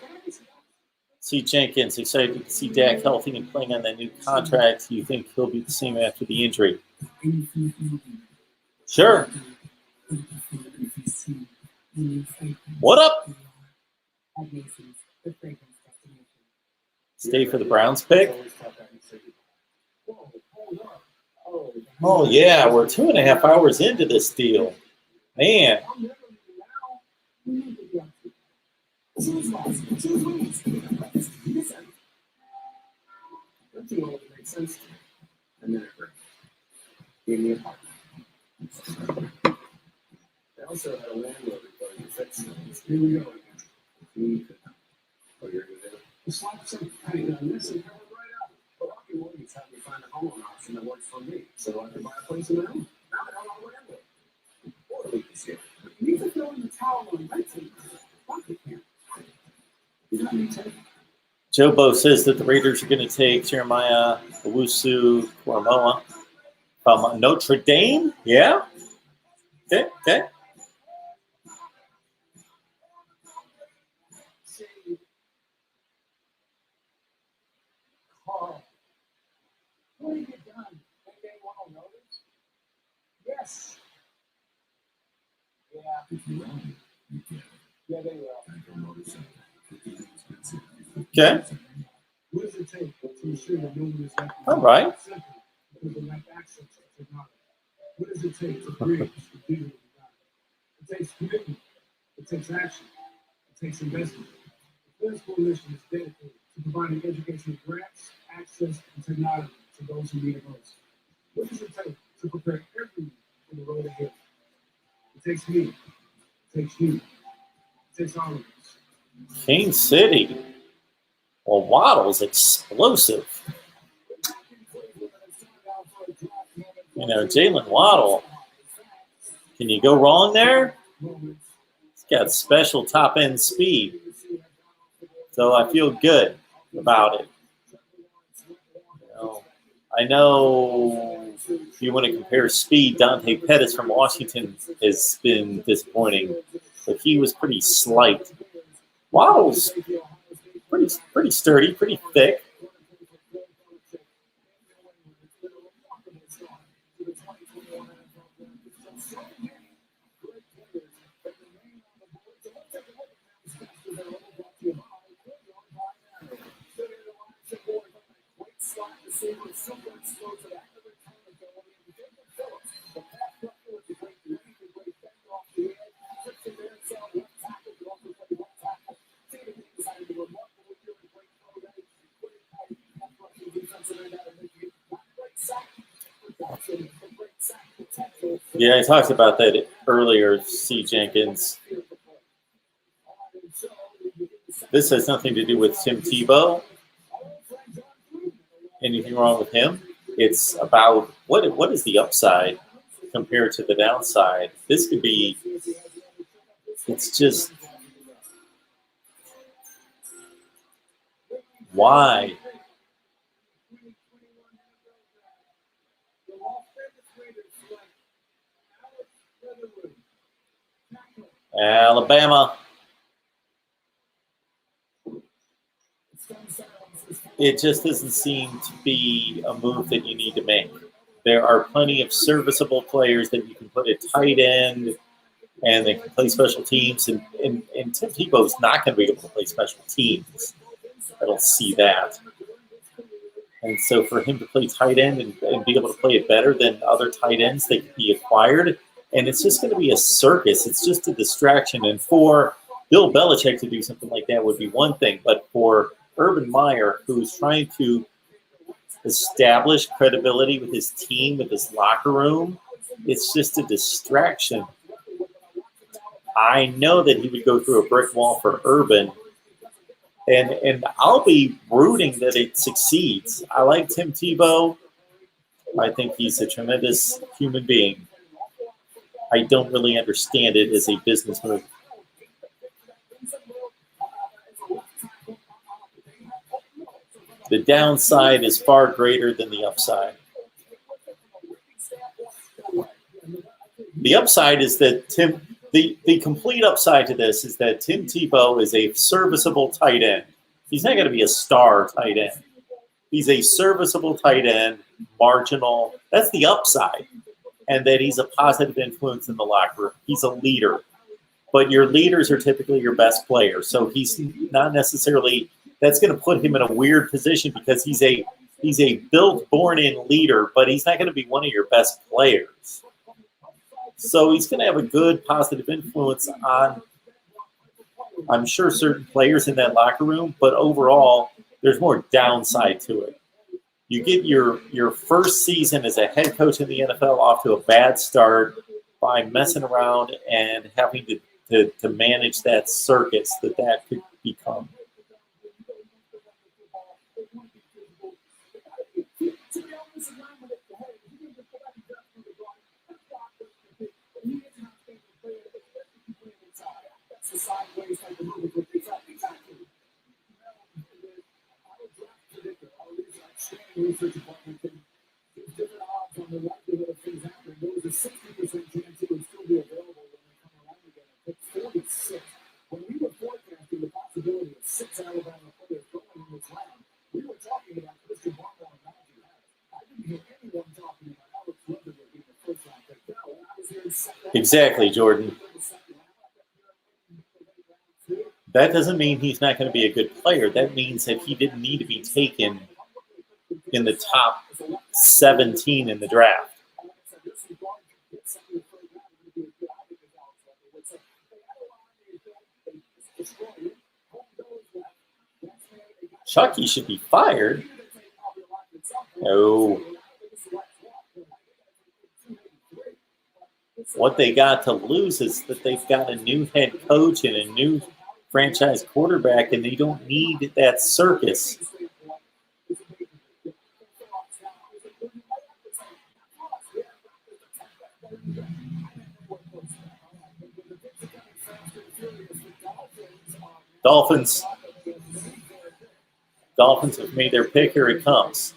See Jenkins, excited to see Dak healthy and playing on that new contract. Do you think he'll be the same after the injury? Sure. What up? Stay for the Browns pick? Oh, yeah, we're 2.5 hours into this deal. Man. Just like some kind of this and cover right up. But Rocky Williams helped me find a home option that works for me, so I can buy a place of my own. Now I don't know where to live. Or leave this year. You need to throw in the towel on renting. Rocky can't. You don't need to. Joe Bo says that the Raiders are going to take Jeremiah Owusu-Koramoah from Notre Dame. Yeah. Okay. Okay. Carl, what have you done? Think anyone will notice? Yes. Yeah. Yeah, they will. Okay. What does it take to ensure that no one is left? All right. Simple, because they lack access to technology. What does it take to bridge the digital divide? It takes commitment. It takes action. It takes investment. The Friends Coalition is dedicated to providing educational grants, access, and technology to those who need it most. What does it take to prepare everyone for the road ahead? It takes me. It takes you. It takes all of us. King City. Well, Waddle's explosive. You know, Jalen Waddle. Can you go wrong there? He's got special top-end speed. So I feel good about it. I know if you want to compare speed, Dante Pettis from Washington has been disappointing, but he was pretty slight. Waddle's pretty sturdy, pretty thick. Yeah, I talked about that earlier, C. Jenkins. This has nothing to do with Tim Tebow. Anything wrong with him? It's about what is the upside compared to the downside. This could be, it's just, why? Alabama. It just doesn't seem to be a move that you need to make. There are plenty of serviceable players that you can put at tight end, and they can play special teams. And Tim Tebow's not going to be able to play special teams. I don't see that. And so for him to play tight end and be able to play it better than other tight ends that could be acquired, and it's just going to be a circus. It's just a distraction. And for Bill Belichick to do something like that would be one thing. But for Urban Meyer, who's trying to establish credibility with his team, with his locker room, it's just a distraction. I know that he would go through a brick wall for Urban, and I'll be rooting that it succeeds. I like Tim Tebow. I think he's a tremendous human being. I don't really understand it as a business move. The downside is far greater than the upside. The upside is that the complete upside to this is that Tim Tebow is a serviceable tight end. He's not going to be a star tight end. He's a serviceable tight end, marginal. That's the upside. And that he's a positive influence in the locker room. He's a leader. But your leaders are typically your best players. So he's not necessarily, that's going to put him in a weird position because he's a built, born-in leader, but he's not going to be one of your best players. So he's going to have a good, positive influence on, I'm sure, certain players in that locker room, but overall, there's more downside to it. You get your first season as a head coach in the NFL off to a bad start by messing around and having to manage that circus that could become. Research department can give different odds on the likelihood of things happening. There was a 60% chance he would still be available when they come around again. I picked 46. When we were forecasting the possibility of 6 Alabama players going in this round, we were talking about Christian Barmore and Najee Harris. I didn't hear anyone talking about Alex Leatherwood being the first round pick. No, and I was hearing second. Exactly, Jordan. That doesn't mean he's not going to be a good player. That means that he didn't need to be taken in the top 17 in the draft. Chucky should be fired. No. What they got to lose is that they've got a new head coach and a new franchise quarterback, and they don't need that circus. Dolphins have made their pick. Here it comes.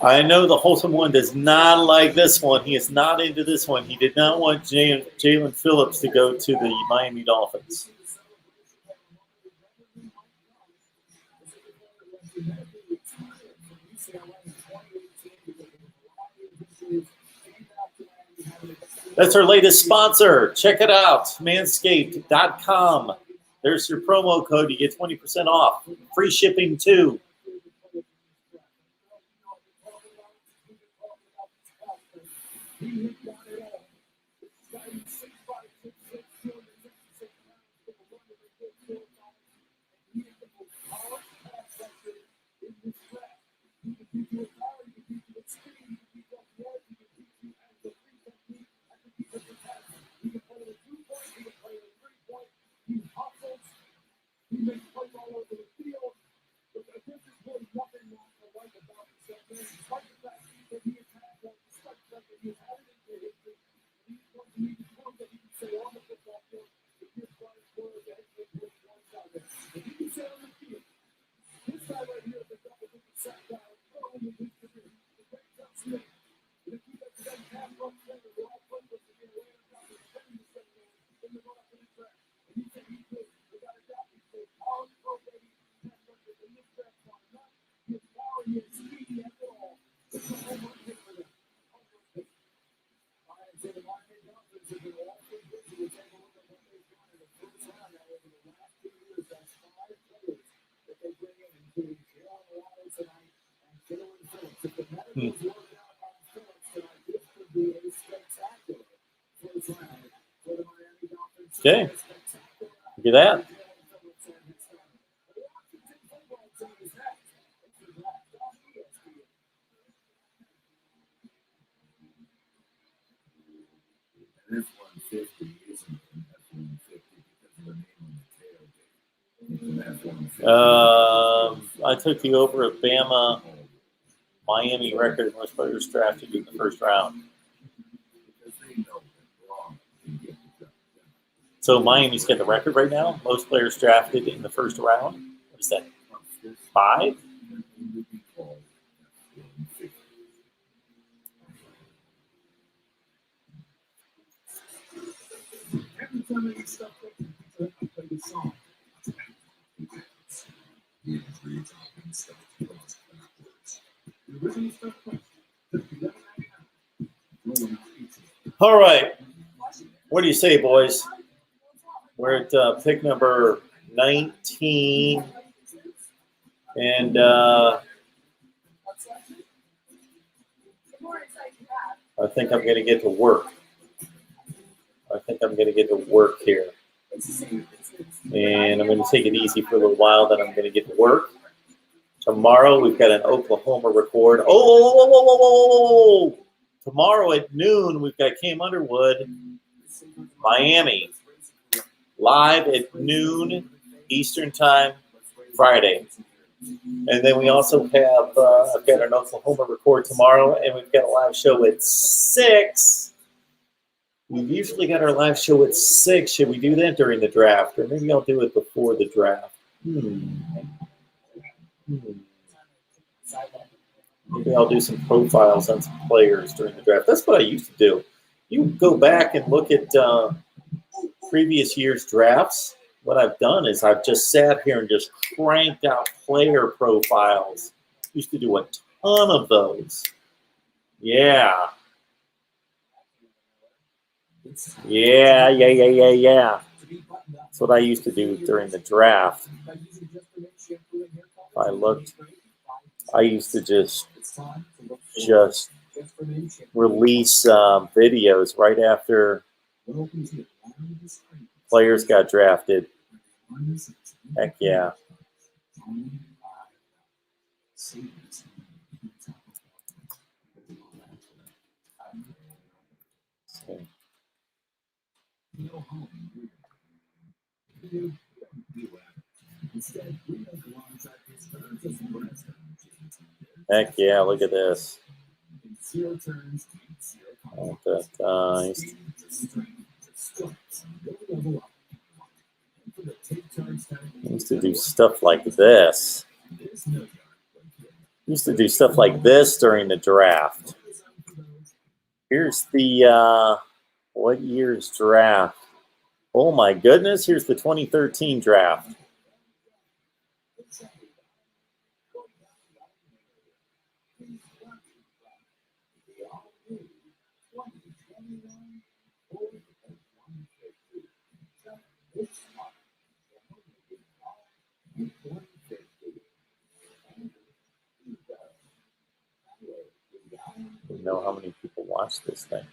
I know the wholesome one does not like this one. He is not into this one. He did not want Jalen Phillips to go to the Miami Dolphins. That's our latest sponsor. Check it out, manscaped.com. There's your promo code. You get 20% off. Free shipping, too. Okay, look at that. I took the over at Bama, Miami record, most players drafted in the first round. So Miami's got the record right now. Most players drafted in the first round. What is that? 5? Every time I stuff I play the song. All right. What do you say, boys? We're at pick number 19. And The more insight you have, I think I'm going to get to work. Here. And I'm going to take it easy for a little while, then I'm going to get to work. Tomorrow, we've got an Oklahoma record. Oh! Tomorrow at noon, we've got Cam Underwood, Miami, live at noon Eastern Time, Friday. And then we also have, I've got an Oklahoma record tomorrow, and we've got a live show at 6. We've usually got our live show at 6. Should we do that during the draft? Or maybe I'll do it before the draft. Maybe I'll do some profiles on some players during the draft. That's what I used to do. You go back and look at previous year's drafts. What I've done is I've just sat here and just cranked out player profiles. Used to do a ton of those. Yeah. Yeah. That's what I used to do during the draft. I used to just release videos right after players got drafted. Heck yeah. Heck yeah, look at this. I used to do stuff like this. Used to do stuff like this during the draft. Here's the, what year's draft? Oh my goodness, here's the 2013 draft. I don't know how many people watch this thing.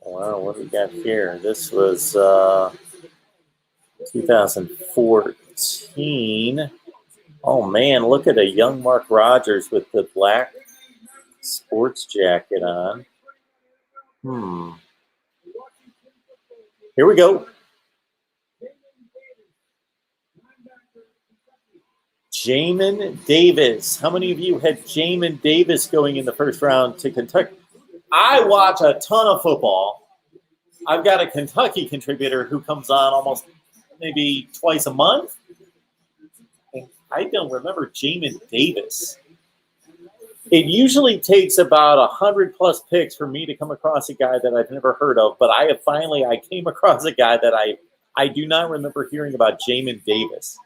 Wow, what do we got here? This was 2014. Oh man, look at a young Mark Rogers with the black sports jacket on. Here we go. Jamin Davis. How many of you had Jamin Davis going in the first round to Kentucky? I watch a ton of football. I've got a Kentucky contributor who comes on almost maybe twice a month. And I don't remember Jamin Davis. It usually takes about 100+ picks for me to come across a guy that I've never heard of, but I came across a guy that I do not remember hearing about, Jamin Davis.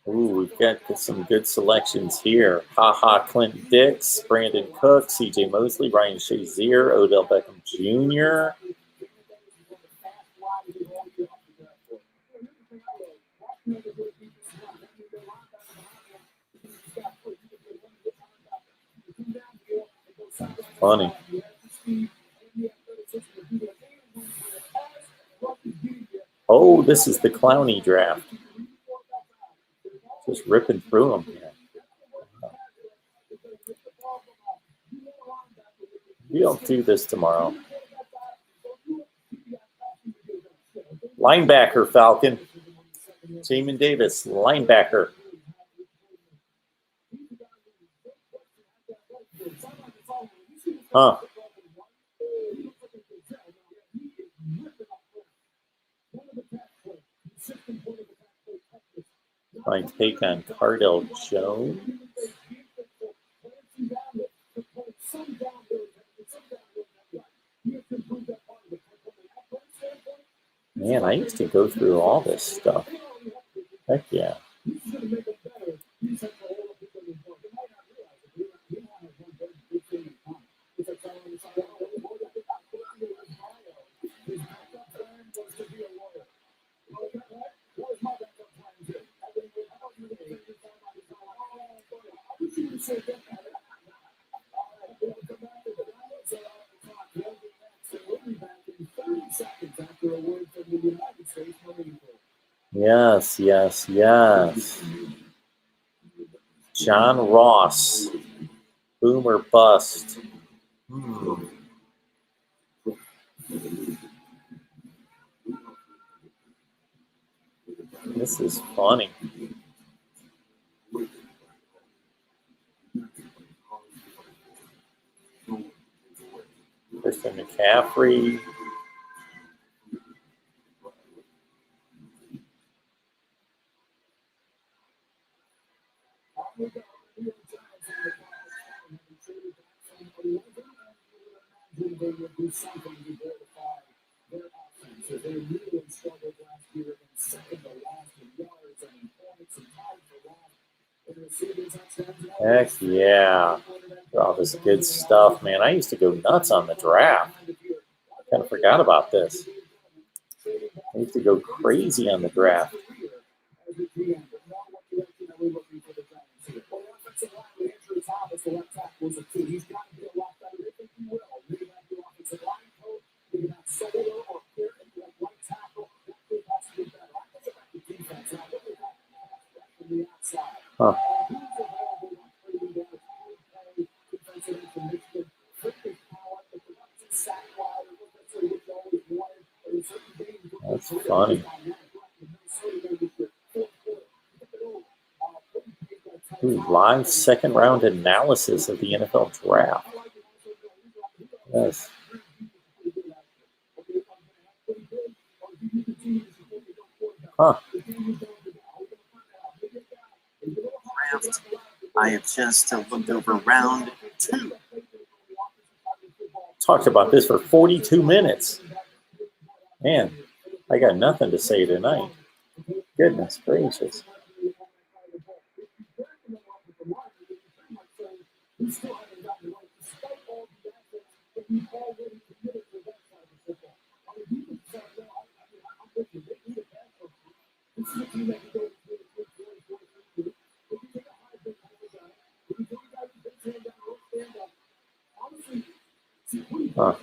Ooh, we've got some good selections here. Clinton Dix, Brandon Cook, C.J. Mosley, Ryan Shazier, Odell Beckham Jr. Funny. Oh, this is the Clowney draft. Just ripping through them here. We'll do this tomorrow. Linebacker, Falcon. Jamin Davis, linebacker. Huh. My take on Cardell Jones. Man, I used to go through all this stuff. Heck yeah. Yes, yes, yes. John Ross, boom or bust. This is funny. Christian McCaffrey. Heck yeah. All this good stuff, man. I used to go nuts on the draft. Kind of forgot about this. I used to go crazy on the draft. Huh. That's funny. Ooh, live second round analysis of the NFL draft. Yes. Huh. I have just looked over round 2. Talked about this for 42 minutes. Man, I got nothing to say tonight. Goodness gracious. Huh.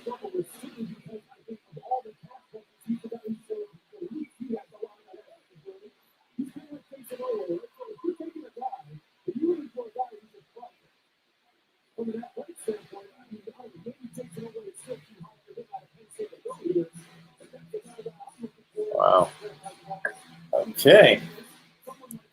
Wow. Okay.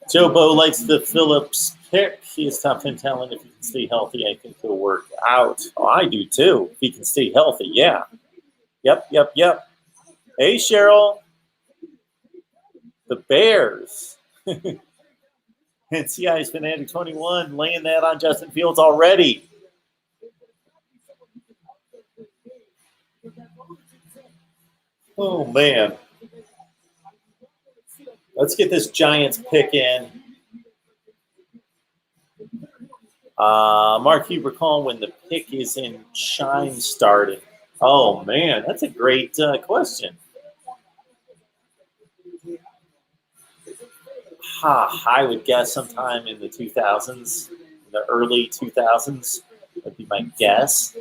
Tebow likes the Phillips pick. He is top 10 talent. If he can stay healthy, I think he'll work out. Oh, I do too. If he can stay healthy, yeah. Yep. Hey, Cheryl. The Bears. And CI's Fanatic 21 laying that on Justin Fields already. Oh, man. Let's get this Giants pick in. Mark, you recall when the pick is in Chime starting? Oh, man, that's a great question. I would guess sometime in the 2000s, in the early 2000s, would be my guess.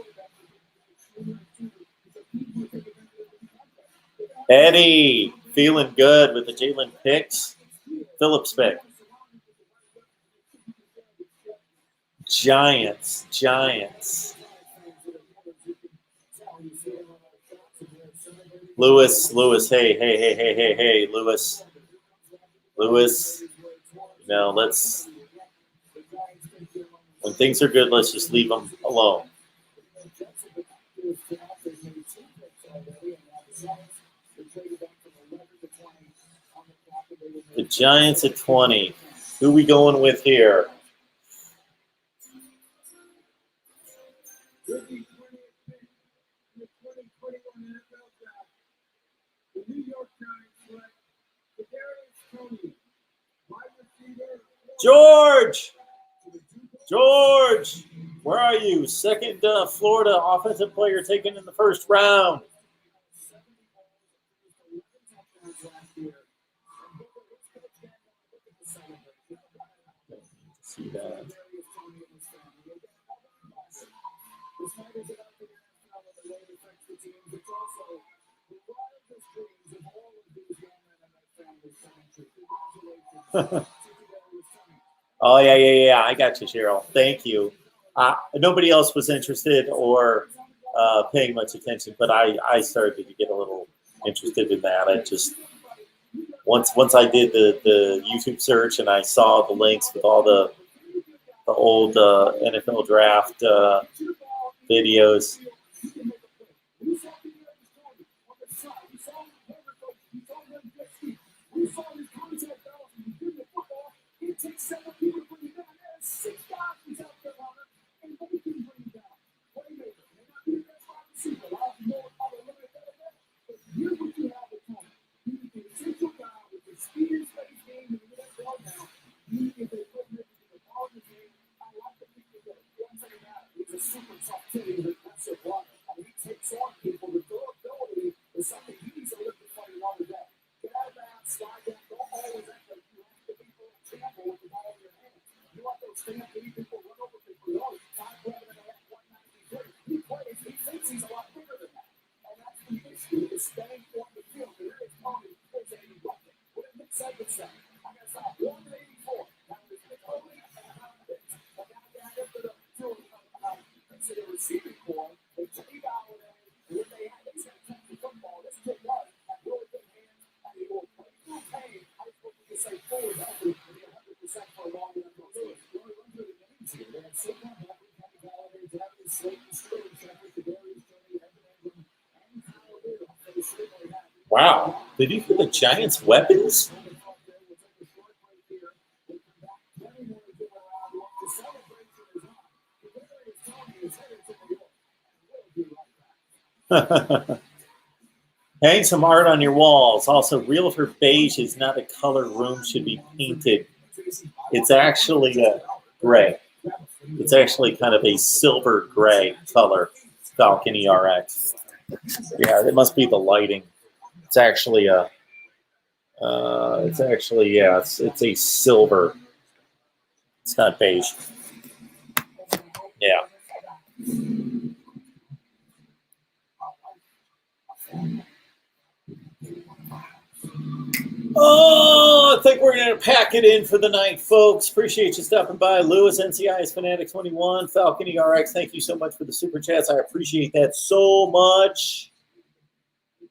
Eddie, feeling good with the Jalen picks. Phillips pick. Giants. Lewis, hey, Lewis. Lewis, let's, when things are good, let's just leave them alone. The Giants at 20. Who we going with here? George, where are you? Second Florida offensive player taken in the first round. See that. Oh, yeah. I got you, Cheryl. Thank you. Nobody else was interested or paying much attention, but I started to get a little interested in that. I just once I did the YouTube search and I saw the links with all the old NFL draft videos. Wow. Did you hear the Giants' weapons? Hang some art on your walls. Also, realtor beige is not a color room should be painted. It's actually a gray. It's actually kind of a silver gray color, Falcon ERX. Yeah, it must be the lighting. It's actually a, it's a silver. It's not beige. Yeah. Oh, I think we're going to pack it in for the night, folks. Appreciate you stopping by. Lewis, NCIS Fanatic 21, Falcon ERX, thank you so much for the super chats. I appreciate that so much.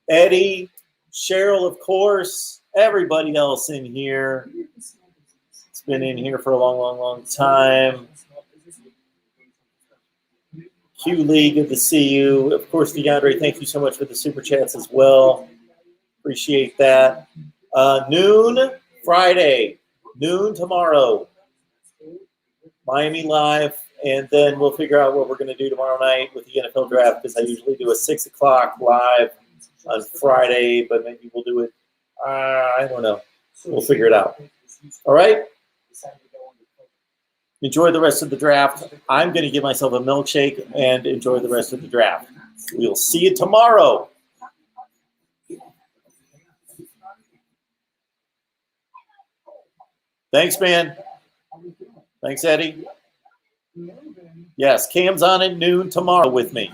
Eddie, Cheryl, of course, everybody else in here. It's been in here for a long time. Q Lee, good to see you. Of course, DeAndre, thank you so much for the super chats as well. Appreciate that. Noon Friday, noon tomorrow, Miami Live, and then we'll figure out what we're going to do tomorrow night with the NFL draft, because I usually do a 6 o'clock live on Friday, but maybe we'll do it, I don't know. We'll figure it out. All right? Enjoy the rest of the draft. I'm going to give myself a milkshake and enjoy the rest of the draft. We'll see you tomorrow. Thanks, man. Thanks, Eddie. Yes, Cam's on at noon tomorrow with me.